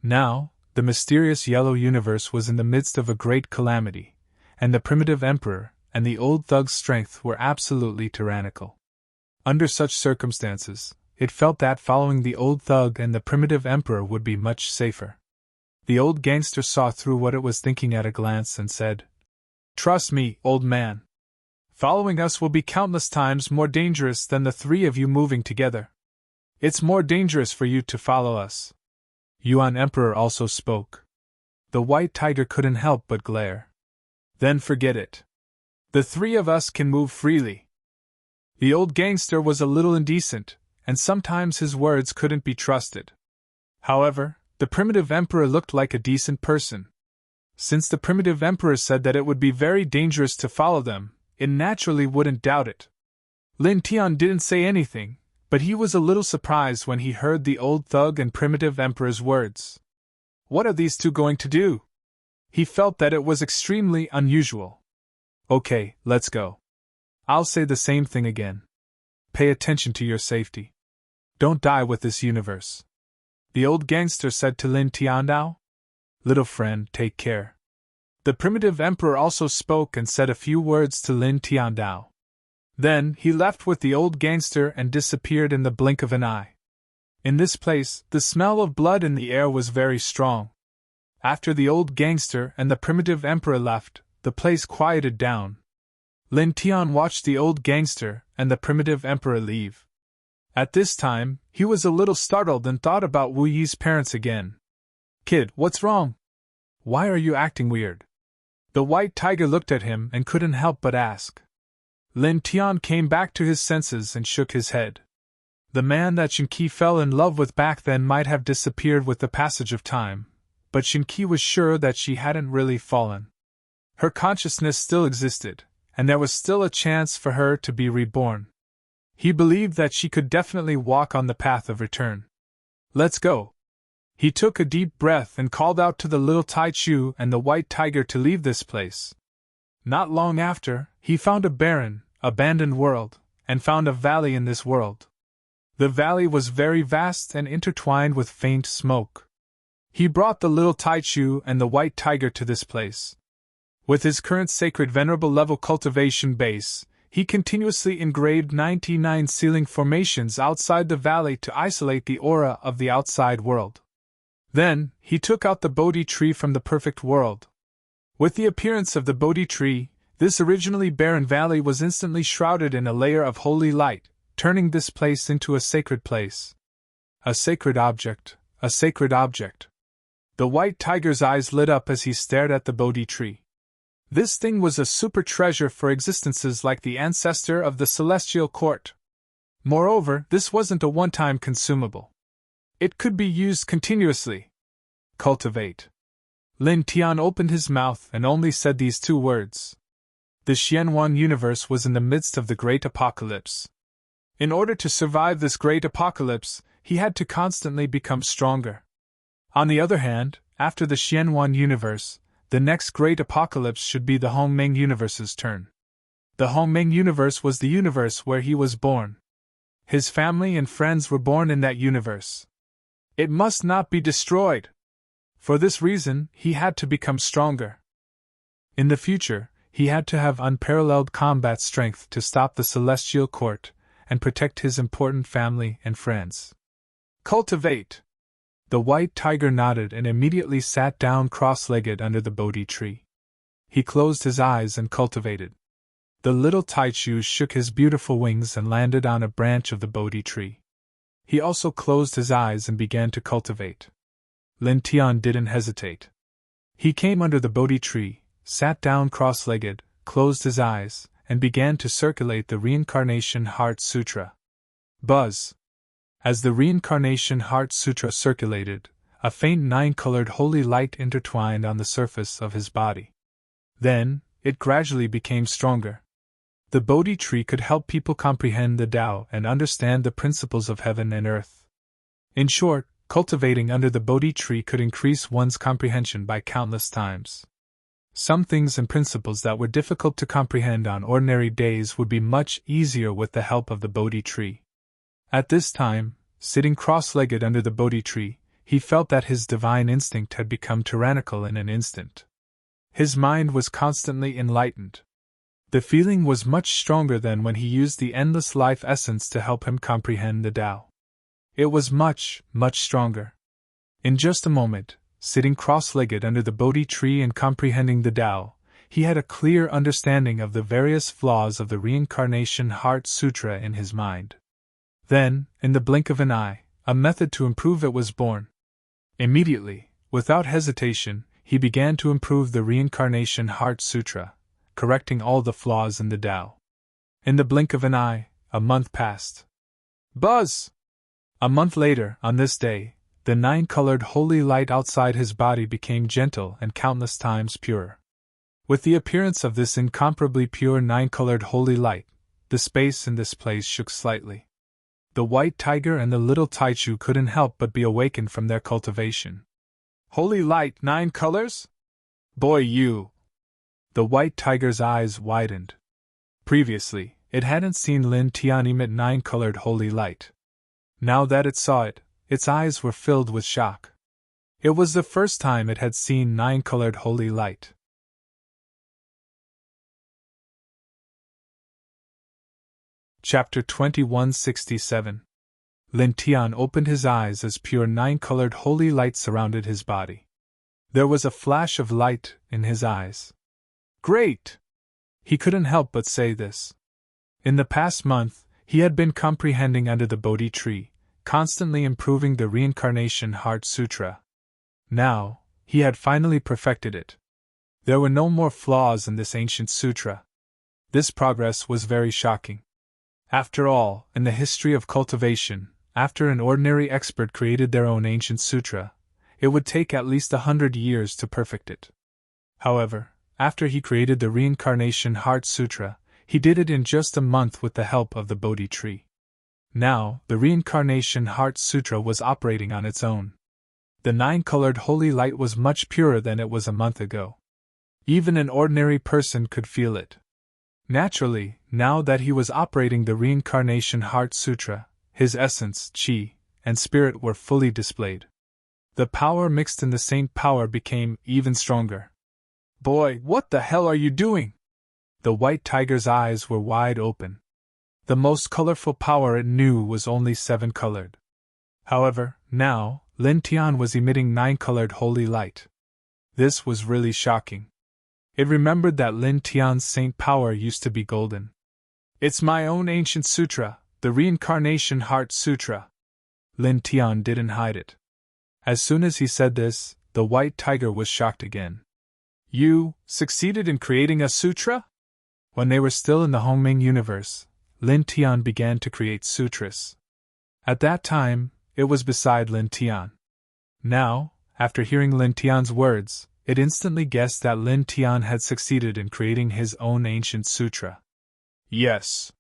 [SPEAKER 1] Now, the mysterious yellow universe was in the midst of a great calamity, and the primitive emperor and the old thug's strength were absolutely tyrannical. Under such circumstances, it felt that following the old thug and the primitive emperor would be much safer. The old gangster saw through what it was thinking at a glance and said, "Trust me, old man. Following us will be countless times more dangerous than the three of you moving together. It's more dangerous for you to follow us." Yuan Emperor also spoke. The White Tiger couldn't help but glare. "Then forget it. The three of us can move freely." The old gangster was a little indecent, and sometimes his words couldn't be trusted. However, the primitive emperor looked like a decent person. Since the primitive emperor said that it would be very dangerous to follow them, it naturally wouldn't doubt it. Lin Tian didn't say anything, but he was a little surprised when he heard the old thug and primitive emperor's words. What are these two going to do? He felt that it was extremely unusual. Okay, let's go. I'll say the same thing again. Pay attention to your safety. Don't die with this universe. The old gangster said to Lin Tiandao. Little friend, take care. The primitive emperor also spoke and said a few words to Lin Tiandao. Then he left with the old gangster and disappeared in the blink of an eye. In this place, the smell of blood in the air was very strong. After the old gangster and the primitive emperor left, the place quieted down. Lin Tian watched the old gangster and the primitive emperor leave. At this time, he was a little startled and thought about Wu Yi's parents again. Kid, what's wrong? Why are you acting weird? The White Tiger looked at him and couldn't help but ask. Lin Tian came back to his senses and shook his head. The man that Shinqi fell in love with back then might have disappeared with the passage of time, but Shinqi was sure that she hadn't really fallen. Her consciousness still existed, and there was still a chance for her to be reborn. He believed that she could definitely walk on the path of return. Let's go. He took a deep breath and called out to the little Taichu and the White Tiger to leave this place. Not long after, he found a barren, abandoned world, and found a valley in this world. The valley was very vast and intertwined with faint smoke. He brought the little Taichu and the White Tiger to this place. With his current sacred venerable level cultivation base, he continuously engraved 99 sealing formations outside the valley to isolate the aura of the outside world. Then, he took out the Bodhi tree from the perfect world. With the appearance of the Bodhi tree, this originally barren valley was instantly shrouded in a layer of holy light, turning this place into a sacred place. A sacred object, a sacred object. The White Tiger's eyes lit up as he stared at the Bodhi tree. This thing was a super treasure for existences like the ancestor of the celestial court. Moreover, this wasn't a one-time consumable. It could be used continuously. Cultivate. Lin Tian opened his mouth and only said these two words. The Xianwan universe was in the midst of the great apocalypse. In order to survive this great apocalypse, he had to constantly become stronger. On the other hand, after the Xianwan universe, the next great apocalypse should be the Hongmeng universe's turn. The Hongmeng universe was the universe where he was born. His family and friends were born in that universe. It must not be destroyed. For this reason, he had to become stronger. In the future, he had to have unparalleled combat strength to stop the celestial court and protect his important family and friends. Cultivate. The White Tiger nodded and immediately sat down cross-legged under the Bodhi tree. He closed his eyes and cultivated. The little Taichu shook his beautiful wings and landed on a branch of the Bodhi tree. He also closed his eyes and began to cultivate. Lin Tian didn't hesitate. He came under the Bodhi tree, sat down cross-legged, closed his eyes, and began to circulate the Reincarnation Heart Sutra. Buzz! As the Reincarnation Heart Sutra circulated, a faint 9-colored holy light intertwined on the surface of his body. Then, it gradually became stronger. The Bodhi tree could help people comprehend the Tao and understand the principles of heaven and earth. In short, cultivating under the Bodhi tree could increase one's comprehension by countless times. Some things and principles that were difficult to comprehend on ordinary days would be much easier with the help of the Bodhi tree. At this time, sitting cross-legged under the Bodhi tree, he felt that his divine instinct had become tyrannical in an instant. His mind was constantly enlightened. The feeling was much stronger than when he used the endless life essence to help him comprehend the Tao. It was much, much stronger. In just a moment, sitting cross-legged under the Bodhi tree and comprehending the Tao, he had a clear understanding of the various flaws of the Reincarnation Heart Sutra in his mind. Then, in the blink of an eye, a method to improve it was born. Immediately, without hesitation, he began to improve the Reincarnation Heart Sutra, correcting all the flaws in the Tao. In the blink of an eye, a month passed. Buzz! A month later, on this day, the nine-colored holy light outside his body became gentle and countless times purer. With the appearance of this incomparably pure nine-colored holy light, the space in this place shook slightly. The white tiger and the little Taichu couldn't help but be awakened from their cultivation. Holy light, 9 colors? Boy, you! The white tiger's eyes widened. Previously, it hadn't seen Lin Tian emit 9-colored holy light. Now that it saw it, its eyes were filled with shock. It was the first time it had seen 9-colored holy light. Chapter 2167. Lin Tian opened his eyes as pure 9-colored holy light surrounded his body. There was a flash of light in his eyes. Great! He couldn't help but say this. In the past month, he had been comprehending under the Bodhi tree, constantly improving the Reincarnation Heart Sutra. Now, he had finally perfected it. There were no more flaws in this ancient sutra. This progress was very shocking. After all, in the history of cultivation, after an ordinary expert created their own ancient sutra, it would take at least 100 years to perfect it. However, after he created the Reincarnation Heart Sutra, he did it in just a month with the help of the Bodhi tree. Now, the Reincarnation Heart Sutra was operating on its own. The 9-colored holy light was much purer than it was a month ago. Even an ordinary person could feel it. Naturally, now that he was operating the Reincarnation Heart Sutra, his essence, chi, and spirit were fully displayed. The power mixed in the saint power became even stronger. Boy, what the hell are you doing? The white tiger's eyes were wide open. The most colorful power it knew was only 7-colored. However, now, Lin Tian was emitting 9-colored holy light. This was really shocking. It remembered that Lin Tian's saint power used to be golden. It's my own ancient sutra, the Reincarnation Heart Sutra. Lin Tian didn't hide it. As soon as he said this, the white tiger was shocked again. You succeeded in creating a sutra? When they were still in the Hongming universe, Lin Tian began to create sutras. At that time, it was beside Lin Tian. Now, after hearing Lin Tian's words, it instantly guessed that Lin Tian had succeeded in creating his own ancient sutra. Yes.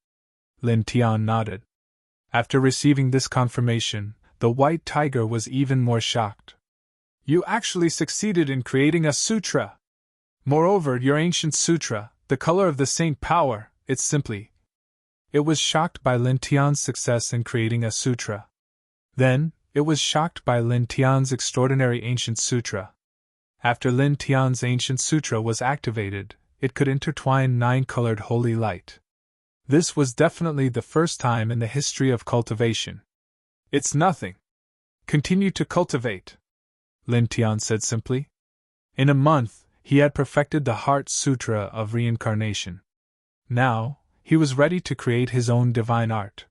[SPEAKER 1] Lin Tian nodded. After receiving this confirmation, the white tiger was even more shocked. You actually succeeded in creating a sutra. Moreover, your ancient sutra, the color of the saint power, it's simply. It was shocked by Lin Tian's success in creating a sutra. Then, it was shocked by Lin Tian's extraordinary ancient sutra. After Lin Tian's ancient sutra was activated, it could intertwine 9-colored holy light. This was definitely the first time in the history of cultivation. It's nothing. Continue to cultivate, Lin Tian said simply. In a month, he had perfected the Heart Sutra of Reincarnation. Now, he was ready to create his own divine art.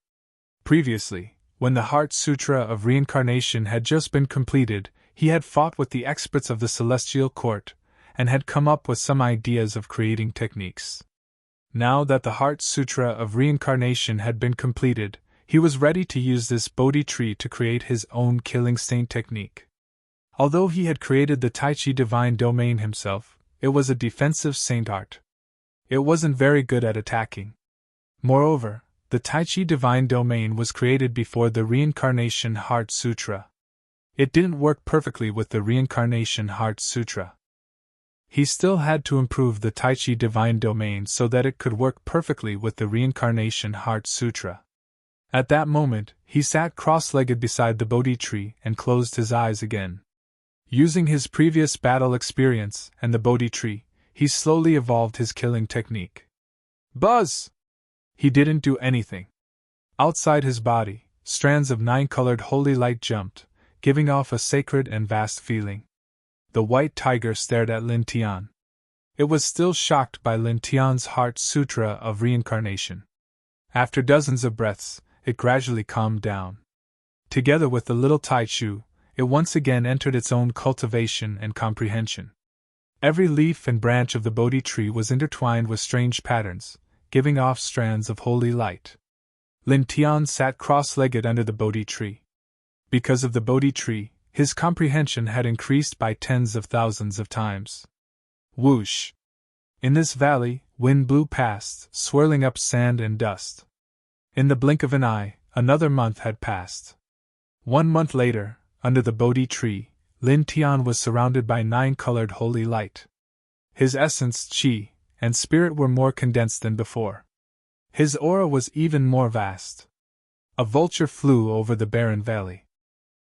[SPEAKER 1] Previously, when the Heart Sutra of Reincarnation had just been completed, he had fought with the experts of the Celestial Court, and had come up with some ideas of creating techniques. Now that the Heart Sutra of Reincarnation had been completed, he was ready to use this Bodhi tree to create his own killing saint technique. Although he had created the Tai Chi Divine Domain himself, it was a defensive saint art. It wasn't very good at attacking. Moreover, the Tai Chi Divine Domain was created before the Reincarnation Heart Sutra. It didn't work perfectly with the Reincarnation Heart Sutra. He still had to improve the Tai Chi Divine Domain so that it could work perfectly with the Reincarnation Heart Sutra. At that moment, he sat cross-legged beside the Bodhi tree and closed his eyes again. Using his previous battle experience and the Bodhi tree, he slowly evolved his killing technique. Buzz! He didn't do anything. Outside his body, strands of 9-colored holy light jumped, giving off a sacred and vast feeling. The white tiger stared at Lin Tian. It was still shocked by Lin Tian's Heart Sutra of Reincarnation. After dozens of breaths, it gradually calmed down. Together with the little Tai Chu, it once again entered its own cultivation and comprehension. Every leaf and branch of the Bodhi tree was intertwined with strange patterns, giving off strands of holy light. Lin Tian sat cross-legged under the Bodhi tree. Because of the Bodhi tree, his comprehension had increased by tens of thousands of times. Whoosh! In this valley, wind blew past, swirling up sand and dust. In the blink of an eye, another month had passed. 1 month later, under the Bodhi tree, Lin Tian was surrounded by 9-colored holy light. His essence, chi, and spirit were more condensed than before. His aura was even more vast. A vulture flew over the barren valley.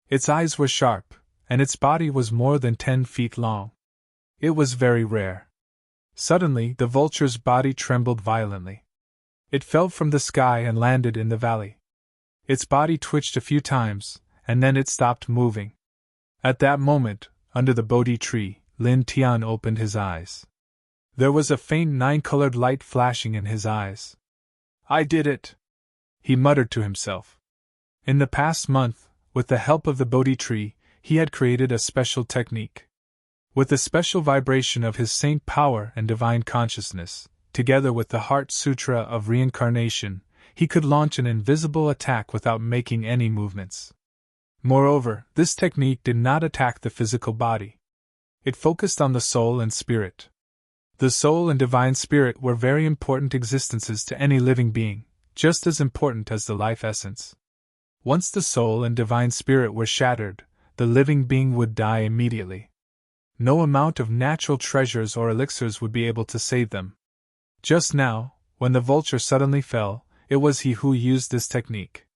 [SPEAKER 1] Its eyes were sharp, and its body was more than 10 feet long. It was very rare. Suddenly, the vulture's body trembled violently. It fell from the sky and landed in the valley. Its body twitched a few times, and then it stopped moving. At that moment, under the Bodhi tree, Lin Tian opened his eyes. There was a faint 9-colored light flashing in his eyes. I did it! He muttered to himself. In the past month, with the help of the Bodhi tree, he had created a special technique. With the special vibration of his saint power and divine consciousness, together with the Heart Sutra of Reincarnation, he could launch an invisible attack without making any movements. Moreover, this technique did not attack the physical body. It focused on the soul and spirit. The soul and divine spirit were very important existences to any living being, just as important as the life essence. Once the soul and divine spirit were shattered, the living being would die immediately. No amount of natural treasures or elixirs would be able to save them. Just now, when the vulture suddenly fell, it was he who used this technique.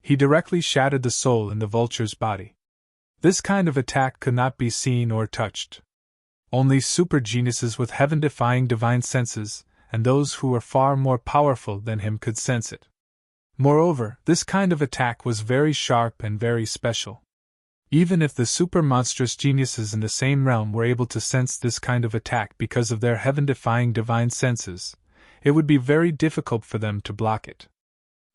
[SPEAKER 1] He directly shattered the soul in the vulture's body. This kind of attack could not be seen or touched. Only super geniuses with heaven-defying divine senses, and those who were far more powerful than him could sense it. Moreover, this kind of attack was very sharp and very special. Even if the super monstrous geniuses in the same realm were able to sense this kind of attack because of their heaven-defying divine senses, it would be very difficult for them to block it.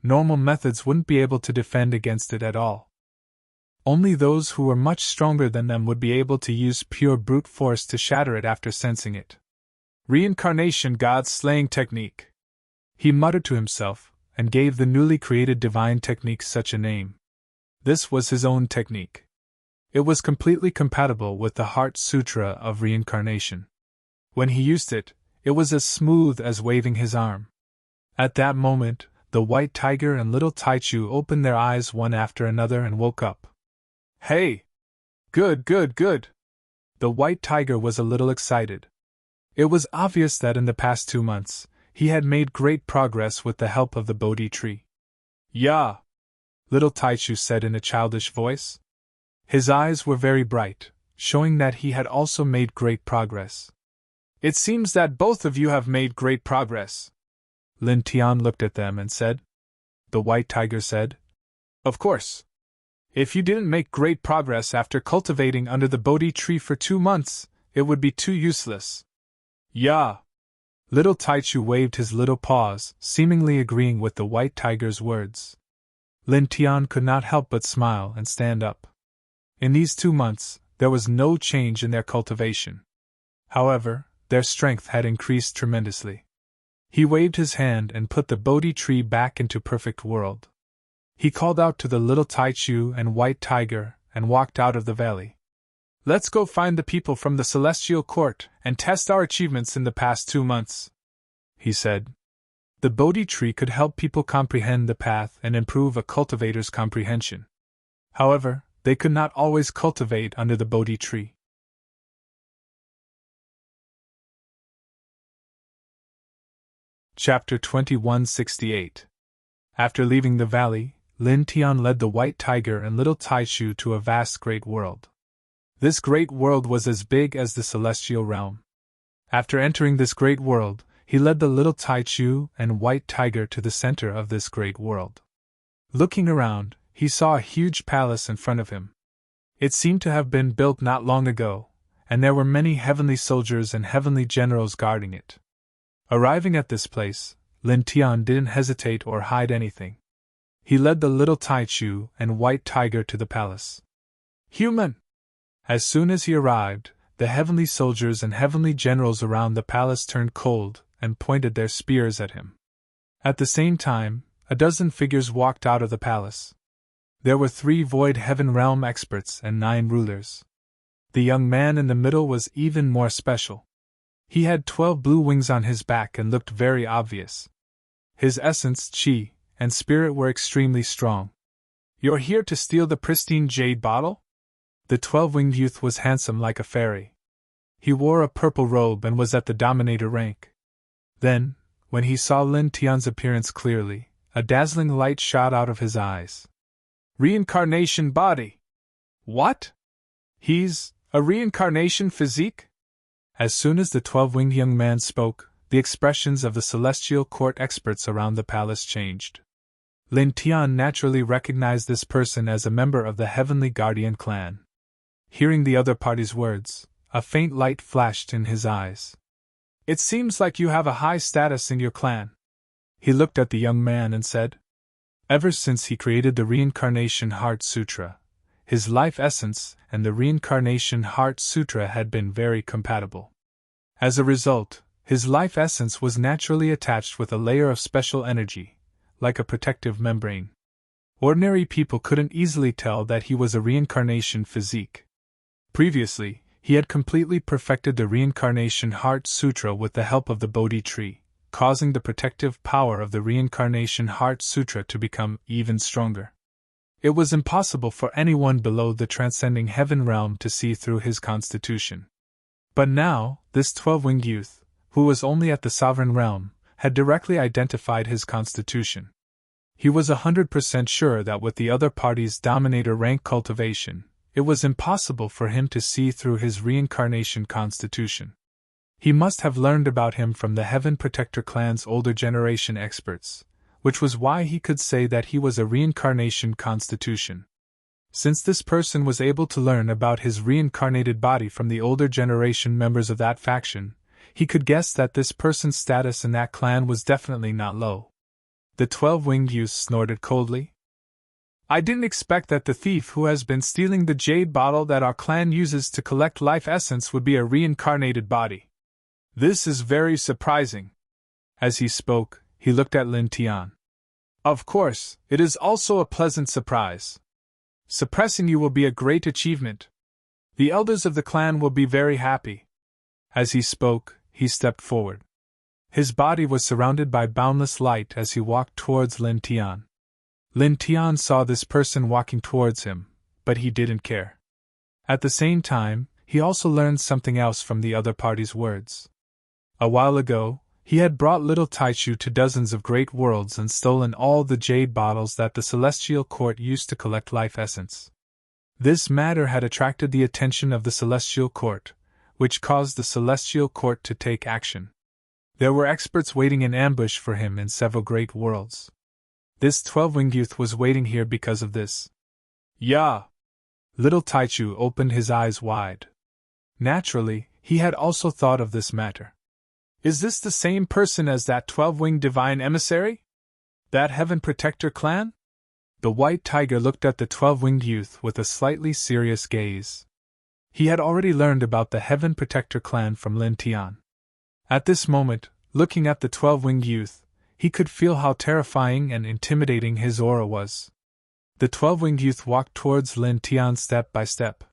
[SPEAKER 1] Normal methods wouldn't be able to defend against it at all. Only those who were much stronger than them would be able to use pure brute force to shatter it after sensing it. Reincarnation God's slaying technique. He muttered to himself, and gave the newly created divine technique such a name. This was his own technique. It was completely compatible with the Heart Sutra of Reincarnation. When he used it, it was as smooth as waving his arm. At that moment, the white tiger and little Taichu opened their eyes one after another and woke up. Hey! Good, good, good! The white tiger was a little excited. It was obvious that in the past 2 months, he had made great progress with the help of the Bodhi tree. Yeah! Little Taichu said in a childish voice. His eyes were very bright, showing that he had also made great progress. It seems that both of you have made great progress. Lin Tian looked at them and said. The white tiger said. Of course. If you didn't make great progress after cultivating under the Bodhi tree for 2 months, it would be too useless. Yeah. Little Taichu waved his little paws, seemingly agreeing with the white tiger's words. Lin Tian could not help but smile and stand up. In these 2 months, there was no change in their cultivation. However, their strength had increased tremendously. He waved his hand and put the Bodhi tree back into perfect world. He called out to the little Taichu and white tiger and walked out of the valley. Let's go find the people from the celestial court and test our achievements in the past 2 months, he said. The Bodhi tree could help people comprehend the path and improve a cultivator's comprehension. However, they could not always cultivate under the Bodhi tree. Chapter 2168. After leaving the valley, Lin Tian led the white tiger and little Taichu to a vast great world. This great world was as big as the celestial realm. After entering this great world, he led the little Taichu and white tiger to the center of this great world. Looking around, he saw a huge palace in front of him. It seemed to have been built not long ago, and there were many heavenly soldiers and heavenly generals guarding it. Arriving at this place, Lin Tian didn't hesitate or hide anything. He led the little Taichu and white tiger to the palace. Human! As soon as he arrived, the heavenly soldiers and heavenly generals around the palace turned cold and pointed their spears at him. At the same time, a dozen figures walked out of the palace. There were 3 void heaven realm experts and 9 rulers. The young man in the middle was even more special. He had 12 blue wings on his back and looked very obvious. His essence, chi, and spirit were extremely strong. You're here to steal the pristine jade bottle? The 12-winged youth was handsome like a fairy. He wore a purple robe and was at the dominator rank. Then, when he saw Lin Tian's appearance clearly, a dazzling light shot out of his eyes. Reincarnation body! What? He's a reincarnation physique? As soon as the 12-winged young man spoke, the expressions of the celestial court experts around the palace changed. Lin Tian naturally recognized this person as a member of the Heavenly Guardian clan. Hearing the other party's words, a faint light flashed in his eyes. It seems like you have a high status in your clan. He looked at the young man and said, ever since he created the Reincarnation Heart Sutra, his life essence and the Reincarnation Heart Sutra had been very compatible. As a result, his life essence was naturally attached with a layer of special energy, like a protective membrane. Ordinary people couldn't easily tell that he was a reincarnation physique. Previously, he had completely perfected the Reincarnation Heart Sutra with the help of the Bodhi tree, causing the protective power of the Reincarnation Heart Sutra to become even stronger. It was impossible for anyone below the transcending heaven realm to see through his constitution. But now, this 12-winged youth, who was only at the sovereign realm, had directly identified his constitution. He was 100% sure that with the other party's dominator rank cultivation, it was impossible for him to see through his reincarnation constitution. He must have learned about him from the Heaven Protector clan's older generation experts, which was why he could say that he was a reincarnation constitution. Since this person was able to learn about his reincarnated body from the older generation members of that faction, he could guess that this person's status in that clan was definitely not low. The 12-winged youth snorted coldly. I didn't expect that the thief who has been stealing the jade bottle that our clan uses to collect life essence would be a reincarnated body. This is very surprising. As he spoke, he looked at Lin Tian. Of course, it is also a pleasant surprise. Suppressing you will be a great achievement. The elders of the clan will be very happy. As he spoke, he stepped forward. His body was surrounded by boundless light as he walked towards Lin Tian. Lin Tian saw this person walking towards him, but he didn't care. At the same time, he also learned something else from the other party's words. A while ago, he had brought little Taichu to dozens of great worlds and stolen all the jade bottles that the Celestial Court used to collect life essence. This matter had attracted the attention of the Celestial Court, which caused the Celestial Court to take action. There were experts waiting in ambush for him in several great worlds. This 12-winged youth was waiting here because of this. Yeah! Little Taichu opened his eyes wide. Naturally, he had also thought of this matter. Is this the same person as that 12-winged divine emissary? That Heaven Protector clan? The white tiger looked at the 12-winged youth with a slightly serious gaze. He had already learned about the Heaven Protector clan from Lin Tian. At this moment, looking at the 12-winged youth, he could feel how terrifying and intimidating his aura was. The 12-winged youth walked towards Lin Tian step by step.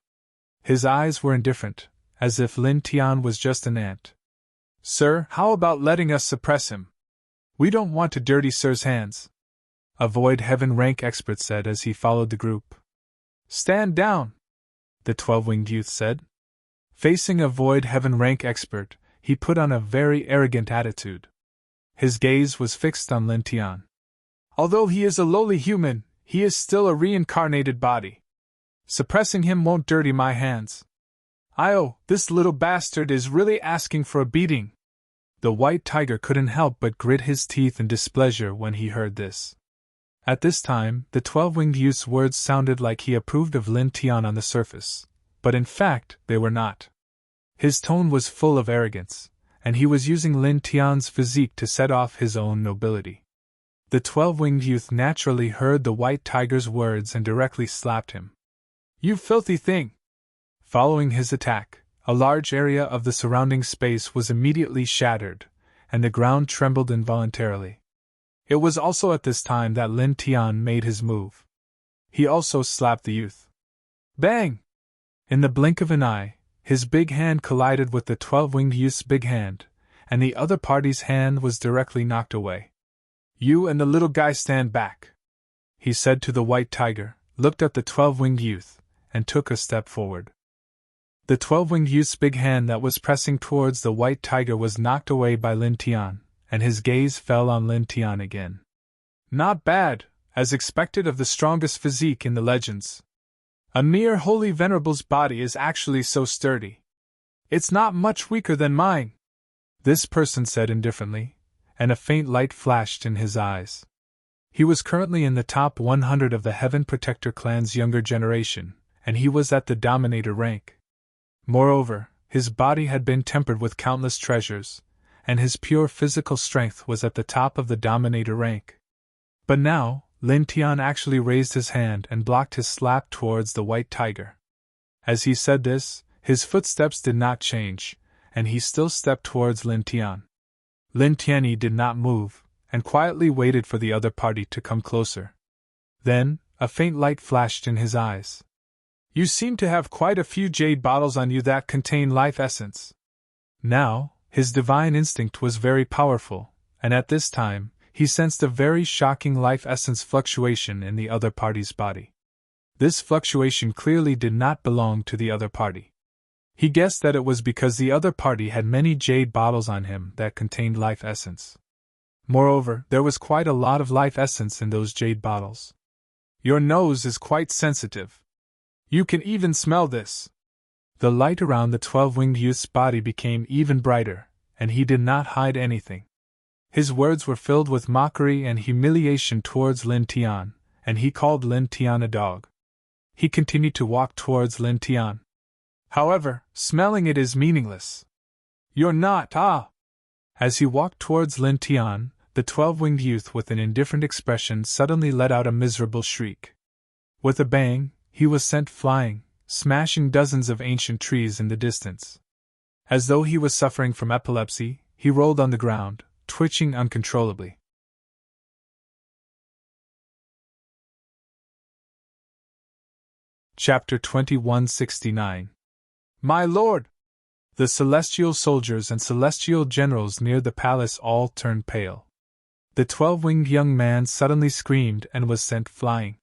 [SPEAKER 1] His eyes were indifferent, as if Lin Tian was just an ant. Sir, how about letting us suppress him? We don't want to dirty Sir's hands, a Void Heaven rank expert said as he followed the group. Stand down, the 12-winged youth said. Facing a Void Heaven rank expert, he put on a very arrogant attitude. His gaze was fixed on Lin Tian. Although he is a lowly human, he is still a reincarnated body. Suppressing him won't dirty my hands. This little bastard is really asking for a beating. The white tiger couldn't help but grit his teeth in displeasure when he heard this. At this time, the 12-winged youth's words sounded like he approved of Lin Tian on the surface, but in fact, they were not. His tone was full of arrogance, and he was using Lin Tian's physique to set off his own nobility. The 12-winged youth naturally heard the white tiger's words and directly slapped him. You filthy thing! Following his attack, a large area of the surrounding space was immediately shattered, and the ground trembled involuntarily. It was also at this time that Lin Tian made his move. He also slapped the youth. Bang! In the blink of an eye, his big hand collided with the 12-winged youth's big hand, and the other party's hand was directly knocked away. You and the little guy stand back, he said to the white tiger, looked at the 12-winged youth, and took a step forward. The 12-winged youth's big hand that was pressing towards the white tiger was knocked away by Lin Tian, and his gaze fell on Lin Tian again. Not bad, as expected of the strongest physique in the legends. A mere holy venerable's body is actually so sturdy. It's not much weaker than mine, this person said indifferently, and a faint light flashed in his eyes. He was currently in the top 100 of the Heaven Protector clan's younger generation, and he was at the Dominator rank. Moreover, his body had been tempered with countless treasures, and his pure physical strength was at the top of the Dominator rank. But now, Lin Tian actually raised his hand and blocked his slap towards the white tiger. As he said this, his footsteps did not change, and he still stepped towards Lin Tian. Lin Tianyi did not move, and quietly waited for the other party to come closer. Then, a faint light flashed in his eyes. You seem to have quite a few jade bottles on you that contain life essence. Now, his divine instinct was very powerful, and at this time, he sensed a very shocking life essence fluctuation in the other party's body. This fluctuation clearly did not belong to the other party. He guessed that it was because the other party had many jade bottles on him that contained life essence. Moreover, there was quite a lot of life essence in those jade bottles. Your nose is quite sensitive. You can even smell this. The light around the 12-winged youth's body became even brighter, and he did not hide anything. His words were filled with mockery and humiliation towards Lin Tian, and he called Lin Tian a dog. He continued to walk towards Lin Tian. However, smelling it is meaningless. You're not, As he walked towards Lin Tian, the 12-winged youth with an indifferent expression suddenly let out a miserable shriek. With a bang, he was sent flying, smashing dozens of ancient trees in the distance. As though he was suffering from epilepsy, he rolled on the ground, twitching uncontrollably. Chapter 2169. My lord! The celestial soldiers and celestial generals near the palace all turned pale. The 12-winged young man suddenly screamed and was sent flying.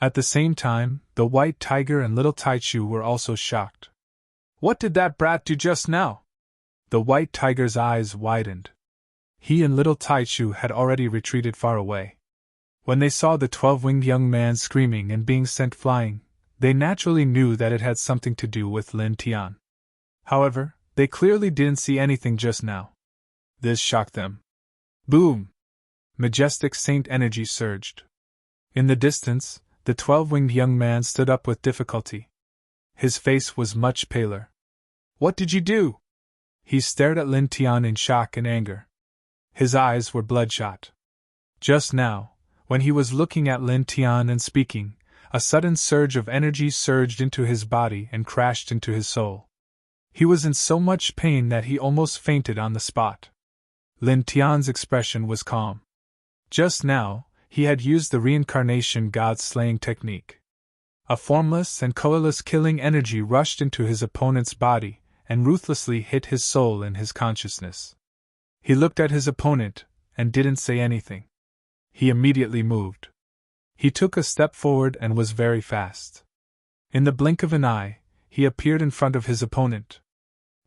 [SPEAKER 1] At the same time, the white tiger and little Taichu were also shocked. What did that brat do just now? The white tiger's eyes widened. He and little Taichu had already retreated far away. When they saw the 12-winged young man screaming and being sent flying, they naturally knew that it had something to do with Lin Tian. However, they clearly didn't see anything just now. This shocked them. Boom! Majestic saint energy surged. In the distance, the 12-winged young man stood up with difficulty. His face was much paler. What did you do? He stared at Lin Tian in shock and anger. His eyes were bloodshot. Just now, when he was looking at Lin Tian and speaking, a sudden surge of energy surged into his body and crashed into his soul. He was in so much pain that he almost fainted on the spot. Lin Tian's expression was calm. Just now, he had used the reincarnation god-slaying technique. A formless and colorless killing energy rushed into his opponent's body and ruthlessly hit his soul and his consciousness. He looked at his opponent, and didn't say anything. He immediately moved. He took a step forward and was very fast. In the blink of an eye, he appeared in front of his opponent.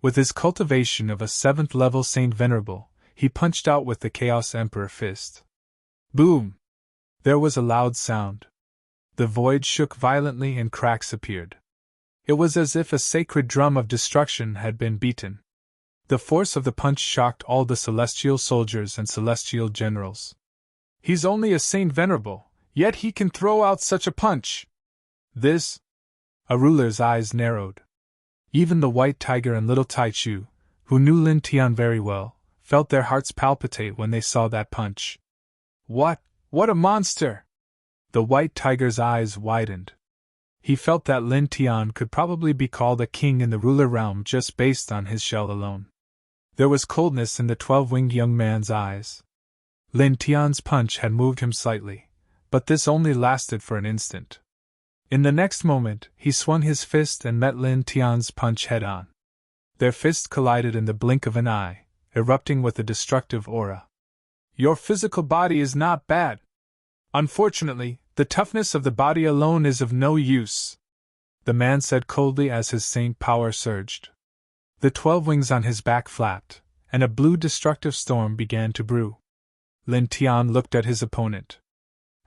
[SPEAKER 1] With his cultivation of a 7th-level Saint Venerable, he punched out with the Chaos Emperor fist. Boom! There was a loud sound. The void shook violently and cracks appeared. It was as if a sacred drum of destruction had been beaten. The force of the punch shocked all the celestial soldiers and celestial generals. He's only a Saint Venerable, yet he can throw out such a punch! This? A ruler's eyes narrowed. Even the White Tiger and Little Tai Chu, who knew Lin Tian very well, felt their hearts palpitate when they saw that punch. What a monster! The White Tiger's eyes widened. He felt that Lin Tian could probably be called a king in the ruler realm just based on his shell alone. There was coldness in the 12-winged young man's eyes. Lin Tian's punch had moved him slightly, but this only lasted for an instant. In the next moment, he swung his fist and met Lin Tian's punch head-on. Their fists collided in the blink of an eye, erupting with a destructive aura. Your physical body is not bad. Unfortunately, the toughness of the body alone is of no use, the man said coldly as his saint power surged. The 12 wings on his back flapped, and a blue destructive storm began to brew. Lin Tian looked at his opponent.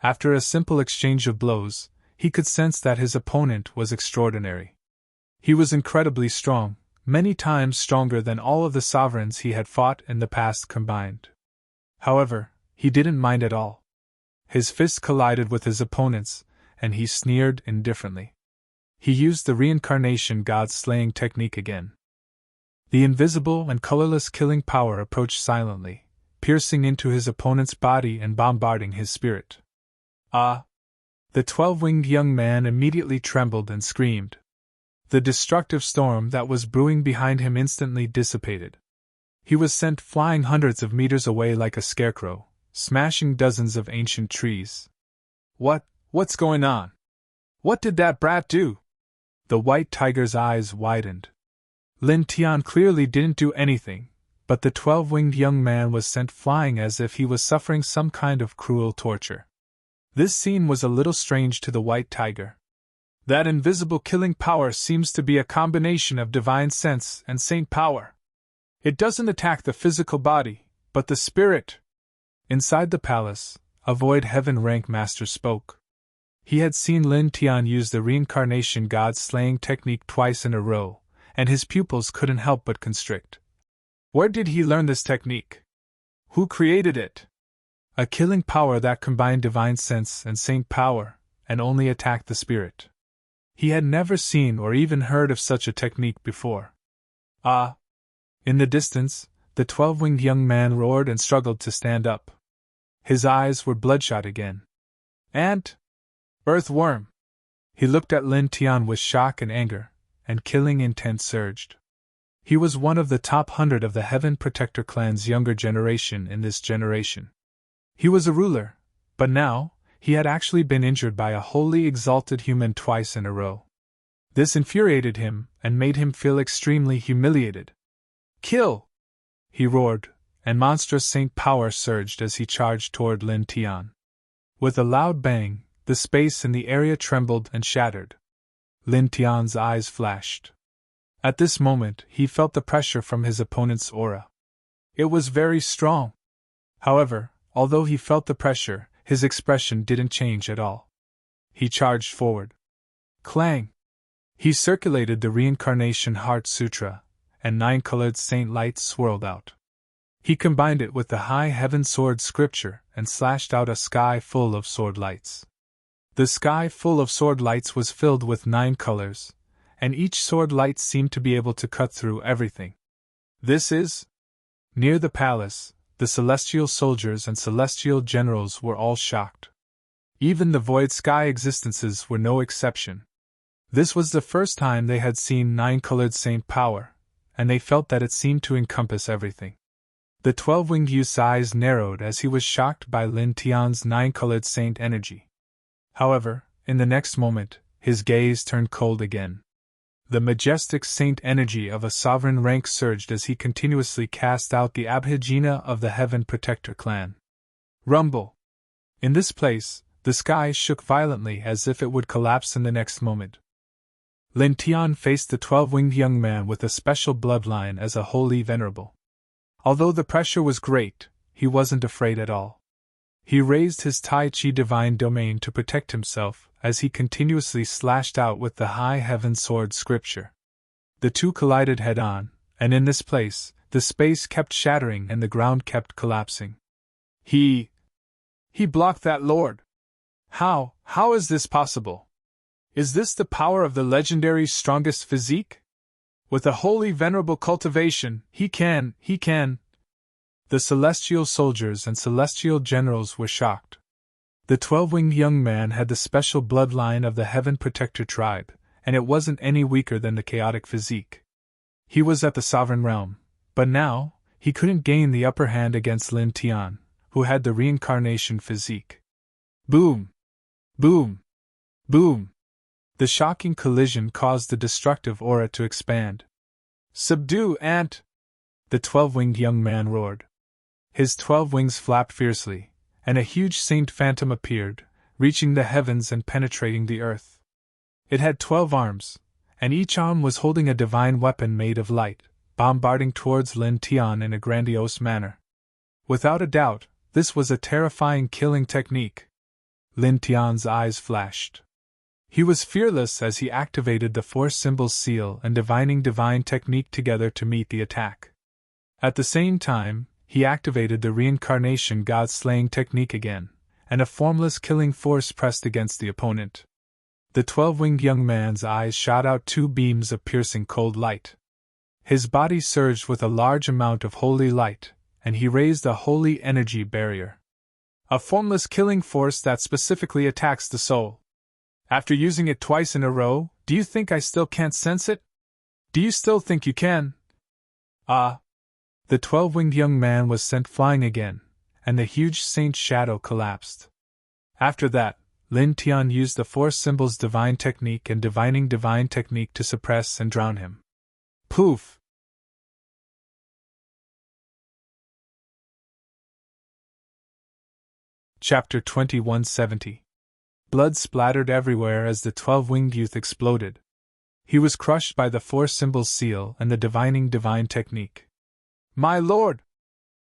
[SPEAKER 1] After a simple exchange of blows, he could sense that his opponent was extraordinary. He was incredibly strong, many times stronger than all of the sovereigns he had fought in the past combined. However, he didn't mind at all. His fists collided with his opponent's, and he sneered indifferently. He used the reincarnation god-slaying technique again. The invisible and colorless killing power approached silently, piercing into his opponent's body and bombarding his spirit. Ah! The 12-winged young man immediately trembled and screamed. The destructive storm that was brewing behind him instantly dissipated. He was sent flying hundreds of meters away like a scarecrow, smashing dozens of ancient trees. What's going on? What did that brat do? The White Tiger's eyes widened. Lin Tian clearly didn't do anything, but the 12-winged young man was sent flying as if he was suffering some kind of cruel torture. This scene was a little strange to the White Tiger. That invisible killing power seems to be a combination of divine sense and saint power. It doesn't attack the physical body, but the spirit. Inside the palace, a void heaven rank master spoke. He had seen Lin Tian use the reincarnation god-slaying technique twice in a row, and his pupils couldn't help but constrict. Where did he learn this technique? Who created it? A killing power that combined divine sense and saint power, and only attacked the spirit. He had never seen or even heard of such a technique before. Ah! In the distance, the 12-winged young man roared and struggled to stand up. His eyes were bloodshot again. Ant! Earthworm! He looked at Lin Tian with shock and anger, and killing intent surged. He was one of the top 100 of the Heaven Protector clan's younger generation in this generation. He was a ruler, but now, he had actually been injured by a wholly exalted human twice in a row. This infuriated him and made him feel extremely humiliated. Kill! He roared, and monstrous saint power surged as he charged toward Lin Tian. With a loud bang, the space in the area trembled and shattered. Lin Tian's eyes flashed. At this moment, he felt the pressure from his opponent's aura. It was very strong. However, although he felt the pressure, his expression didn't change at all. He charged forward. Clang! He circulated the Reincarnation Heart Sutra, and 9-colored saint lights swirled out. He combined it with the High Heaven Sword scripture and slashed out a sky full of sword lights. The sky full of sword lights was filled with 9 colors, and each sword light seemed to be able to cut through everything. This is... Near the palace, the celestial soldiers and celestial generals were all shocked. Even the void sky existences were no exception. This was the first time they had seen 9-colored saint power, and they felt that it seemed to encompass everything. The 12-winged youth's eyes narrowed as he was shocked by Lin Tian's 9-colored saint energy. However, in the next moment, his gaze turned cold again. The majestic saint energy of a sovereign rank surged as he continuously cast out the Abhijna of the Heaven Protector clan. Rumble! In this place, the sky shook violently as if it would collapse in the next moment. Lin Tian faced the 12-winged young man with a special bloodline as a holy venerable. Although the pressure was great, he wasn't afraid at all. He raised his Tai Chi divine domain to protect himself as he continuously slashed out with the high heaven sword scripture. The two collided head-on, and in this place, the space kept shattering and the ground kept collapsing. He blocked that lord! How is this possible? Is this the power of the legendary's strongest physique? With a holy venerable cultivation, he can. The celestial soldiers and celestial generals were shocked. The 12-winged young man had the special bloodline of the Heaven Protector tribe, and it wasn't any weaker than the chaotic physique. He was at the sovereign realm, but now, he couldn't gain the upper hand against Lin Tian, who had the reincarnation physique. Boom! Boom! Boom! The shocking collision caused the destructive aura to expand. Subdue, ant! The 12-winged young man roared. His 12 wings flapped fiercely, and a huge saint phantom appeared, reaching the heavens and penetrating the earth. It had 12 arms, and each arm was holding a divine weapon made of light, bombarding towards Lin Tian in a grandiose manner. Without a doubt, this was a terrifying killing technique. Lin Tian's eyes flashed. He was fearless as he activated the 4 symbols seal and divining divine technique together to meet the attack. At the same time, he activated the reincarnation god-slaying technique again, and a formless killing force pressed against the opponent. The 12-winged young man's eyes shot out 2 beams of piercing cold light. His body surged with a large amount of holy light, and he raised a holy energy barrier. A formless killing force that specifically attacks the soul. After using it twice in a row, do you think I still can't sense it? Do you still think you can? The 12-winged young man was sent flying again, and the huge saint's shadow collapsed. After that, Lin Tian used the 4 symbols divine technique and divining divine technique to suppress and drown him. Poof! Chapter 2170. Blood splattered everywhere as the 12-winged youth exploded. He was crushed by the 4 symbols seal and the divining divine technique. My lord!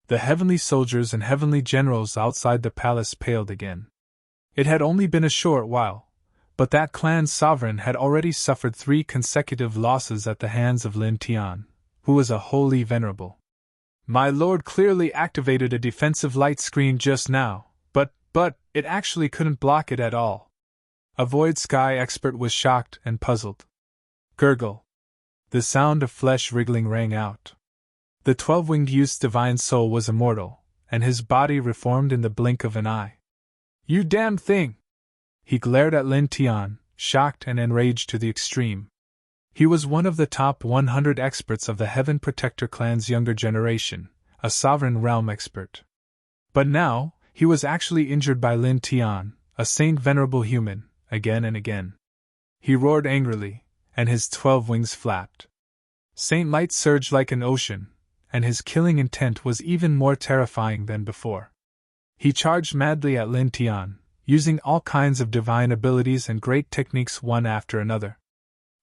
[SPEAKER 1] The heavenly soldiers and heavenly generals outside the palace paled again. It had only been a short while, but that clan's sovereign had already suffered 3 consecutive losses at the hands of Lin Tian, who was a holy venerable. My lord clearly activated a defensive light screen just now, but it actually couldn't block it at all. A void sky expert was shocked and puzzled. Gurgle. The sound of flesh wriggling rang out. The 12-winged youth's divine soul was immortal, and his body reformed in the blink of an eye. You damn thing! He glared at Lin Tian, shocked and enraged to the extreme. He was one of the top 100 experts of the Heaven Protector clan's younger generation, a sovereign realm expert. But now, he was actually injured by Lin Tian, a saint venerable human, again and again. He roared angrily, and his 12 wings flapped. Saint light surged like an ocean, and his killing intent was even more terrifying than before. He charged madly at Lin Tian, using all kinds of divine abilities and great techniques one after another.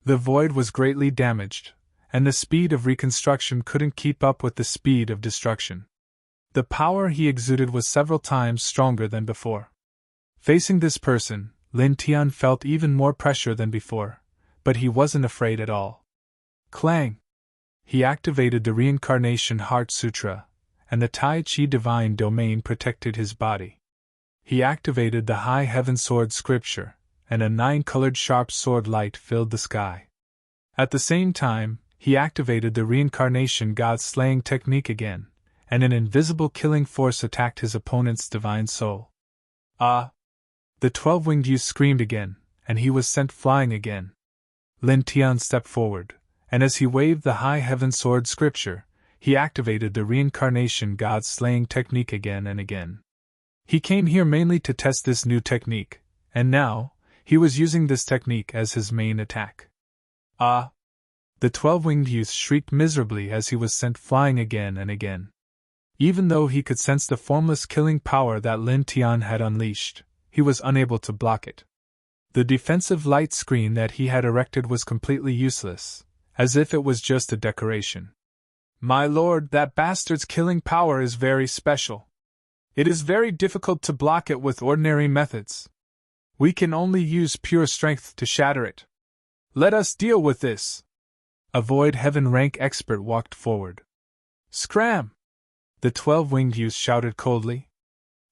[SPEAKER 1] The void was greatly damaged, and the speed of reconstruction couldn't keep up with the speed of destruction. The power he exuded was several times stronger than before. Facing this person, Lin Tian felt even more pressure than before, but he wasn't afraid at all. Clang! He activated the Reincarnation Heart Sutra, and the Tai Chi Divine Domain protected his body. He activated the High Heaven Sword Scripture, and a 9-colored sharp sword light filled the sky. At the same time, he activated the Reincarnation God-slaying technique again, and an invisible killing force attacked his opponent's divine soul. The 12-winged youth screamed again, and he was sent flying again. Lin Tian stepped forward, and as he waved the High Heaven Sword Scripture, he activated the Reincarnation God-slaying technique again and again. He came here mainly to test this new technique, and now, he was using this technique as his main attack. The 12-winged youth shrieked miserably as he was sent flying again and again. Even though he could sense the formless killing power that Lin Tian had unleashed, he was unable to block it. The defensive light screen that he had erected was completely useless, as if it was just a decoration. My lord, that bastard's killing power is very special. It is very difficult to block it with ordinary methods. We can only use pure strength to shatter it. Let us deal with this. A Void Heaven rank expert walked forward. Scram! The 12-winged youth shouted coldly.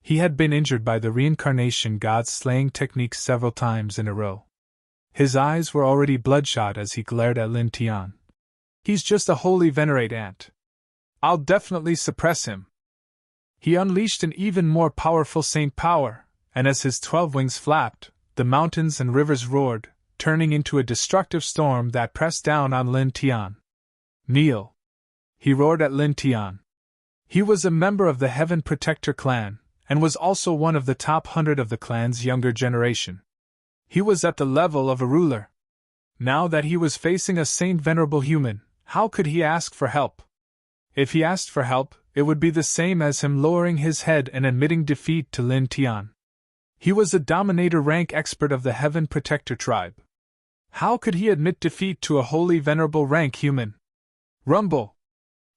[SPEAKER 1] He had been injured by the reincarnation god's slaying technique several times in a row. His eyes were already bloodshot as he glared at Lin Tian. He's just a holy venerate ant. I'll definitely suppress him. He unleashed an even more powerful saint power, and as his 12 wings flapped, the mountains and rivers roared, turning into a destructive storm that pressed down on Lin Tian. Kneel! He roared at Lin Tian. He was a member of the Heaven Protector clan, and was also one of the top 100 of the clan's younger generation. He was at the level of a ruler. Now that he was facing a saint venerable human, how could he ask for help? If he asked for help, it would be the same as him lowering his head and admitting defeat to Lin Tian. He was a Dominator rank expert of the Heaven Protector tribe. How could he admit defeat to a holy venerable rank human? Rumble!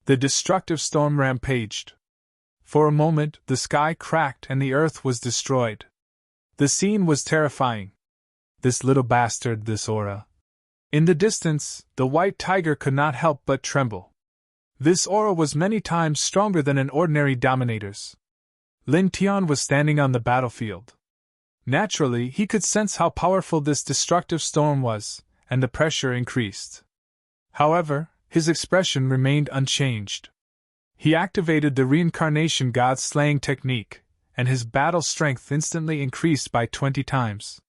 [SPEAKER 1] The destructive storm rampaged. For a moment, the sky cracked and the earth was destroyed. The scene was terrifying. This little bastard, this aura. In the distance, the white tiger could not help but tremble. This aura was many times stronger than an ordinary Dominator's. Lin Tian was standing on the battlefield. Naturally, he could sense how powerful this destructive storm was, and the pressure increased. However, his expression remained unchanged. He activated the reincarnation god's slaying technique, and his battle strength instantly increased by 20 times.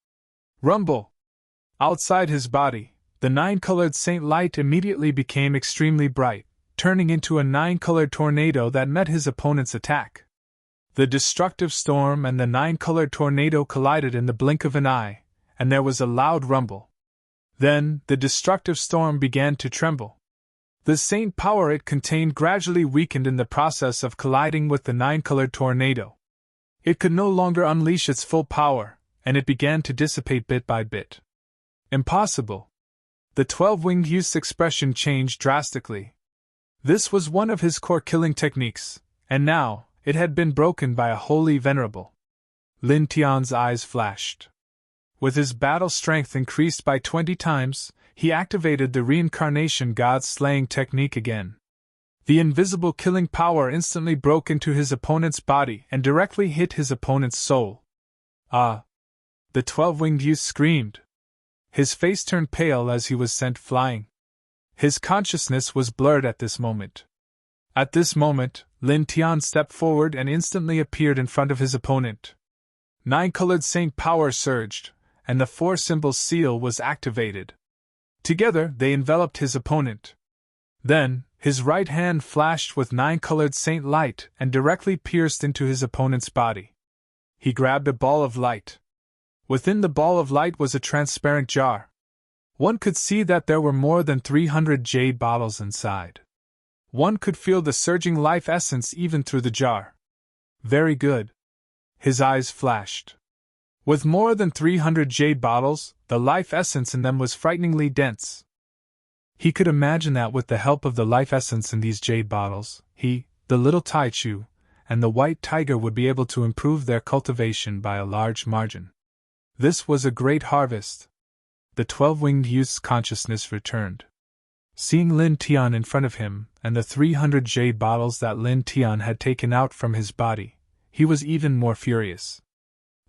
[SPEAKER 1] Rumble! Outside his body, the 9-colored saint light immediately became extremely bright, turning into a 9-colored tornado that met his opponent's attack. The destructive storm and the 9-colored tornado collided in the blink of an eye, and there was a loud rumble. Then, the destructive storm began to tremble. The saint power it contained gradually weakened in the process of colliding with the 9-colored tornado. It could no longer unleash its full power, and it began to dissipate bit by bit. Impossible! The 12-winged youth's expression changed drastically. This was one of his core killing techniques, and now, it had been broken by a holy venerable. Lin Tian's eyes flashed. With his battle strength increased by 20 times, he activated the reincarnation god's slaying technique again. The invisible killing power instantly broke into his opponent's body and directly hit his opponent's soul. Ah! The 12-winged youth screamed. His face turned pale as he was sent flying. His consciousness was blurred at this moment. At this moment, Lin Tian stepped forward and instantly appeared in front of his opponent. 9-colored saint power surged, and the 4-symbol seal was activated. Together, they enveloped his opponent. Then, his right hand flashed with 9-colored saint light and directly pierced into his opponent's body. He grabbed a ball of light. Within the ball of light was a transparent jar. One could see that there were more than 300 jade bottles inside. One could feel the surging life essence even through the jar. Very good. His eyes flashed. With more than 300 jade bottles, the life essence in them was frighteningly dense. He could imagine that with the help of the life essence in these jade bottles, he, the little Taichu, and the white tiger would be able to improve their cultivation by a large margin. This was a great harvest. The 12-winged youth's consciousness returned. Seeing Lin Tian in front of him, and the 300 jade bottles that Lin Tian had taken out from his body, he was even more furious.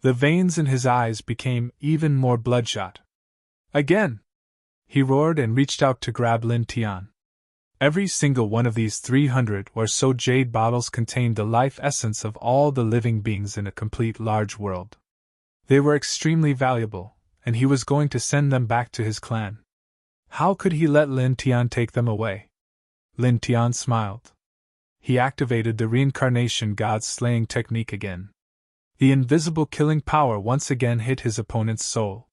[SPEAKER 1] The veins in his eyes became even more bloodshot. Again! He roared and reached out to grab Lin Tian. Every single one of these 300 or so jade bottles contained the life essence of all the living beings in a complete large world. They were extremely valuable, and he was going to send them back to his clan. How could he let Lin Tian take them away? Lin Tian smiled. He activated the reincarnation god's slaying technique again. The invisible killing power once again hit his opponent's soul.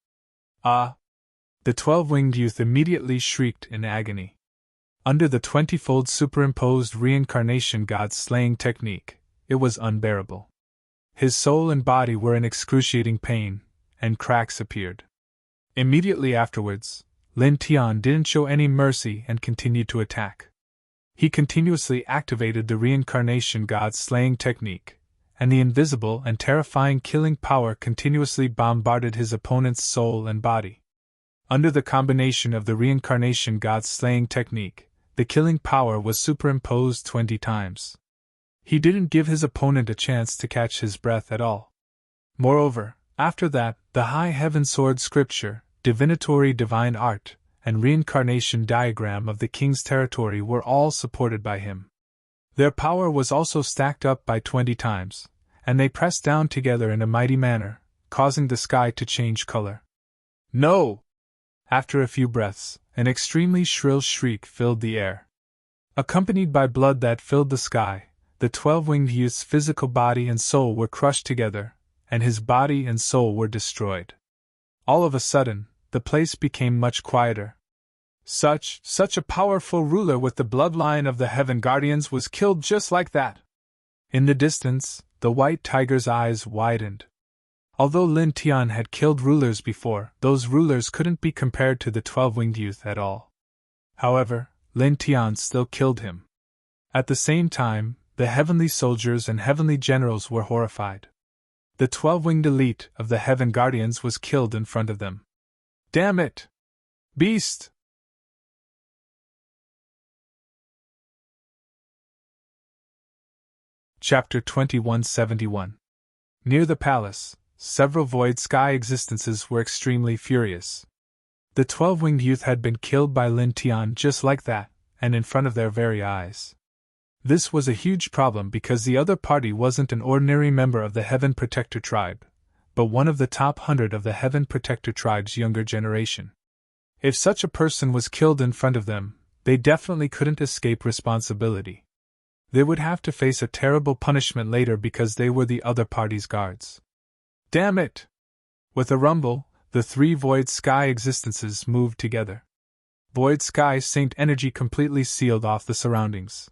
[SPEAKER 1] Ah! The 12-winged youth immediately shrieked in agony. Under the 20-fold superimposed reincarnation god-slaying technique, it was unbearable. His soul and body were in excruciating pain, and cracks appeared. Immediately afterwards, Lin Tian didn't show any mercy and continued to attack. He continuously activated the reincarnation god-slaying technique, and the invisible and terrifying killing power continuously bombarded his opponent's soul and body. Under the combination of the reincarnation god-slaying technique, the killing power was superimposed 20 times. He didn't give his opponent a chance to catch his breath at all. Moreover, after that, the high heaven sword scripture, divinatory divine art, and reincarnation diagram of the king's territory were all supported by him. Their power was also stacked up by 20 times, and they pressed down together in a mighty manner, causing the sky to change color. No! After a few breaths, an extremely shrill shriek filled the air. Accompanied by blood that filled the sky, the 12-winged youth's physical body and soul were crushed together, and his body and soul were destroyed. All of a sudden, the place became much quieter. Such a powerful ruler with the bloodline of the Heaven Guardians was killed just like that. In the distance, the white tiger's eyes widened. Although Lin Tian had killed rulers before, those rulers couldn't be compared to the 12-winged youth at all. However, Lin Tian still killed him. At the same time, the heavenly soldiers and heavenly generals were horrified. The 12-winged elite of the Heaven Guardians was killed in front of them. Damn it! Beast! Chapter 2171. Near the palace, several void sky existences were extremely furious. The 12-winged youth had been killed by Lin Tian just like that, and in front of their very eyes. This was a huge problem because the other party wasn't an ordinary member of the Heaven Protector tribe, but one of the top 100 of the Heaven Protector tribe's younger generation. If such a person was killed in front of them, they definitely couldn't escape responsibility. They would have to face a terrible punishment later because they were the other party's guards. Damn it! With a rumble, the 3 void sky existences moved together. Void sky saint energy completely sealed off the surroundings.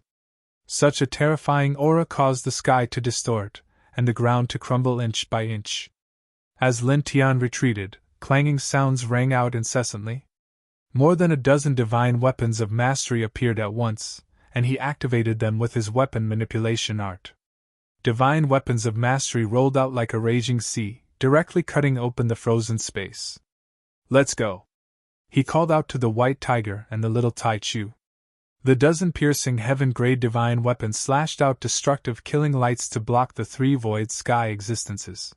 [SPEAKER 1] Such a terrifying aura caused the sky to distort, and the ground to crumble inch by inch. As Lin Tian retreated, clanging sounds rang out incessantly. More than a dozen divine weapons of mastery appeared at once, and he activated them with his weapon manipulation art. Divine weapons of mastery rolled out like a raging sea, directly cutting open the frozen space. Let's go! He called out to the white tiger and the little Tai Chu. The dozen piercing heaven-grade divine weapons slashed out destructive killing lights to block the 3 void sky existences.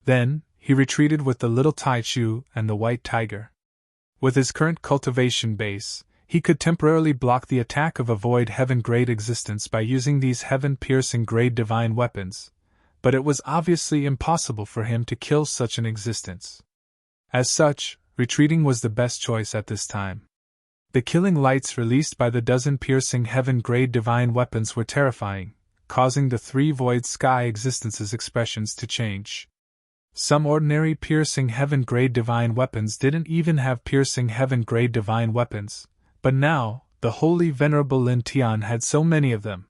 [SPEAKER 1] Then, he retreated with the little Tai Chu and the white tiger. With his current cultivation base, he could temporarily block the attack of a void heaven-grade existence by using these heaven-piercing grade divine weapons, but it was obviously impossible for him to kill such an existence. As such, retreating was the best choice at this time. The killing lights released by the dozen piercing heaven-grade divine weapons were terrifying, causing the 3 void sky existences' expressions to change. Some ordinary piercing heaven-grade divine weapons didn't even have piercing heaven-grade divine weapons, but now, the holy venerable Lin Tian had so many of them.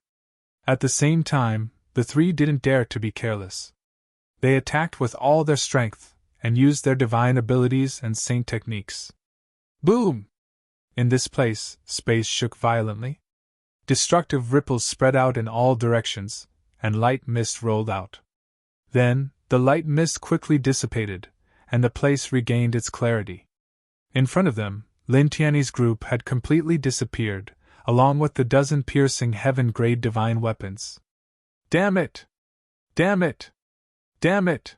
[SPEAKER 1] At the same time, the 3 didn't dare to be careless. They attacked with all their strength, and used their divine abilities and saint techniques. Boom! In this place, space shook violently. Destructive ripples spread out in all directions, and light mist rolled out. Then, the light mist quickly dissipated, and the place regained its clarity. In front of them, Lin Tian's group had completely disappeared, along with the dozen piercing heaven-grade divine weapons. Damn it! Damn it! Damn it!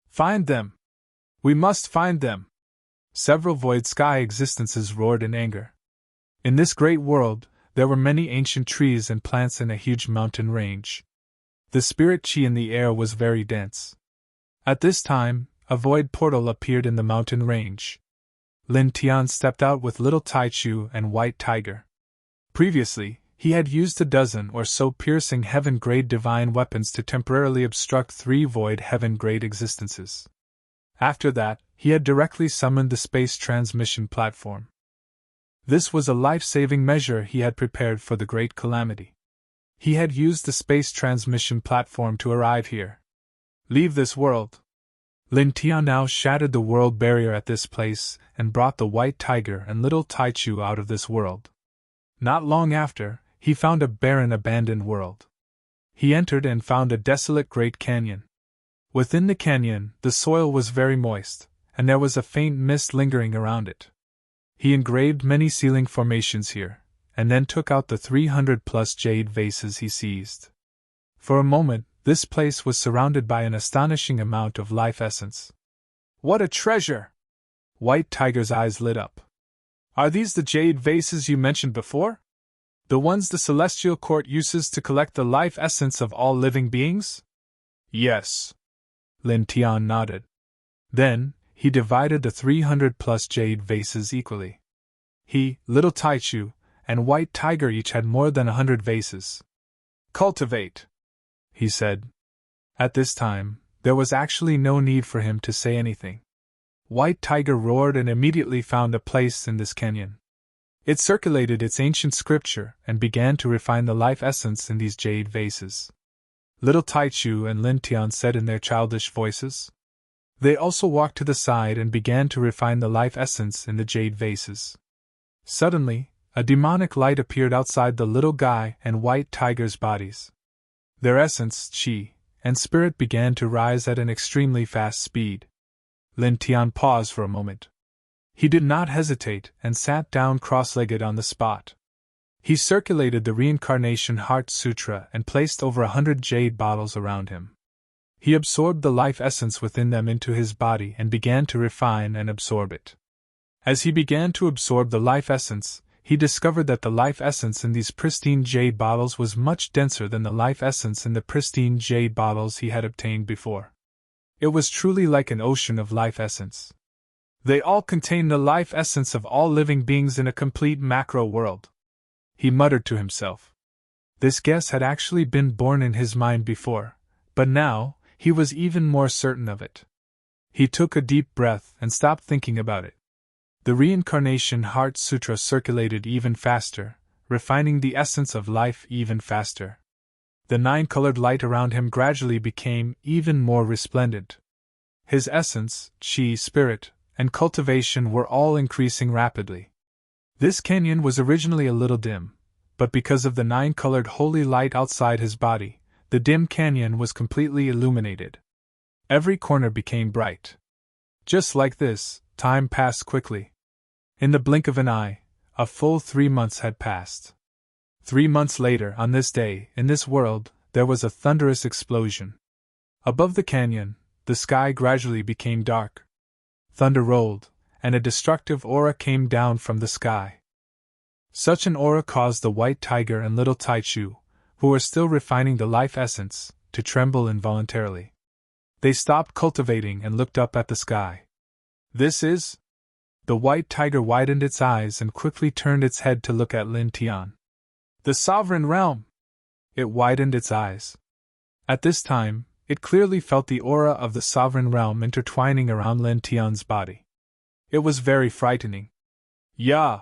[SPEAKER 1] Find them! We must find them! Several void sky existences roared in anger. In this great world, there were many ancient trees and plants in a huge mountain range. The spirit chi in the air was very dense. At this time, a void portal appeared in the mountain range. Lin Tian stepped out with little Tai Chu and white tiger. Previously, he had used a dozen or so piercing heaven-grade divine weapons to temporarily obstruct 3 void heaven-grade existences. After that, he had directly summoned the space transmission platform. This was a life-saving measure he had prepared for the great calamity. He had used the space transmission platform to arrive here. Leave this world. Lin Tian now shattered the world barrier at this place and brought the white tiger and little Taichu out of this world. Not long after, he found a barren abandoned world. He entered and found a desolate great canyon. Within the canyon, the soil was very moist, and there was a faint mist lingering around it. He engraved many ceiling formations here, and then took out the 300+ jade vases he seized. For a moment, this place was surrounded by an astonishing amount of life essence. What a treasure! White Tiger's eyes lit up. Are these the jade vases you mentioned before? The ones the celestial court uses to collect the life essence of all living beings? Yes. Lin Tian nodded. Then, he divided the 300+ jade vases equally. He, little Taichu, and White Tiger each had more than 100 vases. Cultivate, he said. At this time, there was actually no need for him to say anything. White Tiger roared and immediately found a place in this canyon. It circulated its ancient scripture and began to refine the life essence in these jade vases. Little Taichu and Lin Tian said in their childish voices. They also walked to the side and began to refine the life essence in the jade vases. Suddenly, a demonic light appeared outside the little guy and White Tiger's bodies. Their essence, chi, and spirit began to rise at an extremely fast speed. Lin Tian paused for a moment. He did not hesitate and sat down cross-legged on the spot. He circulated the Reincarnation Heart Sutra and placed over 100 jade bottles around him. He absorbed the life essence within them into his body and began to refine and absorb it. As he began to absorb the life essence, he discovered that the life essence in these pristine jade bottles was much denser than the life essence in the pristine jade bottles he had obtained before. It was truly like an ocean of life essence. They all contained the life essence of all living beings in a complete macro world. He muttered to himself. This guess had actually been born in his mind before, but now, he was even more certain of it. He took a deep breath and stopped thinking about it. The Reincarnation Heart Sutra circulated even faster, refining the essence of life even faster. The 9-colored light around him gradually became even more resplendent. His essence, chi, spirit, and cultivation were all increasing rapidly. This canyon was originally a little dim, but because of the 9-colored holy light outside his body, the dim canyon was completely illuminated. Every corner became bright. Just like this, time passed quickly. In the blink of an eye, a full 3 months had passed. 3 months later, on this day, in this world, there was a thunderous explosion. Above the canyon, the sky gradually became dark. Thunder rolled, and a destructive aura came down from the sky. Such an aura caused the White Tiger and little Taichu, who were still refining the life essence, to tremble involuntarily. They stopped cultivating and looked up at the sky. This is? The White Tiger widened its eyes and quickly turned its head to look at Lin Tian. The sovereign realm! It widened its eyes. At this time, it clearly felt the aura of the sovereign realm intertwining around Lin Tian's body. It was very frightening. Yeah!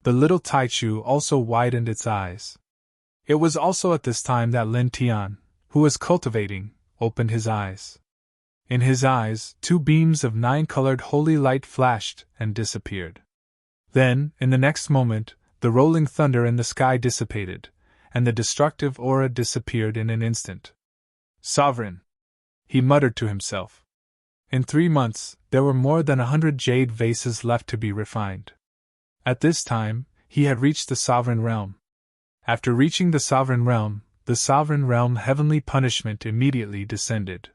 [SPEAKER 1] The little Taichu also widened its eyes. It was also at this time that Lin Tian, who was cultivating, opened his eyes. In his eyes, 2 beams of 9-colored holy light flashed and disappeared. Then, in the next moment, the rolling thunder in the sky dissipated, and the destructive aura disappeared in an instant. Sovereign! He muttered to himself. In 3 months, there were more than 100 jade vases left to be refined. At this time, he had reached the sovereign realm. After reaching the sovereign realm heavenly punishment immediately descended.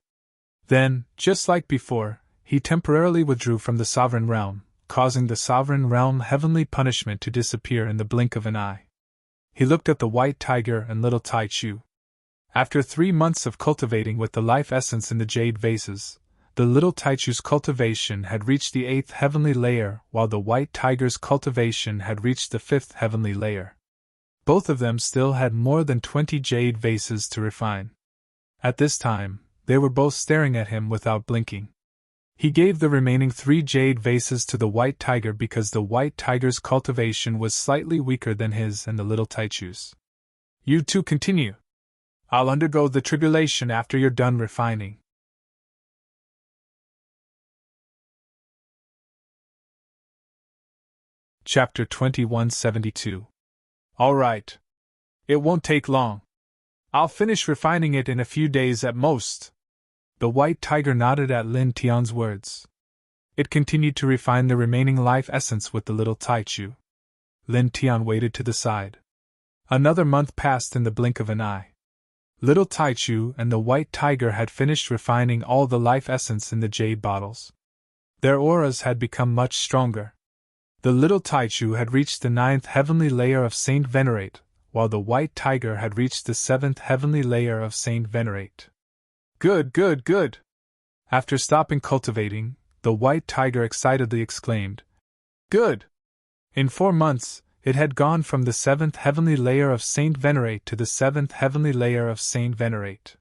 [SPEAKER 1] Then, just like before, he temporarily withdrew from the sovereign realm, causing the sovereign realm heavenly punishment to disappear in the blink of an eye. He looked at the White Tiger and little Taichu. After 3 months of cultivating with the life essence in the jade vases, the little Taichu's cultivation had reached the 8th heavenly layer, while the White Tiger's cultivation had reached the 5th heavenly layer. Both of them still had more than 20 jade vases to refine. At this time, they were both staring at him without blinking. He gave the remaining 3 jade vases to the white tiger because the white tiger's cultivation was slightly weaker than his and the little Taichu's. You two continue. I'll undergo the tribulation after you're done refining. Chapter 2172. All right. It won't take long. I'll finish refining it in a few days at most. The white tiger nodded at Lin Tian's words. It continued to refine the remaining life essence with the little Taichu. Lin Tian waited to the side. Another month passed in the blink of an eye. Little Taichu and the white tiger had finished refining all the life essence in the jade bottles. Their auras had become much stronger. The little Taichu had reached the 9th heavenly layer of Saint Venerate, while the white tiger had reached the 7th heavenly layer of Saint Venerate. Good, good, good! After stopping cultivating, the white tiger excitedly exclaimed, Good! In 4 months, it had gone from the 7th heavenly layer of Saint Venerate to the 7th heavenly layer of Saint Venerate.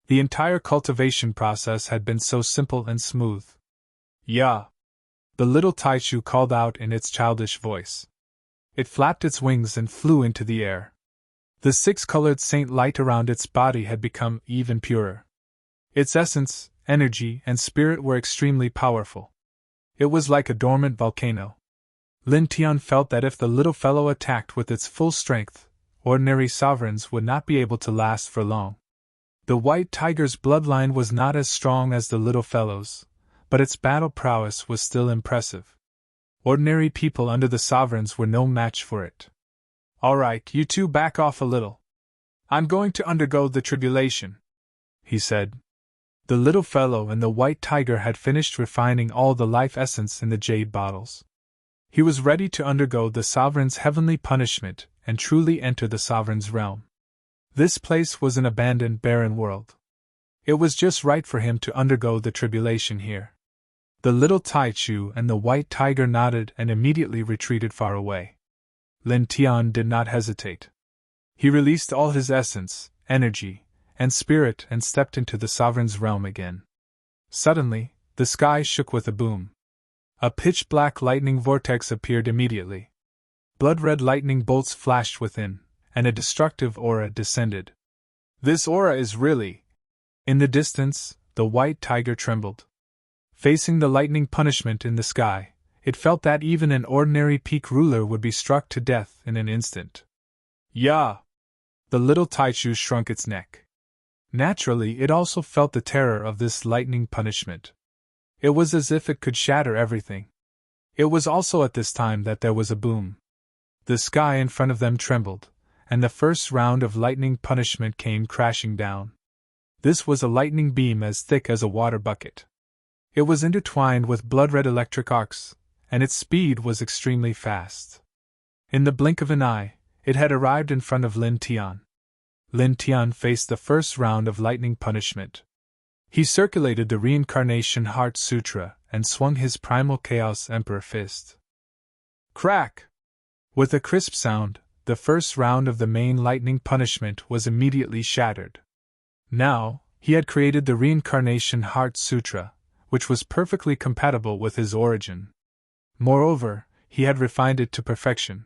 [SPEAKER 1] The entire cultivation process had been so simple and smooth. Yeah! The little Taichu called out in its childish voice. It flapped its wings and flew into the air. The 6-colored saint light around its body had become even purer. Its essence, energy, and spirit were extremely powerful. It was like a dormant volcano. Lin Tian felt that if the little fellow attacked with its full strength, ordinary sovereigns would not be able to last for long. The white tiger's bloodline was not as strong as the little fellow's, but its battle prowess was still impressive. Ordinary people under the sovereigns were no match for it. All right, you two back off a little. I'm going to undergo the tribulation, he said. The little fellow and the white tiger had finished refining all the life essence in the jade bottles. He was ready to undergo the sovereign's heavenly punishment and truly enter the sovereign's realm. This place was an abandoned, barren world. It was just right for him to undergo the tribulation here. The little Taichu and the white tiger nodded and immediately retreated far away. Lin Tian did not hesitate. He released all his essence, energy, and spirit and stepped into the sovereign's realm again. Suddenly, the sky shook with a boom. A pitch-black lightning vortex appeared immediately. Blood-red lightning bolts flashed within, and a destructive aura descended. This aura is really... In the distance, the white tiger trembled. Facing the lightning punishment in the sky, it felt that even an ordinary peak ruler would be struck to death in an instant. Yeah! The little Taichu shrunk its neck. Naturally, it also felt the terror of this lightning punishment. It was as if it could shatter everything. It was also at this time that there was a boom. The sky in front of them trembled, and the first round of lightning punishment came crashing down. This was a lightning beam as thick as a water bucket. It was intertwined with blood-red electric arcs, and its speed was extremely fast. In the blink of an eye, it had arrived in front of Lin Tian. Lin Tian faced the first round of lightning punishment. He circulated the Reincarnation Heart Sutra and swung his Primal Chaos Emperor fist. Crack! With a crisp sound, the first round of the main lightning punishment was immediately shattered. Now, he had created the Reincarnation Heart Sutra, which was perfectly compatible with his origin. Moreover, he had refined it to perfection.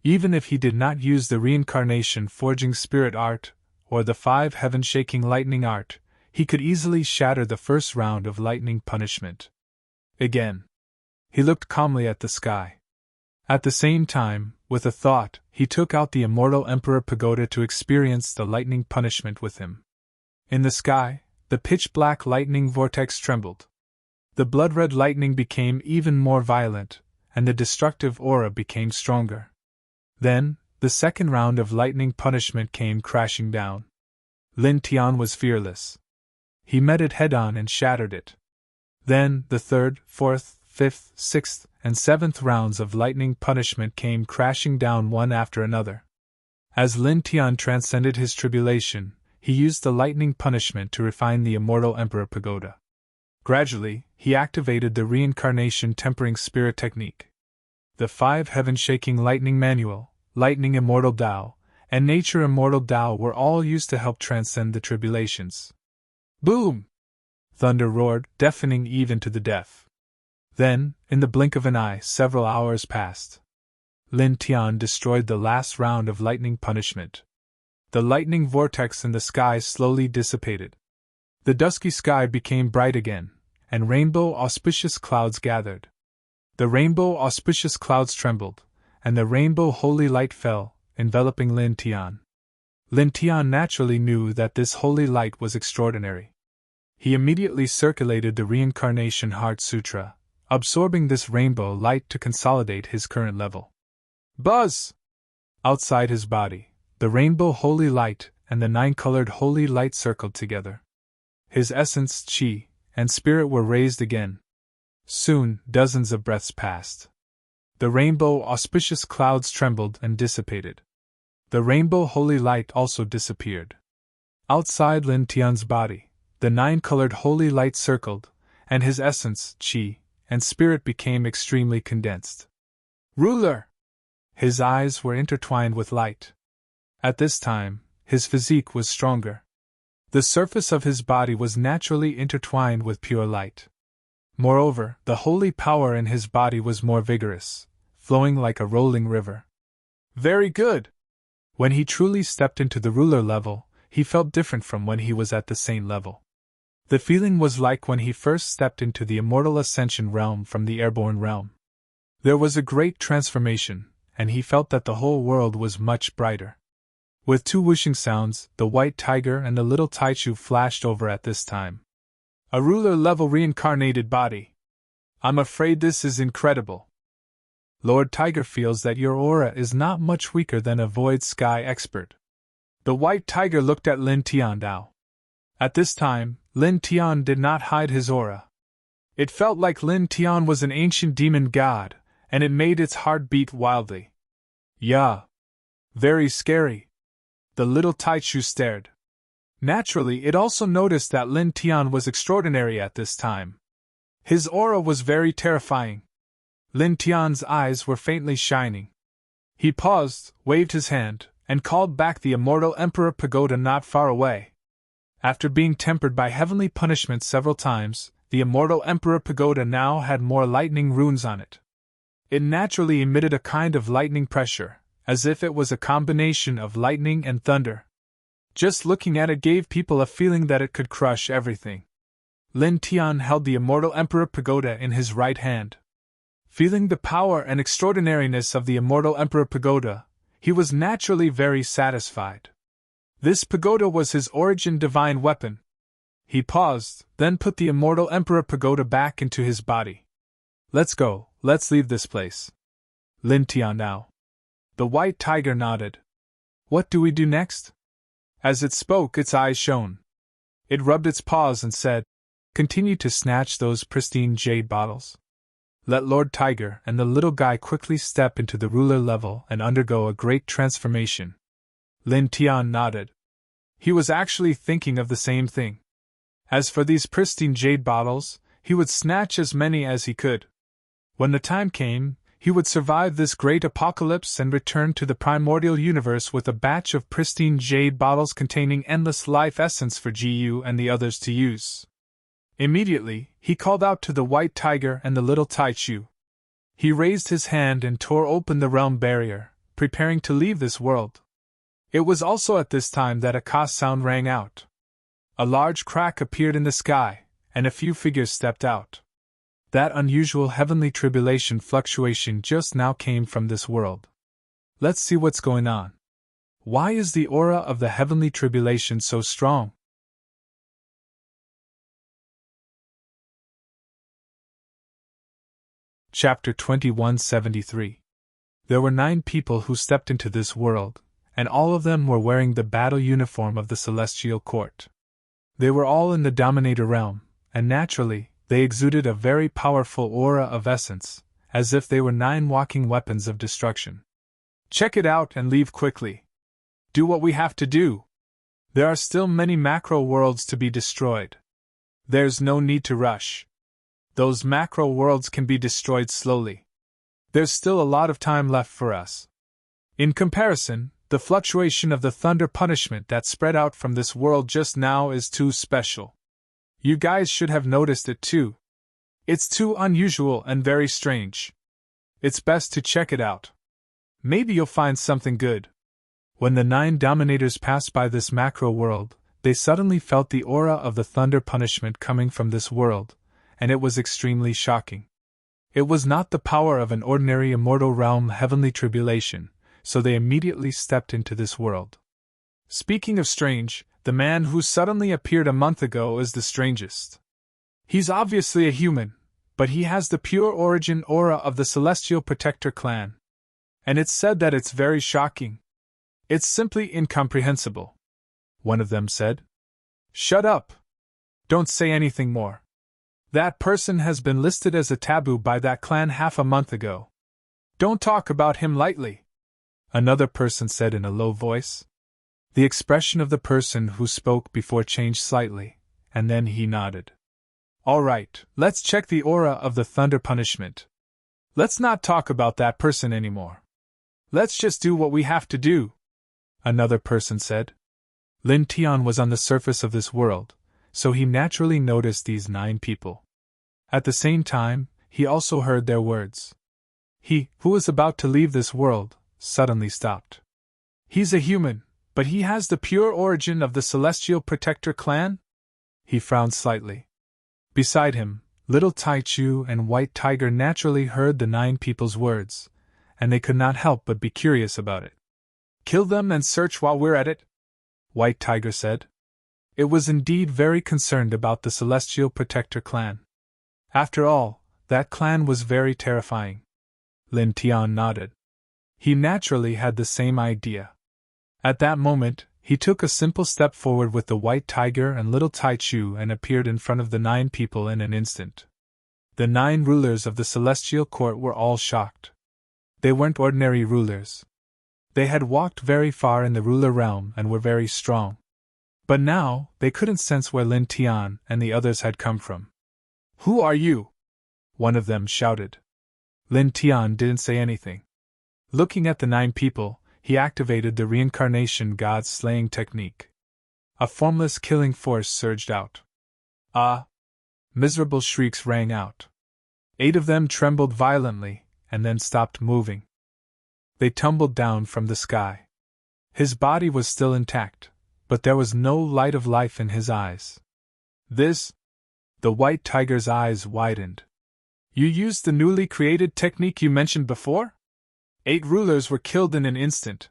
[SPEAKER 1] Even if he did not use the Reincarnation Forging Spirit Art, or the 5 Heaven-Shaking Lightning Art, he could easily shatter the first round of lightning punishment. Again. He looked calmly at the sky. At the same time, with a thought, he took out the Immortal Emperor Pagoda to experience the lightning punishment with him. In the sky, the pitch-black lightning vortex trembled. The blood-red lightning became even more violent, and the destructive aura became stronger. Then, the second round of lightning punishment came crashing down. Lin Tian was fearless. He met it head-on and shattered it. Then, the 3rd, 4th, 5th, 6th, and 7th rounds of lightning punishment came crashing down one after another. As Lin Tian transcended his tribulation, he used the lightning punishment to refine the Immortal Emperor Pagoda. Gradually, he activated the Reincarnation Tempering Spirit Technique. The 5 Heaven-Shaking Lightning Manual, Lightning Immortal Tao, and Nature Immortal Tao were all used to help transcend the tribulations. Boom! Thunder roared, deafening even to the deaf. Then, in the blink of an eye, several hours passed. Lin Tian destroyed the last round of lightning punishment. The lightning vortex in the sky slowly dissipated. The dusky sky became bright again, and rainbow auspicious clouds gathered. The rainbow auspicious clouds trembled, and the rainbow holy light fell, enveloping Lin Tian. Lin Tian naturally knew that this holy light was extraordinary. He immediately circulated the Reincarnation Heart Sutra, absorbing this rainbow light to consolidate his current level. Buzz! Outside his body, the rainbow holy light and the 9-colored holy light circled together. His essence, chi, and spirit were raised again. Soon, dozens of breaths passed. The rainbow auspicious clouds trembled and dissipated. The rainbow holy light also disappeared. Outside Lin Tian's body, the 9-colored holy light circled, and his essence, chi, and spirit became extremely condensed. Ruler! His eyes were intertwined with light. At this time, his physique was stronger. The surface of his body was naturally intertwined with pure light. Moreover, the holy power in his body was more vigorous, flowing like a rolling river. Very good! When he truly stepped into the ruler level, he felt different from when he was at the saint level. The feeling was like when he first stepped into the immortal ascension realm from the airborne realm. There was a great transformation, and he felt that the whole world was much brighter. With 2 whooshing sounds, the white tiger and the little Taichu flashed over at this time. A ruler-level reincarnated body. I'm afraid this is incredible. Lord Tiger feels that your aura is not much weaker than a void sky expert. The white tiger looked at Lin Tian Dao. At this time, Lin Tian did not hide his aura. It felt like Lin Tian was an ancient demon god, and it made its heart beat wildly. Yeah. Very scary. The little Taichu stared. Naturally, it also noticed that Lin Tian was extraordinary at this time. His aura was very terrifying. Lin Tian's eyes were faintly shining. He paused, waved his hand, and called back the immortal Emperor Pagoda not far away. After being tempered by heavenly punishment several times, the immortal Emperor Pagoda now had more lightning runes on it. It naturally emitted a kind of lightning pressure, as if it was a combination of lightning and thunder. Just looking at it gave people a feeling that it could crush everything. Lin Tian held the immortal Emperor Pagoda in his right hand. Feeling the power and extraordinariness of the immortal Emperor Pagoda, he was naturally very satisfied. This pagoda was his origin divine weapon. He paused, then put the immortal Emperor Pagoda back into his body. Let's go, let's leave this place. Lin Tian now. The white tiger nodded. What do we do next? As it spoke, its eyes shone. It rubbed its paws and said, Continue to snatch those pristine jade bottles. Let Lord Tiger and the little guy quickly step into the ruler level and undergo a great transformation. Lin Tian nodded. He was actually thinking of the same thing. As for these pristine jade bottles, he would snatch as many as he could. When the time came, he would survive this great apocalypse and return to the primordial universe with a batch of pristine jade bottles containing endless life essence for GU and the others to use. Immediately, he called out to the white tiger and the little Taichu. He raised his hand and tore open the realm barrier, preparing to leave this world. It was also at this time that a ka sound rang out. A large crack appeared in the sky, and a few figures stepped out. That unusual heavenly tribulation fluctuation just now came from this world. Let's see what's going on. Why is the aura of the heavenly tribulation so strong? Chapter 2173. There were 9 people who stepped into this world, and all of them were wearing the battle uniform of the Celestial Court. They were all in the Dominator realm, and naturally, they exuded a very powerful aura of essence, as if they were 9 walking weapons of destruction. Check it out and leave quickly. Do what we have to do. There are still many macro worlds to be destroyed. There's no need to rush. Those macro worlds can be destroyed slowly. There's still a lot of time left for us. In comparison, the fluctuation of the thunder punishment that spread out from this world just now is too special. You guys should have noticed it too. It's too unusual and very strange. It's best to check it out. Maybe you'll find something good. When the 9 dominators passed by this macro world, they suddenly felt the aura of the thunder punishment coming from this world, and it was extremely shocking. It was not the power of an ordinary immortal realm heavenly tribulation, so they immediately stepped into this world. Speaking of strange, the man who suddenly appeared a month ago is the strangest. He's obviously a human, but he has the pure origin aura of the Celestial Protector clan. And it's said that it's very shocking. It's simply incomprehensible. One of them said. Shut up! Don't say anything more. That person has been listed as a taboo by that clan half a month ago. Don't talk about him lightly. Another person said in a low voice. The expression of the person who spoke before changed slightly, and then he nodded. All right, let's check the aura of the thunder punishment. Let's not talk about that person anymore. Let's just do what we have to do, another person said. Lin Tian was on the surface of this world, so he naturally noticed these 9 people. At the same time, he also heard their words. He, who was about to leave this world, suddenly stopped. He's a human, but he has the pure origin of the Celestial Protector clan? He frowned slightly. Beside him, little Tai Chu and White Tiger naturally heard the 9 people's words, and they could not help but be curious about it. Kill them and search while we're at it, White Tiger said. It was indeed very concerned about the Celestial Protector clan. After all, that clan was very terrifying. Lin Tian nodded. He naturally had the same idea. At that moment, he took a simple step forward with the White Tiger and little Tai Chu and appeared in front of the 9 people in an instant. The 9 rulers of the Celestial Court were all shocked. They weren't ordinary rulers. They had walked very far in the ruler realm and were very strong. But now, they couldn't sense where Lin Tian and the others had come from. Who are you? One of them shouted. Lin Tian didn't say anything. Looking at the 9 people, he activated the reincarnation god's slaying technique. A formless killing force surged out. Ah! Miserable shrieks rang out. 8 of them trembled violently, and then stopped moving. They tumbled down from the sky. His body was still intact, but there was no light of life in his eyes. This? The White Tiger's eyes widened. You used the newly created technique you mentioned before? 8 rulers were killed in an instant.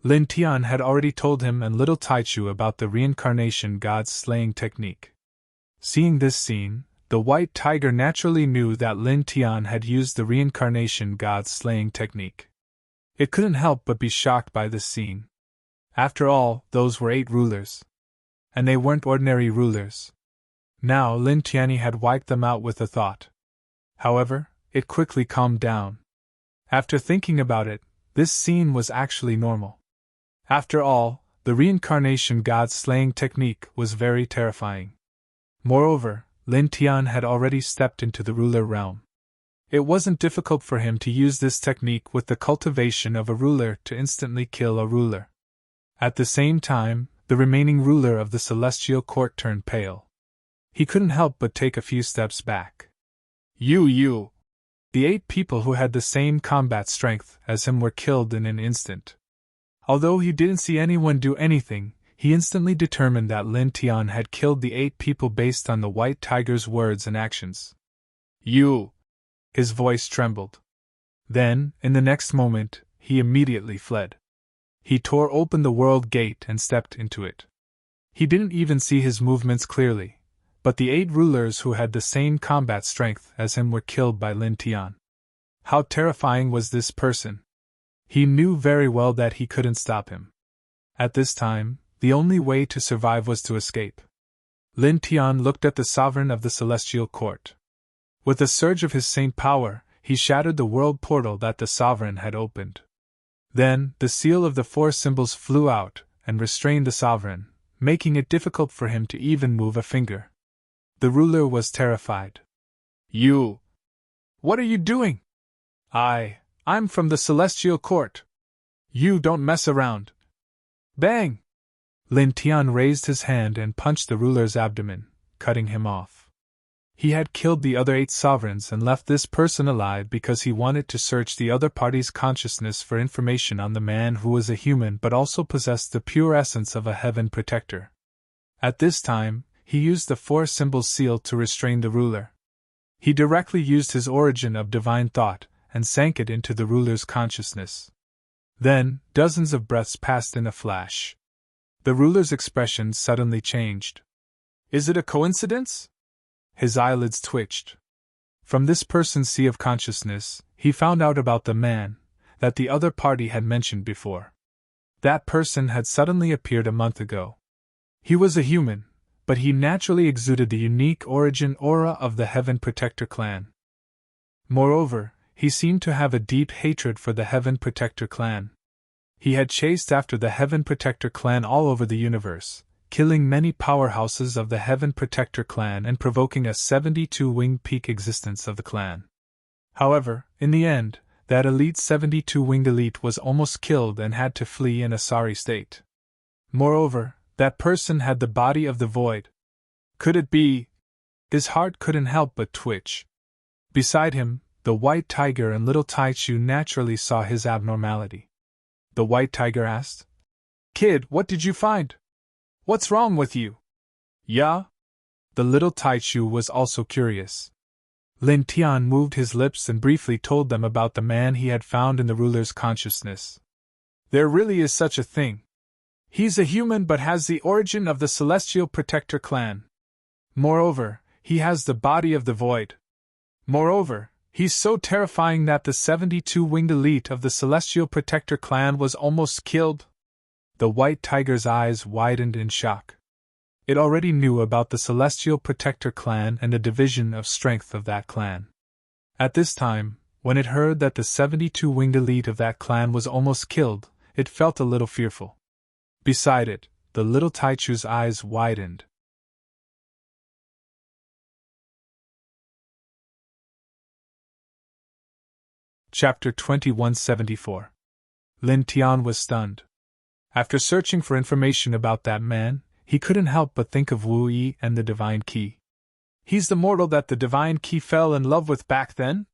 [SPEAKER 1] Lin Tian had already told him and little Taichu about the reincarnation god's slaying technique. Seeing this scene, the White Tiger naturally knew that Lin Tian had used the reincarnation god's slaying technique. It couldn't help but be shocked by this scene. After all, those were 8 rulers. And they weren't ordinary rulers. Now Lin Tianyi had wiped them out with a thought. However, it quickly calmed down. After thinking about it, this scene was actually normal. After all, the reincarnation god's slaying technique was very terrifying. Moreover, Lin Tian had already stepped into the ruler realm. It wasn't difficult for him to use this technique with the cultivation of a ruler to instantly kill a ruler. At the same time, the remaining ruler of the Celestial Court turned pale. He couldn't help but take a few steps back. You! The 8 people who had the same combat strength as him were killed in an instant. Although he didn't see anyone do anything, he instantly determined that Lin Tian had killed the 8 people based on the White Tiger's words and actions. You! His voice trembled. Then, in the next moment, he immediately fled. He tore open the world gate and stepped into it. He didn't even see his movements clearly, but the 8 rulers who had the same combat strength as him were killed by Lin Tian. How terrifying was this person? He knew very well that he couldn't stop him. At this time, the only way to survive was to escape. Lin Tian looked at the sovereign of the Celestial Court. With a surge of his saint power, he shattered the world portal that the sovereign had opened. Then, the seal of the 4 symbols flew out and restrained the sovereign, making it difficult for him to even move a finger. The ruler was terrified. You! What are you doing? I'm from the Celestial Court. You don't mess around. Bang! Lin Tian raised his hand and punched the ruler's abdomen, cutting him off. He had killed the other 8 sovereigns and left this person alive because he wanted to search the other party's consciousness for information on the man who was a human but also possessed the pure essence of a heaven protector. At this time, he used the 4 symbols seal to restrain the ruler. He directly used his origin of divine thought and sank it into the ruler's consciousness. Then, dozens of breaths passed in a flash. The ruler's expression suddenly changed. Is it a coincidence? His eyelids twitched. From this person's sea of consciousness, he found out about the man that the other party had mentioned before. That person had suddenly appeared a month ago. He was a human, but he naturally exuded the unique origin aura of the Heaven Protector clan. Moreover, he seemed to have a deep hatred for the Heaven Protector clan. He had chased after the Heaven Protector clan all over the universe, killing many powerhouses of the Heaven Protector clan and provoking a 72-winged peak existence of the clan. However, in the end, that elite 72-winged elite was almost killed and had to flee in a sorry state. Moreover, that person had the body of the void. Could it be? His heart couldn't help but twitch. Beside him, the white tiger and little Taichu naturally saw his abnormality. The white tiger asked, "Kid, what did you find? What's wrong with you?" "Yeah?" The little Taichu was also curious. Lin Tian moved his lips and briefly told them about the man he had found in the ruler's consciousness. There really is such a thing. He's a human but has the origin of the Celestial Protector clan. Moreover, he has the body of the void. Moreover, he's so terrifying that the 72-winged elite of the Celestial Protector clan was almost killed. The white tiger's eyes widened in shock. It already knew about the Celestial Protector clan and the division of strength of that clan. At this time, when it heard that the 72-winged elite of that clan was almost killed, it felt a little fearful. Beside it, the little Taichu's eyes widened. Chapter 2174. Lin Tian was stunned. After searching for information about that man, he couldn't help but think of Wu Yi and the Divine Key. He's the mortal that the Divine Key fell in love with back then?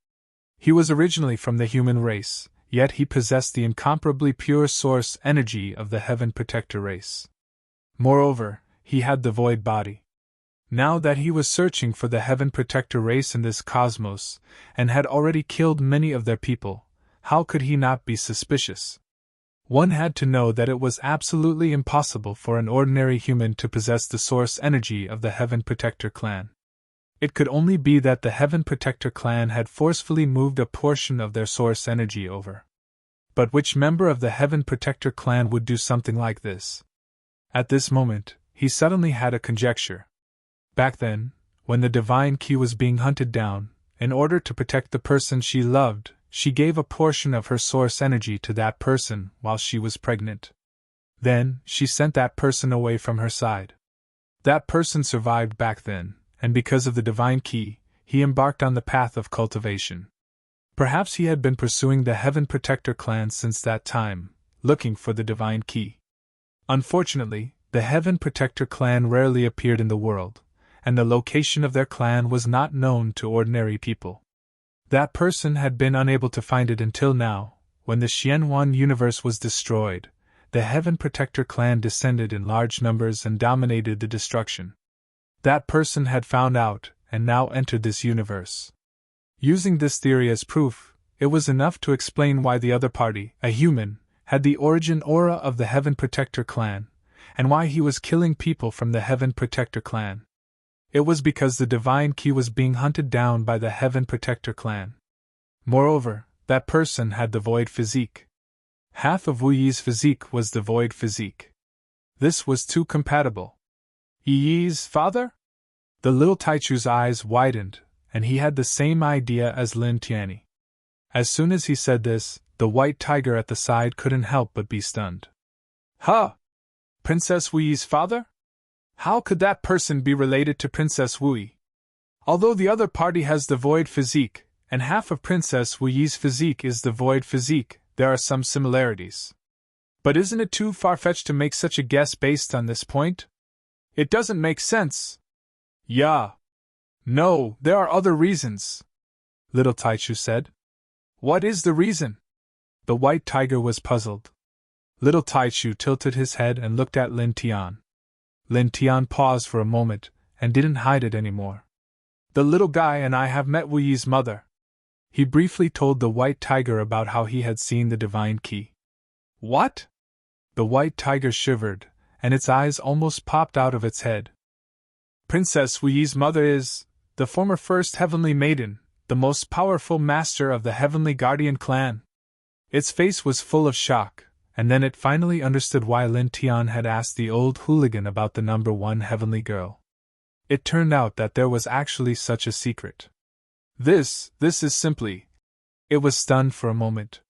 [SPEAKER 1] He was originally from the human race, yet he possessed the incomparably pure source energy of the Heaven Protector race. Moreover, he had the void body. Now that he was searching for the Heaven Protector race in this cosmos, and had already killed many of their people, how could he not be suspicious? One had to know that it was absolutely impossible for an ordinary human to possess the source energy of the Heaven Protector clan. It could only be that the Heaven Protector clan had forcefully moved a portion of their source energy over. But which member of the Heaven Protector clan would do something like this? At this moment, he suddenly had a conjecture. Back then, when the Divine Key was being hunted down, in order to protect the person she loved, she gave a portion of her source energy to that person while she was pregnant. Then, she sent that person away from her side. That person survived back then, and because of the Divine Key, he embarked on the path of cultivation. Perhaps he had been pursuing the Heaven Protector clan since that time, looking for the Divine Key. Unfortunately, the Heaven Protector clan rarely appeared in the world, and the location of their clan was not known to ordinary people. That person had been unable to find it until now, when the Xianwan universe was destroyed. The Heaven Protector clan descended in large numbers and dominated the destruction. That person had found out, and now entered this universe. Using this theory as proof, it was enough to explain why the other party, a human, had the origin aura of the Heaven Protector clan, and why he was killing people from the Heaven Protector clan. It was because the Divine Key was being hunted down by the Heaven Protector clan. Moreover, that person had the void physique. Half of Wu Yi's physique was the void physique. This was too compatible. Yi's father? The little Taichu's eyes widened, and he had the same idea as Lin Tianyi. As soon as he said this, the white tiger at the side couldn't help but be stunned. Huh! Princess Wu Yi's father? How could that person be related to Princess Wu Yi? Although the other party has the void physique, and half of Princess Wu Yi's physique is the void physique, there are some similarities. But isn't it too far-fetched to make such a guess based on this point? It doesn't make sense. Yeah. No, there are other reasons, little Taichu said. What is the reason? The white tiger was puzzled. Little Taichu tilted his head and looked at Lin Tian. Lin Tian paused for a moment and didn't hide it anymore. The little guy and I have met Wu Yi's mother. He briefly told the white tiger about how he had seen the divine key. What? The white tiger shivered, and its eyes almost popped out of its head. Princess Wu Yi's mother is the former first heavenly maiden, the most powerful master of the heavenly guardian clan. Its face was full of shock, and then it finally understood why Lin Tian had asked the old hooligan about the number 1 heavenly girl. It turned out that there was actually such a secret. This is simply... It was stunned for a moment.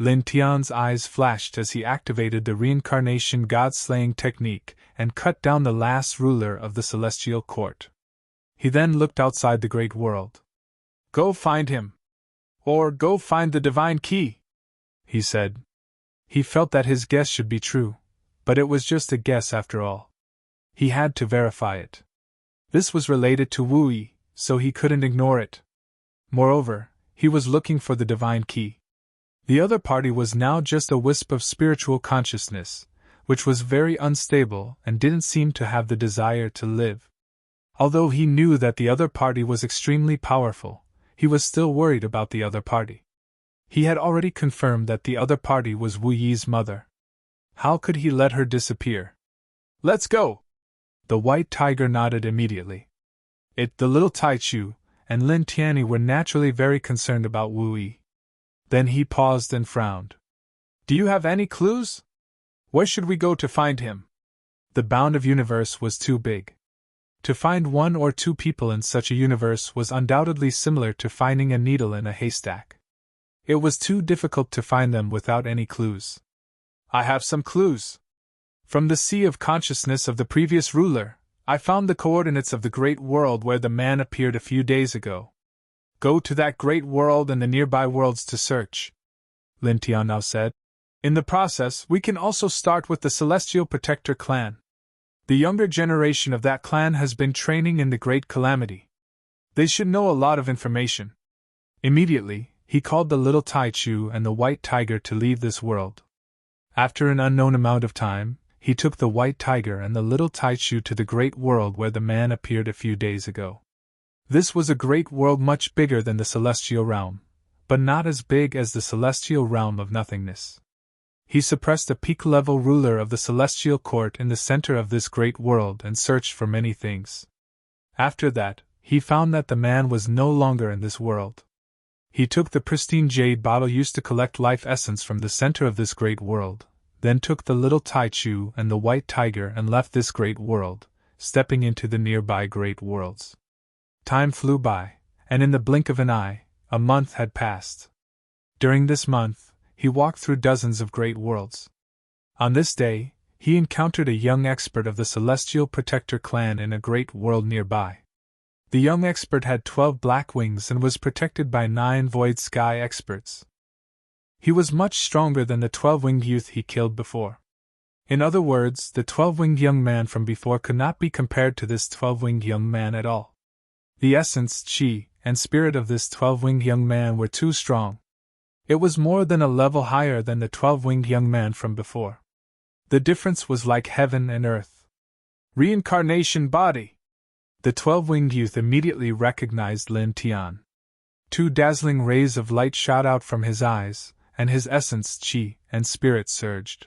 [SPEAKER 1] Lin Tian's eyes flashed as he activated the reincarnation god-slaying technique and cut down the last ruler of the celestial court. He then looked outside the great world. Go find him. Or go find the divine key, he said. He felt that his guess should be true, but it was just a guess after all. He had to verify it. This was related to Wu Yi, so he couldn't ignore it. Moreover, he was looking for the divine key. The other party was now just a wisp of spiritual consciousness, which was very unstable and didn't seem to have the desire to live. Although he knew that the other party was extremely powerful, he was still worried about the other party. He had already confirmed that the other party was Wu Yi's mother. How could he let her disappear? Let's go! The white tiger nodded immediately. The little Taichu and Lin Tianyi were naturally very concerned about Wu Yi. Then he paused and frowned. Do you have any clues? Where should we go to find him? The bound of universe was too big. To find 1 or 2 people in such a universe was undoubtedly similar to finding a needle in a haystack. It was too difficult to find them without any clues. I have some clues. From the sea of consciousness of the previous ruler, I found the coordinates of the great world where the man appeared a few days ago. Go to that great world and the nearby worlds to search, Lin Tian now said. In the process, we can also start with the Celestial Protector clan. The younger generation of that clan has been training in the Great Calamity. They should know a lot of information. Immediately, he called the little Taichu and the white tiger to leave this world. After an unknown amount of time, he took the white tiger and the little Taichu to the great world where the man appeared a few days ago. This was a great world much bigger than the celestial realm, but not as big as the celestial realm of nothingness. He suppressed a peak-level ruler of the celestial court in the center of this great world and searched for many things. After that, he found that the man was no longer in this world. He took the pristine jade bottle used to collect life essence from the center of this great world, then took the little Taichu and the white tiger and left this great world, stepping into the nearby great worlds. Time flew by, and in the blink of an eye, a month had passed. During this month, he walked through dozens of great worlds. On this day, he encountered a young expert of the Celestial Protector clan in a great world nearby. The young expert had 12 black wings and was protected by 9 void sky experts. He was much stronger than the 12-winged youth he killed before. In other words, the 12-winged young man from before could not be compared to this 12-winged young man at all. The essence, chi, and spirit of this 12-winged young man were too strong. It was more than a level higher than the 12-winged young man from before. The difference was like heaven and earth. Reincarnation body! The 12-winged youth immediately recognized Lin Tian. 2 dazzling rays of light shot out from his eyes, and his essence, chi, and spirit surged.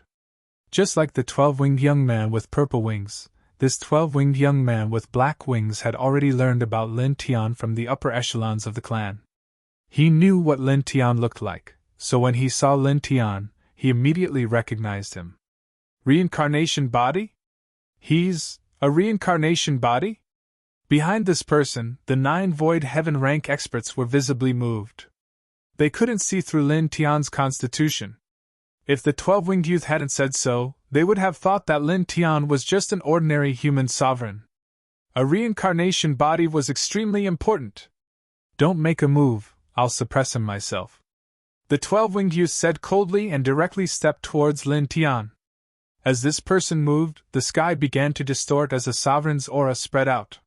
[SPEAKER 1] Just like the 12-winged young man with purple wings, this 12-winged young man with black wings had already learned about Lin Tian from the upper echelons of the clan. He knew what Lin Tian looked like, so when he saw Lin Tian, he immediately recognized him. Reincarnation body? He's a reincarnation body? Behind this person, the 9 void heaven rank experts were visibly moved. They couldn't see through Lin Tian's constitution. If the 12-winged youth hadn't said so, they would have thought that Lin Tian was just an ordinary human sovereign. A reincarnation body was extremely important. Don't make a move, I'll suppress him myself. The 12-winged youth said coldly and directly stepped towards Lin Tian. As this person moved, the sky began to distort as a sovereign's aura spread out.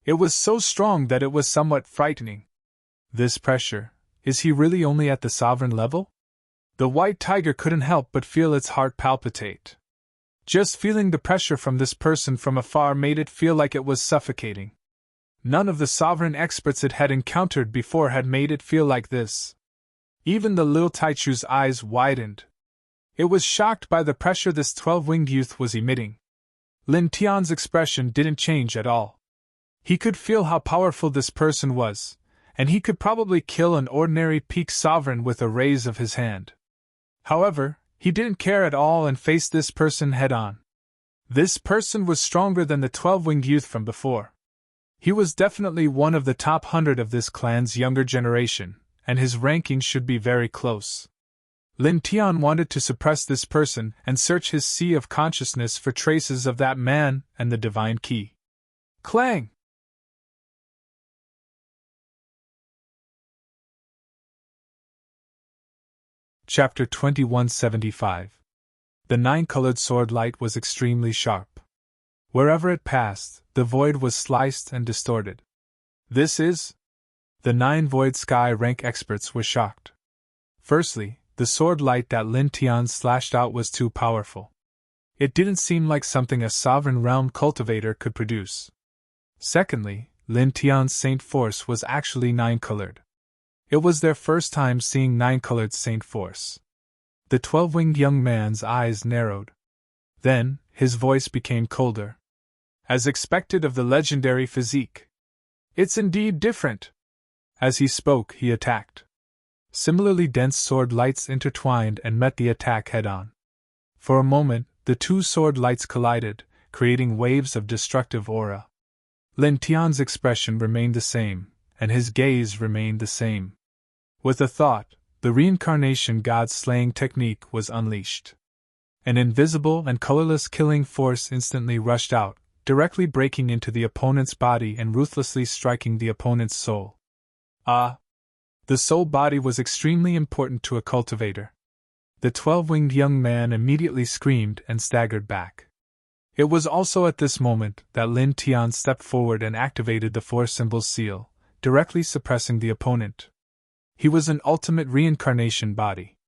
[SPEAKER 1] It was so strong that it was somewhat frightening. This pressure, is he really only at the sovereign level? The white tiger couldn't help but feel its heart palpitate. Just feeling the pressure from this person from afar made it feel like it was suffocating. None of the sovereign experts it had encountered before had made it feel like this. Even the little Taichu's eyes widened. It was shocked by the pressure this 12-winged youth was emitting. Lin Tian's expression didn't change at all. He could feel how powerful this person was, and he could probably kill an ordinary peak sovereign with a raise of his hand. However, he didn't care at all and faced this person head-on. This person was stronger than the 12-winged youth from before. He was definitely one of the top 100 of this clan's younger generation, and his ranking should be very close. Lin Tian wanted to suppress this person and search his sea of consciousness for traces of that man and the divine key. Clang! Chapter 2175. The nine-colored sword light was extremely sharp. Wherever it passed, the void was sliced and distorted. This is? The 9 void sky rank experts were shocked. Firstly, the sword light that Lin Tian slashed out was too powerful. It didn't seem like something a sovereign realm cultivator could produce. Secondly, Lin Tian's saint force was actually 9-colored. It was their first time seeing 9-colored saint force. The 12-winged young man's eyes narrowed. Then, his voice became colder. As expected of the legendary physique. It's indeed different. As he spoke, he attacked. Similarly dense sword lights intertwined and met the attack head-on. For a moment, the two sword lights collided, creating waves of destructive aura. Lin Tian's expression remained the same, and his gaze remained the same. With a thought, the reincarnation god slaying technique was unleashed. An invisible and colorless killing force instantly rushed out, directly breaking into the opponent's body and ruthlessly striking the opponent's soul. The soul body was extremely important to a cultivator. The 12-winged young man immediately screamed and staggered back. It was also at this moment that Lin Tian stepped forward and activated the 4-symbol seal, directly suppressing the opponent. He was an ultimate reincarnation body.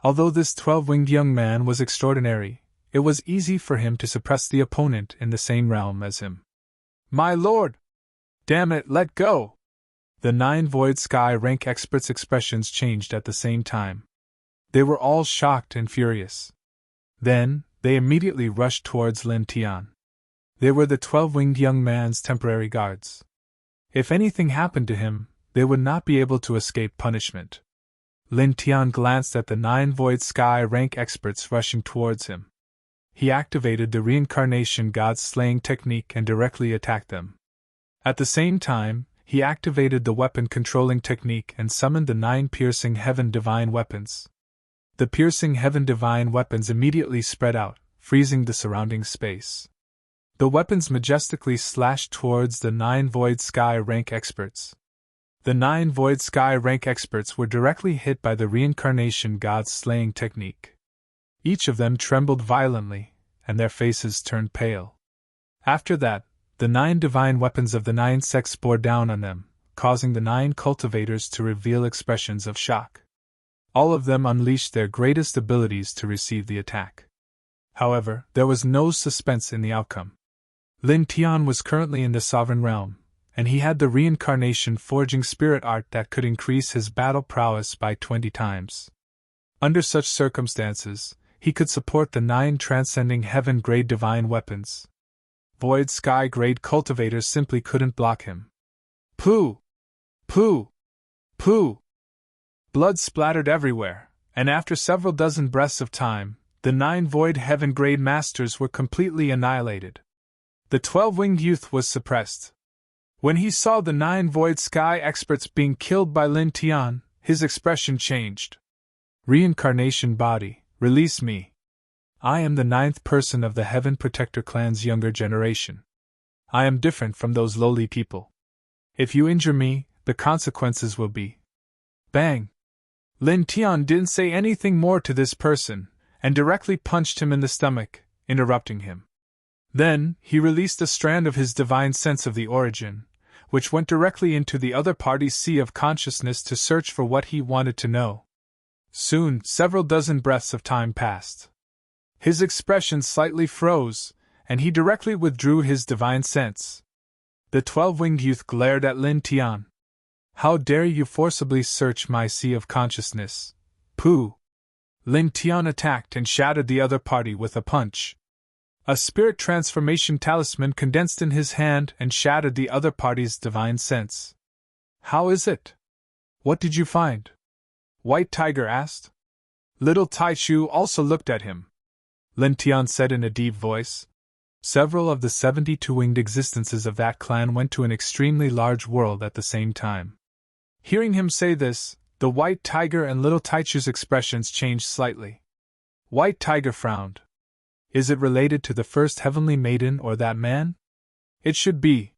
[SPEAKER 1] Although this 12-winged young man was extraordinary, it was easy for him to suppress the opponent in the same realm as him. My lord! Damn it, let go! The 9 void sky rank experts' expressions changed at the same time. They were all shocked and furious. Then, they immediately rushed towards Lin Tian. They were the 12-winged young man's temporary guards. If anything happened to him, they would not be able to escape punishment. Lin Tian glanced at the 9 void sky rank experts rushing towards him. He activated the reincarnation god slaying technique and directly attacked them. At the same time, he activated the weapon controlling technique and summoned the 9 piercing heaven divine weapons. The piercing heaven divine weapons immediately spread out, freezing the surrounding space. The weapons majestically slashed towards the 9 void sky rank experts. The 9 void sky rank experts were directly hit by the reincarnation god's slaying technique. Each of them trembled violently, and their faces turned pale. After that, the 9 divine weapons of the 9 sects bore down on them, causing the 9 cultivators to reveal expressions of shock. All of them unleashed their greatest abilities to receive the attack. However, there was no suspense in the outcome. Lin Tian was currently in the sovereign realm, and he had the reincarnation forging spirit art that could increase his battle prowess by 20 times. Under such circumstances, he could support the 9 transcending heaven-grade divine weapons. Void sky-grade cultivators simply couldn't block him. Pooh! Pooh! Pooh! Blood splattered everywhere, and after several dozen breaths of time, the 9 void heaven-grade masters were completely annihilated. The 12-winged youth was suppressed. When he saw the 9 void sky experts being killed by Lin Tian, his expression changed. Reincarnation body, release me. I am the 9th person of the Heaven Protector clan's younger generation. I am different from those lowly people. If you injure me, the consequences will be. Bang! Lin Tian didn't say anything more to this person, and directly punched him in the stomach, interrupting him. Then, he released a strand of his divine sense of the origin, which went directly into the other party's sea of consciousness to search for what he wanted to know. Soon, several dozen breaths of time passed. His expression slightly froze, and he directly withdrew his divine sense. The 12-winged youth glared at Lin Tian. "How dare you forcibly search my sea of consciousness? Pooh!" Lin Tian attacked and shattered the other party with a punch. A spirit transformation talisman condensed in his hand and shattered the other party's divine sense. "How is it? What did you find?" White Tiger asked. Little Taichu also looked at him. Lin Tian said in a deep voice, "Several of the 72 winged existences of that clan went to an extremely large world at the same time." Hearing him say this, the White Tiger and Little Taichu's expressions changed slightly. White Tiger frowned. "Is it related to the first heavenly maiden or that man?" "It should be,"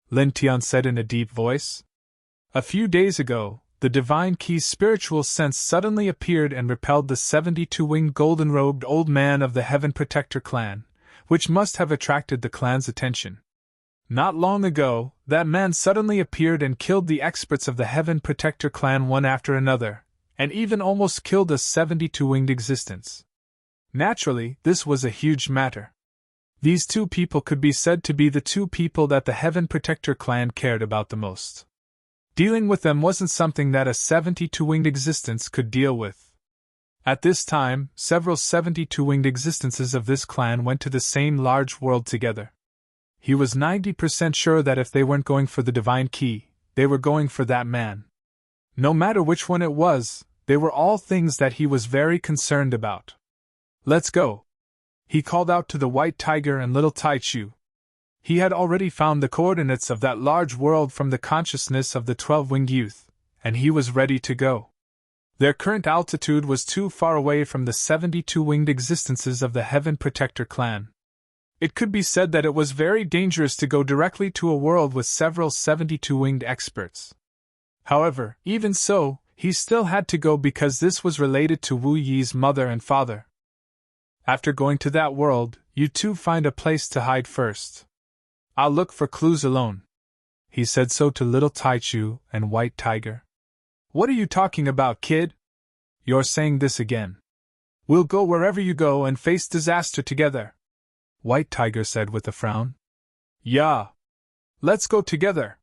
[SPEAKER 1] Lin Tian said in a deep voice. "A few days ago, the Divine Key's spiritual sense suddenly appeared and repelled the 72-winged golden-robed old man of the Heaven Protector clan, which must have attracted the clan's attention. Not long ago, that man suddenly appeared and killed the experts of the Heaven Protector clan one after another, and even almost killed a 72-winged existence. Naturally, this was a huge matter. These two people could be said to be the two people that the Heaven Protector clan cared about the most. Dealing with them wasn't something that a 72-winged existence could deal with. At this time, several 72-winged existences of this clan went to the same large world together. He was 90% sure that if they weren't going for the Divine Key, they were going for that man. No matter which one it was, they were all things that he was very concerned about. "Let's go," he called out to the White Tiger and Little Taichu. He had already found the coordinates of that large world from the consciousness of the 12-winged youth, and he was ready to go. Their current altitude was too far away from the 72-winged existences of the Heaven Protector clan. It could be said that it was very dangerous to go directly to a world with several 72-winged experts. However, even so, he still had to go because this was related to Wu Yi's mother and father. "After going to that world, you two find a place to hide first. I'll look for clues alone." He said so to Little Taichu and White Tiger. "What are you talking about, kid? You're saying this again. We'll go wherever you go and face disaster together," White Tiger said with a frown. "Yeah. Let's go together,"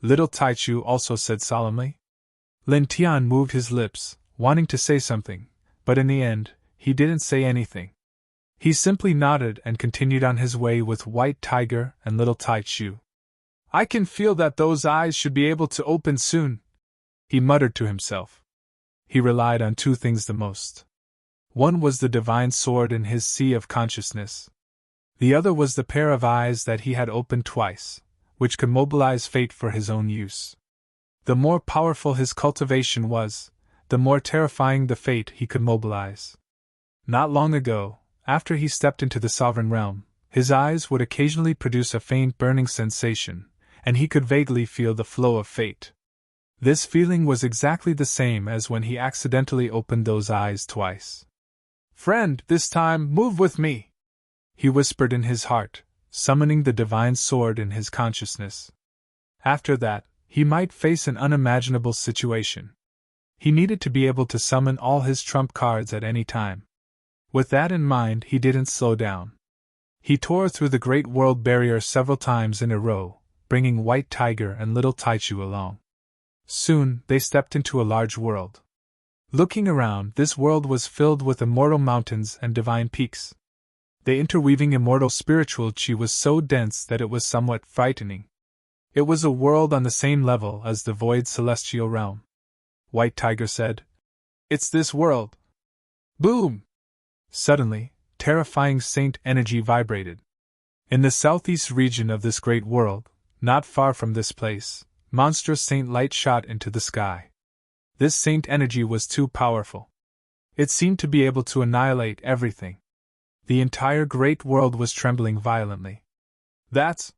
[SPEAKER 1] Little Taichu also said solemnly. Lin Tian moved his lips, wanting to say something, but in the end, he didn't say anything. He simply nodded and continued on his way with White Tiger and Little Taichu. "I can feel that those eyes should be able to open soon," he muttered to himself. He relied on two things the most. One was the divine sword in his sea of consciousness. The other was the pair of eyes that he had opened twice, which could mobilize fate for his own use. The more powerful his cultivation was, the more terrifying the fate he could mobilize. Not long ago, after he stepped into the sovereign realm, his eyes would occasionally produce a faint burning sensation, and he could vaguely feel the flow of fate. This feeling was exactly the same as when he accidentally opened those eyes twice. "Friend, this time, move with me," he whispered in his heart, summoning the divine sword in his consciousness. After that, he might face an unimaginable situation. He needed to be able to summon all his trump cards at any time. With that in mind, he didn't slow down. He tore through the Great World Barrier several times in a row, bringing White Tiger and Little Taichu along. Soon, they stepped into a large world. Looking around, this world was filled with immortal mountains and divine peaks. The interweaving immortal spiritual chi was so dense that it was somewhat frightening. It was a world on the same level as the void celestial realm. White Tiger said, "It's this world." Boom! Suddenly, terrifying saint energy vibrated. In the southeast region of this great world, not far from this place, monstrous saint light shot into the sky. This saint energy was too powerful. It seemed to be able to annihilate everything. The entire great world was trembling violently. That's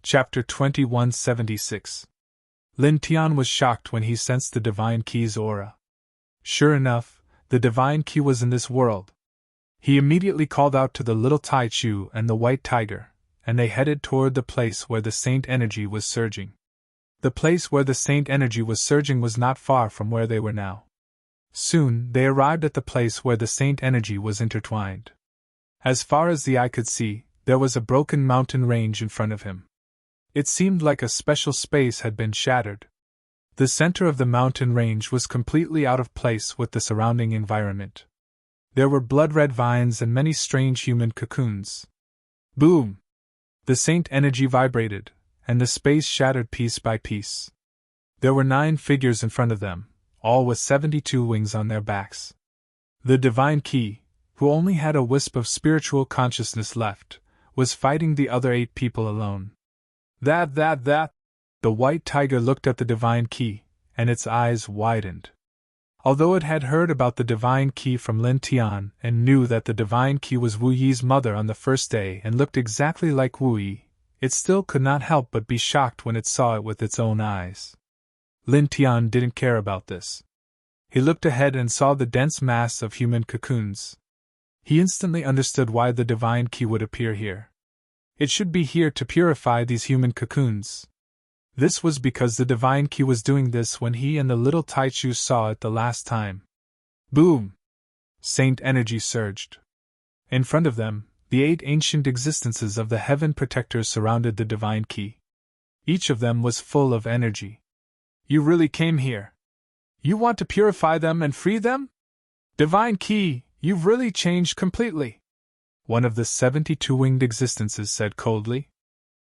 [SPEAKER 1] Chapter 2176. Lin Tian was shocked when he sensed the Divine Key's aura. Sure enough, the Divine Key was in this world. He immediately called out to the little Tai Chu and the white tiger, and they headed toward the place where the saint energy was surging. The place where the saint energy was surging was not far from where they were now. Soon, they arrived at the place where the saint energy was intertwined. As far as the eye could see, there was a broken mountain range in front of him. It seemed like a special space had been shattered. The center of the mountain range was completely out of place with the surrounding environment. There were blood-red vines and many strange human cocoons. Boom! The saint energy vibrated, and the space shattered piece by piece. There were 9 figures in front of them, all with 72 wings on their backs. The divine key, who only had a wisp of spiritual consciousness left, was fighting the other 8 people alone. That. The white tiger looked at the divine key, and its eyes widened. Although it had heard about the divine key from Lin Tian and knew that the divine key was Wu Yi's mother on the first day and looked exactly like Wu Yi, it still could not help but be shocked when it saw it with its own eyes. Lin Tian didn't care about this. He looked ahead and saw the dense mass of human cocoons. He instantly understood why the divine key would appear here. It should be here to purify these human cocoons. This was because the divine key was doing this when he and the little Tai Chu saw it the last time. Boom! Saint energy surged. In front of them, the 8 ancient existences of the heaven protectors surrounded the divine key. Each of them was full of energy. You really came here? You want to purify them and free them? Divine key, you've really changed completely. One of the 72-winged existences said coldly.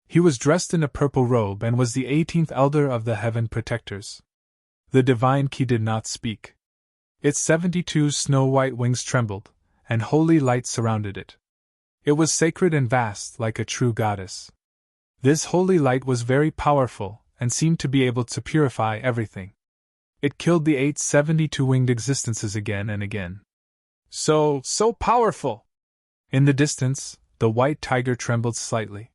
[SPEAKER 1] He was dressed in a purple robe and was the 18th elder of the heaven protectors. The divine key did not speak. Its 72 snow-white wings trembled, and holy light surrounded it. It was sacred and vast, like a true goddess. This holy light was very powerful, and seemed to be able to purify everything. It killed the 8 72-winged existences again and again. So powerful! In the distance, the white tiger trembled slightly.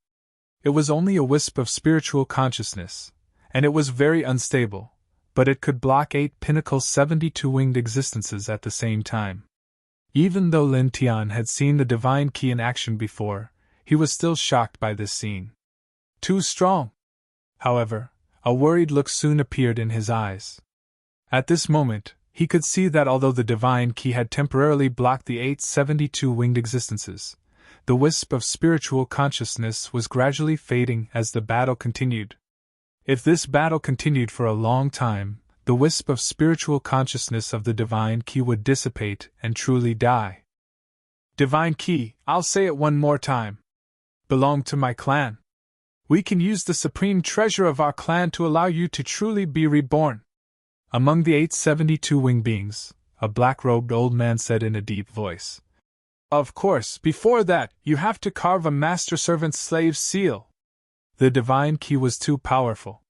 [SPEAKER 1] It was only a wisp of spiritual consciousness, and it was very unstable, but it could block 8 pinnacle 72-winged existences at the same time. Even though Lin Tian had seen the divine key in action before, he was still shocked by this scene. Too strong! However, a worried look soon appeared in his eyes. At this moment, he could see that although the divine key had temporarily blocked the 8 72-winged existences, the wisp of spiritual consciousness was gradually fading as the battle continued. If this battle continued for a long time, the wisp of spiritual consciousness of the divine key would dissipate and truly die. Divine key, I'll say it one more time. Belong to my clan. We can use the supreme treasure of our clan to allow you to truly be reborn. Among the 8 72-winged beings, a black-robed old man said in a deep voice. Of course, before that, you have to carve a master-servant slave seal. The divine key was too powerful.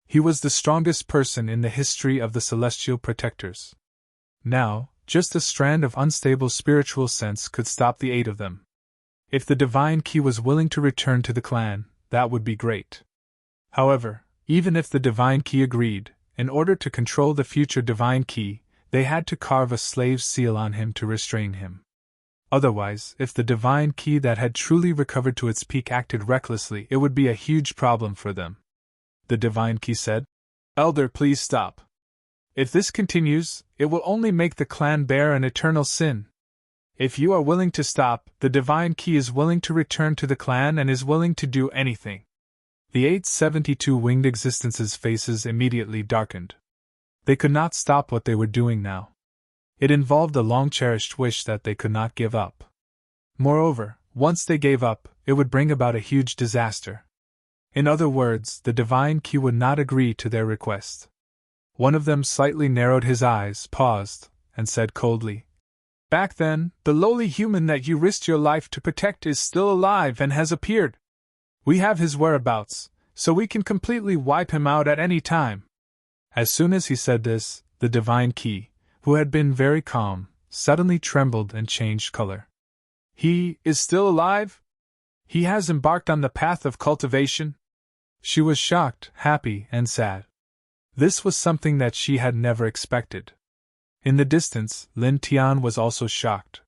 [SPEAKER 1] He was the strongest person in the history of the celestial protectors. Now, just a strand of unstable spiritual sense could stop the 8 of them. If the divine key was willing to return to the clan, that would be great. However, even if the divine key agreed, in order to control the future divine key, they had to carve a slave seal on him to restrain him. Otherwise, if the divine key that had truly recovered to its peak acted recklessly, it would be a huge problem for them. The divine key said, Elder, please stop. If this continues, it will only make the clan bear an eternal sin. If you are willing to stop, the divine key is willing to return to the clan and is willing to do anything. The 8 72-winged existences' faces immediately darkened. They could not stop what they were doing now. It involved a long-cherished wish that they could not give up. Moreover, once they gave up, it would bring about a huge disaster. In other words, the divine key would not agree to their request. One of them slightly narrowed his eyes, paused, and said coldly, Back then, the lowly human that you risked your life to protect is still alive and has appeared. We have his whereabouts, so we can completely wipe him out at any time. As soon as he said this, the divine key, who had been very calm, suddenly trembled and changed color. He is still alive? He has embarked on the path of cultivation? She was shocked, happy, and sad. This was something that she had never expected. In the distance, Lin Tian was also shocked.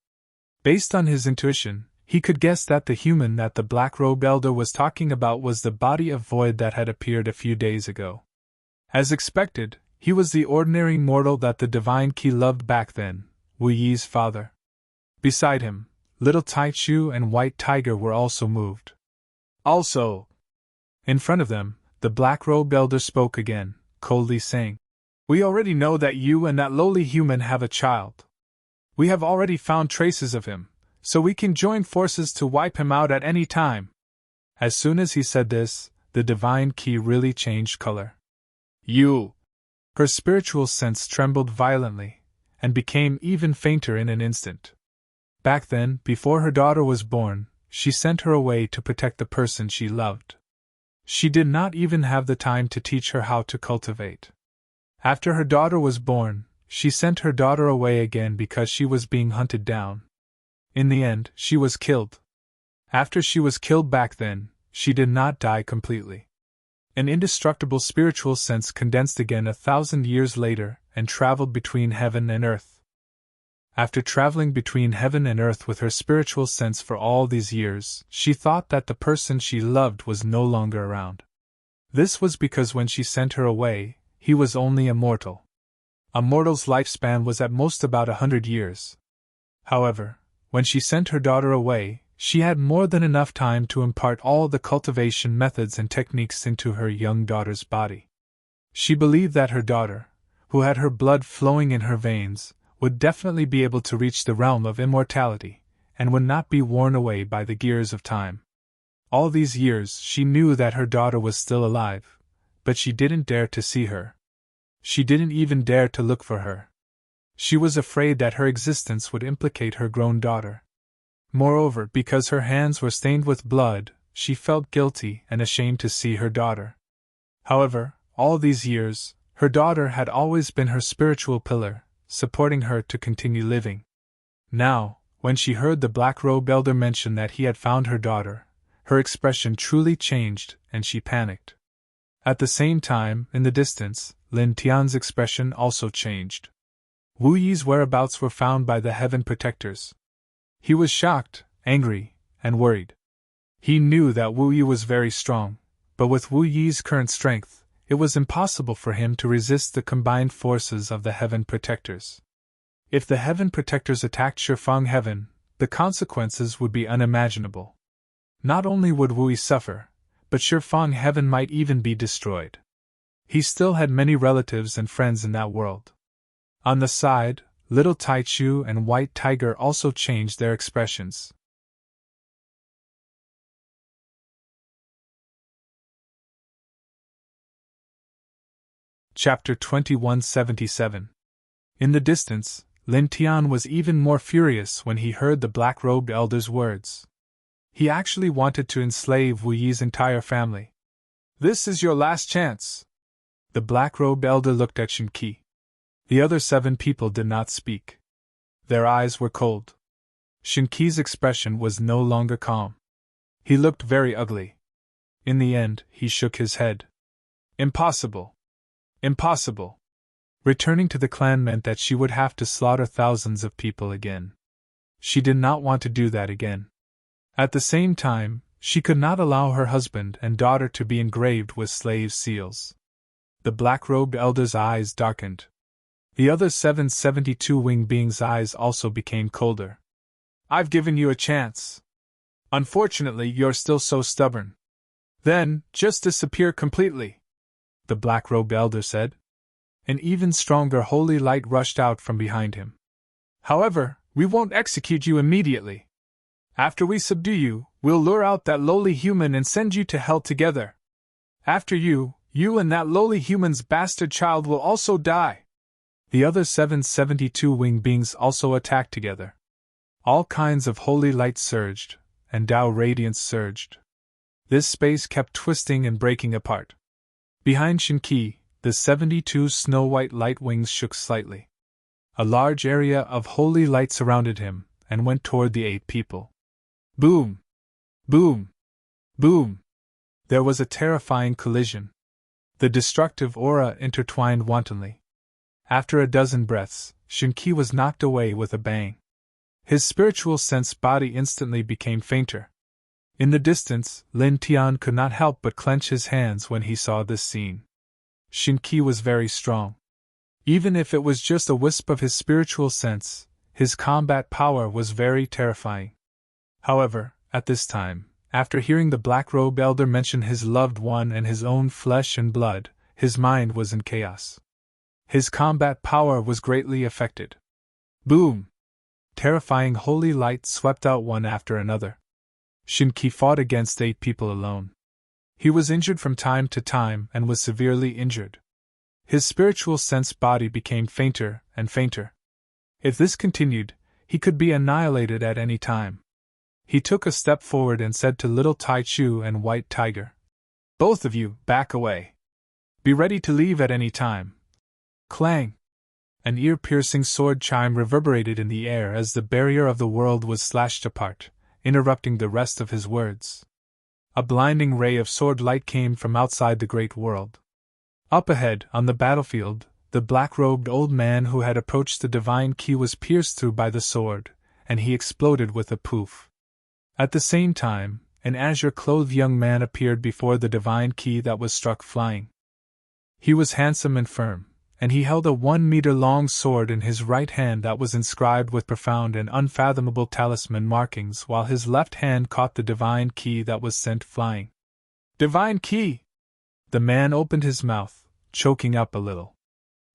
[SPEAKER 1] Based on his intuition, he could guess that the human that the black-robed elder was talking about was the body of void that had appeared a few days ago. As expected, he was the ordinary mortal that the divine Qi loved back then, Wu Yi's father. Beside him, little Taichu and White Tiger were also moved. Also, in front of them, the black-robed elder spoke again, coldly saying, "We already know that you and that lowly human have a child. We have already found traces of him, so we can join forces to wipe him out at any time." As soon as he said this, the divine Qi really changed color. "You!" Her spiritual sense trembled violently, and became even fainter in an instant. Back then, before her daughter was born, she sent her away to protect the person she loved. She did not even have the time to teach her how to cultivate. After her daughter was born, she sent her daughter away again because she was being hunted down. In the end, she was killed. After she was killed back then, she did not die completely. An indestructible spiritual sense condensed again 1,000 years later and traveled between heaven and earth. After traveling between heaven and earth with her spiritual sense for all these years, she thought that the person she loved was no longer around. This was because when she sent her away, he was only a mortal. A mortal's lifespan was at most about 100 years. However, when she sent her daughter away, she had more than enough time to impart all the cultivation methods and techniques into her young daughter's body. She believed that her daughter, who had her blood flowing in her veins, would definitely be able to reach the realm of immortality, and would not be worn away by the gears of time. All these years she knew that her daughter was still alive, but she didn't dare to see her. She didn't even dare to look for her. She was afraid that her existence would implicate her grown daughter. Moreover, because her hands were stained with blood, she felt guilty and ashamed to see her daughter. However, all these years, her daughter had always been her spiritual pillar, supporting her to continue living. Now, when she heard the black-robed elder mention that he had found her daughter, her expression truly changed and she panicked. At the same time, in the distance, Lin Tian's expression also changed. Wu Yi's whereabouts were found by the heaven protectors. He was shocked, angry, and worried. He knew that Wu Yi was very strong, but with Wu Yi's current strength, it was impossible for him to resist the combined forces of the heaven protectors. If the heaven protectors attacked Shifang Heaven, the consequences would be unimaginable. Not only would Wu Yi suffer, but Shifang Heaven might even be destroyed. He still had many relatives and friends in that world. On the side, little Taichu and White Tiger also changed their expressions. Chapter 2177. In the distance, Lin Tian was even more furious when he heard the black-robed elder's words. He actually wanted to enslave Wu Yi's entire family. "This is your last chance." The black-robed elder looked at Shen Qi. The other 7 people did not speak. Their eyes were cold. Shen Qi's expression was no longer calm. He looked very ugly. In the end, he shook his head. "Impossible. Impossible." Returning to the clan meant that she would have to slaughter thousands of people again. She did not want to do that again. At the same time, she could not allow her husband and daughter to be engraved with slave seals. The black-robed elder's eyes darkened. The other 772 winged beings' eyes also became colder. "I've given you a chance. Unfortunately, you're still so stubborn. Then, just disappear completely," the black-robed elder said. An even stronger holy light rushed out from behind him. "However, we won't execute you immediately. After we subdue you, we'll lure out that lowly human and send you to hell together. After you and that lowly human's bastard child will also die." The other 772 winged beings also attacked together. All kinds of holy light surged, and Tao radiance surged. This space kept twisting and breaking apart. Behind Shen Qi, the 72 snow-white light wings shook slightly. A large area of holy light surrounded him, and went toward the 8 people. Boom! Boom! Boom! There was a terrifying collision. The destructive aura intertwined wantonly. After a dozen breaths, Shen Qi was knocked away with a bang. His spiritual sense body instantly became fainter. In the distance, Lin Tian could not help but clench his hands when he saw this scene. Shin Qi was very strong. Even if it was just a wisp of his spiritual sense, his combat power was very terrifying. However, at this time, after hearing the black-robed elder mention his loved one and his own flesh and blood, his mind was in chaos. His combat power was greatly affected. Boom! Terrifying holy light swept out one after another. Shin Qi fought against 8 people alone. He was injured from time to time and was severely injured. His spiritual sense body became fainter and fainter. If this continued, he could be annihilated at any time. He took a step forward and said to Little Tai Chu and White Tiger, "Both of you, back away. Be ready to leave at any time." Clang! An ear-piercing sword chime reverberated in the air as the barrier of the world was slashed apart, interrupting the rest of his words. A blinding ray of sword light came from outside the great world. Up ahead, on the battlefield, the black-robed old man who had approached the divine key was pierced through by the sword, and he exploded with a poof. At the same time, an azure-clothed young man appeared before the divine key that was struck flying. He was handsome and firm, and he held a 1-meter-long sword in his right hand that was inscribed with profound and unfathomable talisman markings, while his left hand caught the divine key that was sent flying. "Divine key!" The man opened his mouth, choking up a little.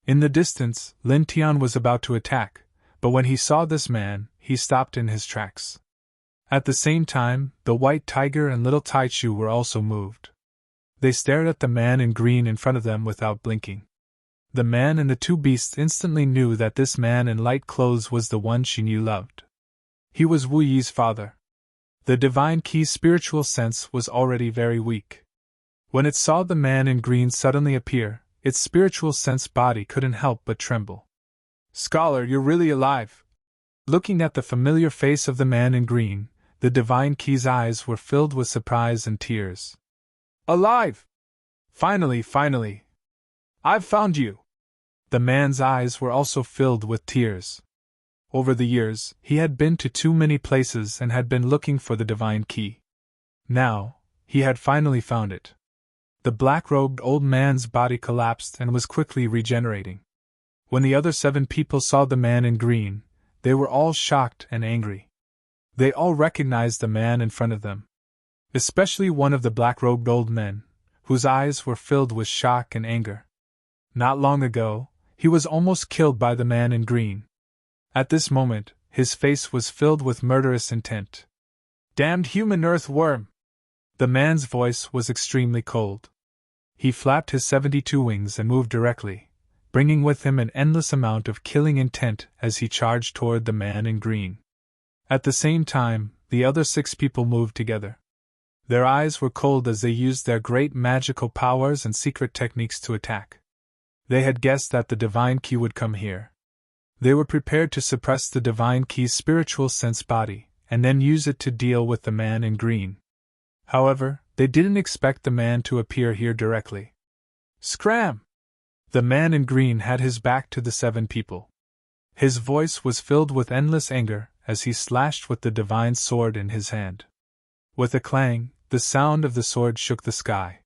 [SPEAKER 1] In the distance, Lin Tian was about to attack, but when he saw this man, he stopped in his tracks. At the same time, the White Tiger and Little Tai Chu were also moved. They stared at the man in green in front of them without blinking. The man and the 2 beasts instantly knew that this man in light clothes was the one she knew loved. He was Wu Yi's father. The divine key's spiritual sense was already very weak. When it saw the man in green suddenly appear, its spiritual sense body couldn't help but tremble. "Scholar, you're really alive!" Looking at the familiar face of the man in green, the divine key's eyes were filled with surprise and tears. "Alive! Finally! I've found you!" The man's eyes were also filled with tears. Over the years, he had been to too many places and had been looking for the divine key. Now, he had finally found it. The black-robed old man's body collapsed and was quickly regenerating. When the other 7 people saw the man in green, they were all shocked and angry. They all recognized the man in front of them. Especially one of the black-robed old men, whose eyes were filled with shock and anger. Not long ago, he was almost killed by the man in green. At this moment, his face was filled with murderous intent. "Damned human earthworm!" The man's voice was extremely cold. He flapped his 72 wings and moved directly, bringing with him an endless amount of killing intent as he charged toward the man in green. At the same time, the other 6 people moved together. Their eyes were cold as they used their great magical powers and secret techniques to attack. They had guessed that the divine key would come here. They were prepared to suppress the divine key's spiritual sense body, and then use it to deal with the man in green. However, they didn't expect the man to appear here directly. Scram! The man in green had his back to the 7 people. His voice was filled with endless anger as he slashed with the divine sword in his hand. With a clang, the sound of the sword shook the sky.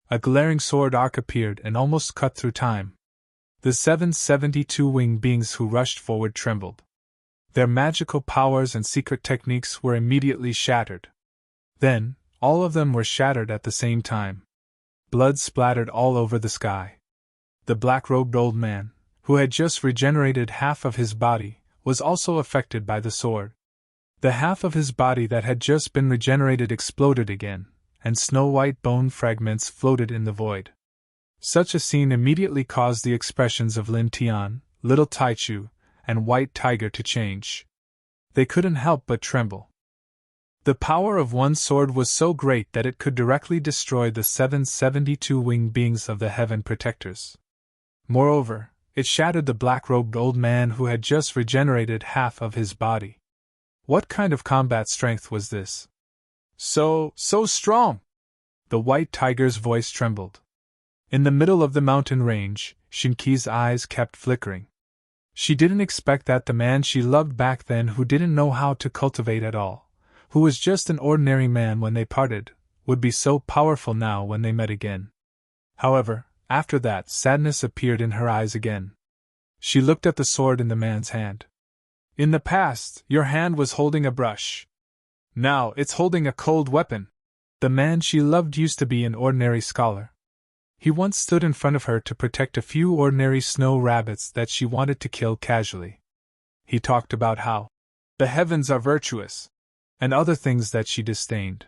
[SPEAKER 1] A glaring sword arc appeared and almost cut through time. The 772 winged beings who rushed forward trembled. Their magical powers and secret techniques were immediately shattered. Then, all of them were shattered at the same time. Blood splattered all over the sky. The black-robed old man, who had just regenerated half of his body, was also affected by the sword. The half of his body that had just been regenerated exploded again, and snow-white bone fragments floated in the void. Such a scene immediately caused the expressions of Lin Tian, Little Tai Chu, and White Tiger to change. They couldn't help but tremble. The power of one sword was so great that it could directly destroy the 772 winged beings of the Heaven Protectors. Moreover, it shattered the black-robed old man who had just regenerated half of his body. What kind of combat strength was this? So strong! The White Tiger's voice trembled. In the middle of the mountain range, Shin Qi's eyes kept flickering. She didn't expect that the man she loved back then, who didn't know how to cultivate at all, who was just an ordinary man when they parted, would be so powerful now when they met again. However, after that, sadness appeared in her eyes again. She looked at the sword in the man's hand. In the past, your hand was holding a brush. Now it's holding a cold weapon. The man she loved used to be an ordinary scholar. He once stood in front of her to protect a few ordinary snow rabbits that she wanted to kill casually. He talked about how the heavens are virtuous, and other things that she disdained.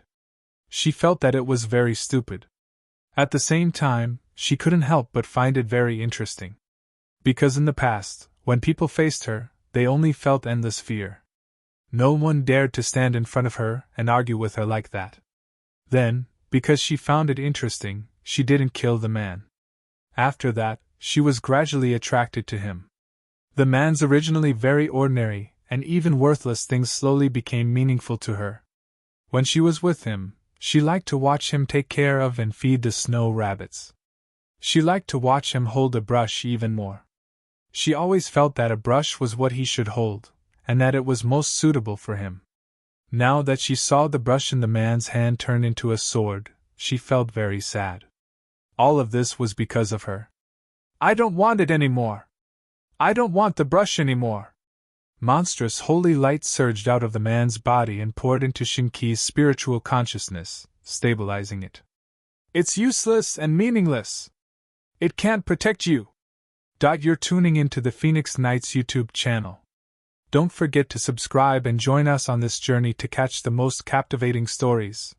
[SPEAKER 1] She felt that it was very stupid. At the same time, she couldn't help but find it very interesting. Because in the past, when people faced her, they only felt endless fear. No one dared to stand in front of her and argue with her like that. Then, because she found it interesting, she didn't kill the man. After that, she was gradually attracted to him. The man's originally very ordinary and even worthless things slowly became meaningful to her. When she was with him, she liked to watch him take care of and feed the snow rabbits. She liked to watch him hold a brush even more. She always felt that a brush was what he should hold, and that it was most suitable for him. Now that she saw the brush in the man's hand turn into a sword, she felt very sad. All of this was because of her. I don't want it anymore. I don't want the brush anymore. Monstrous holy light surged out of the man's body and poured into Shinki's spiritual consciousness, stabilizing it. It's useless and meaningless. It can't protect you. You're tuning into the Phoenix Knights YouTube channel. Don't forget to subscribe and join us on this journey to catch the most captivating stories.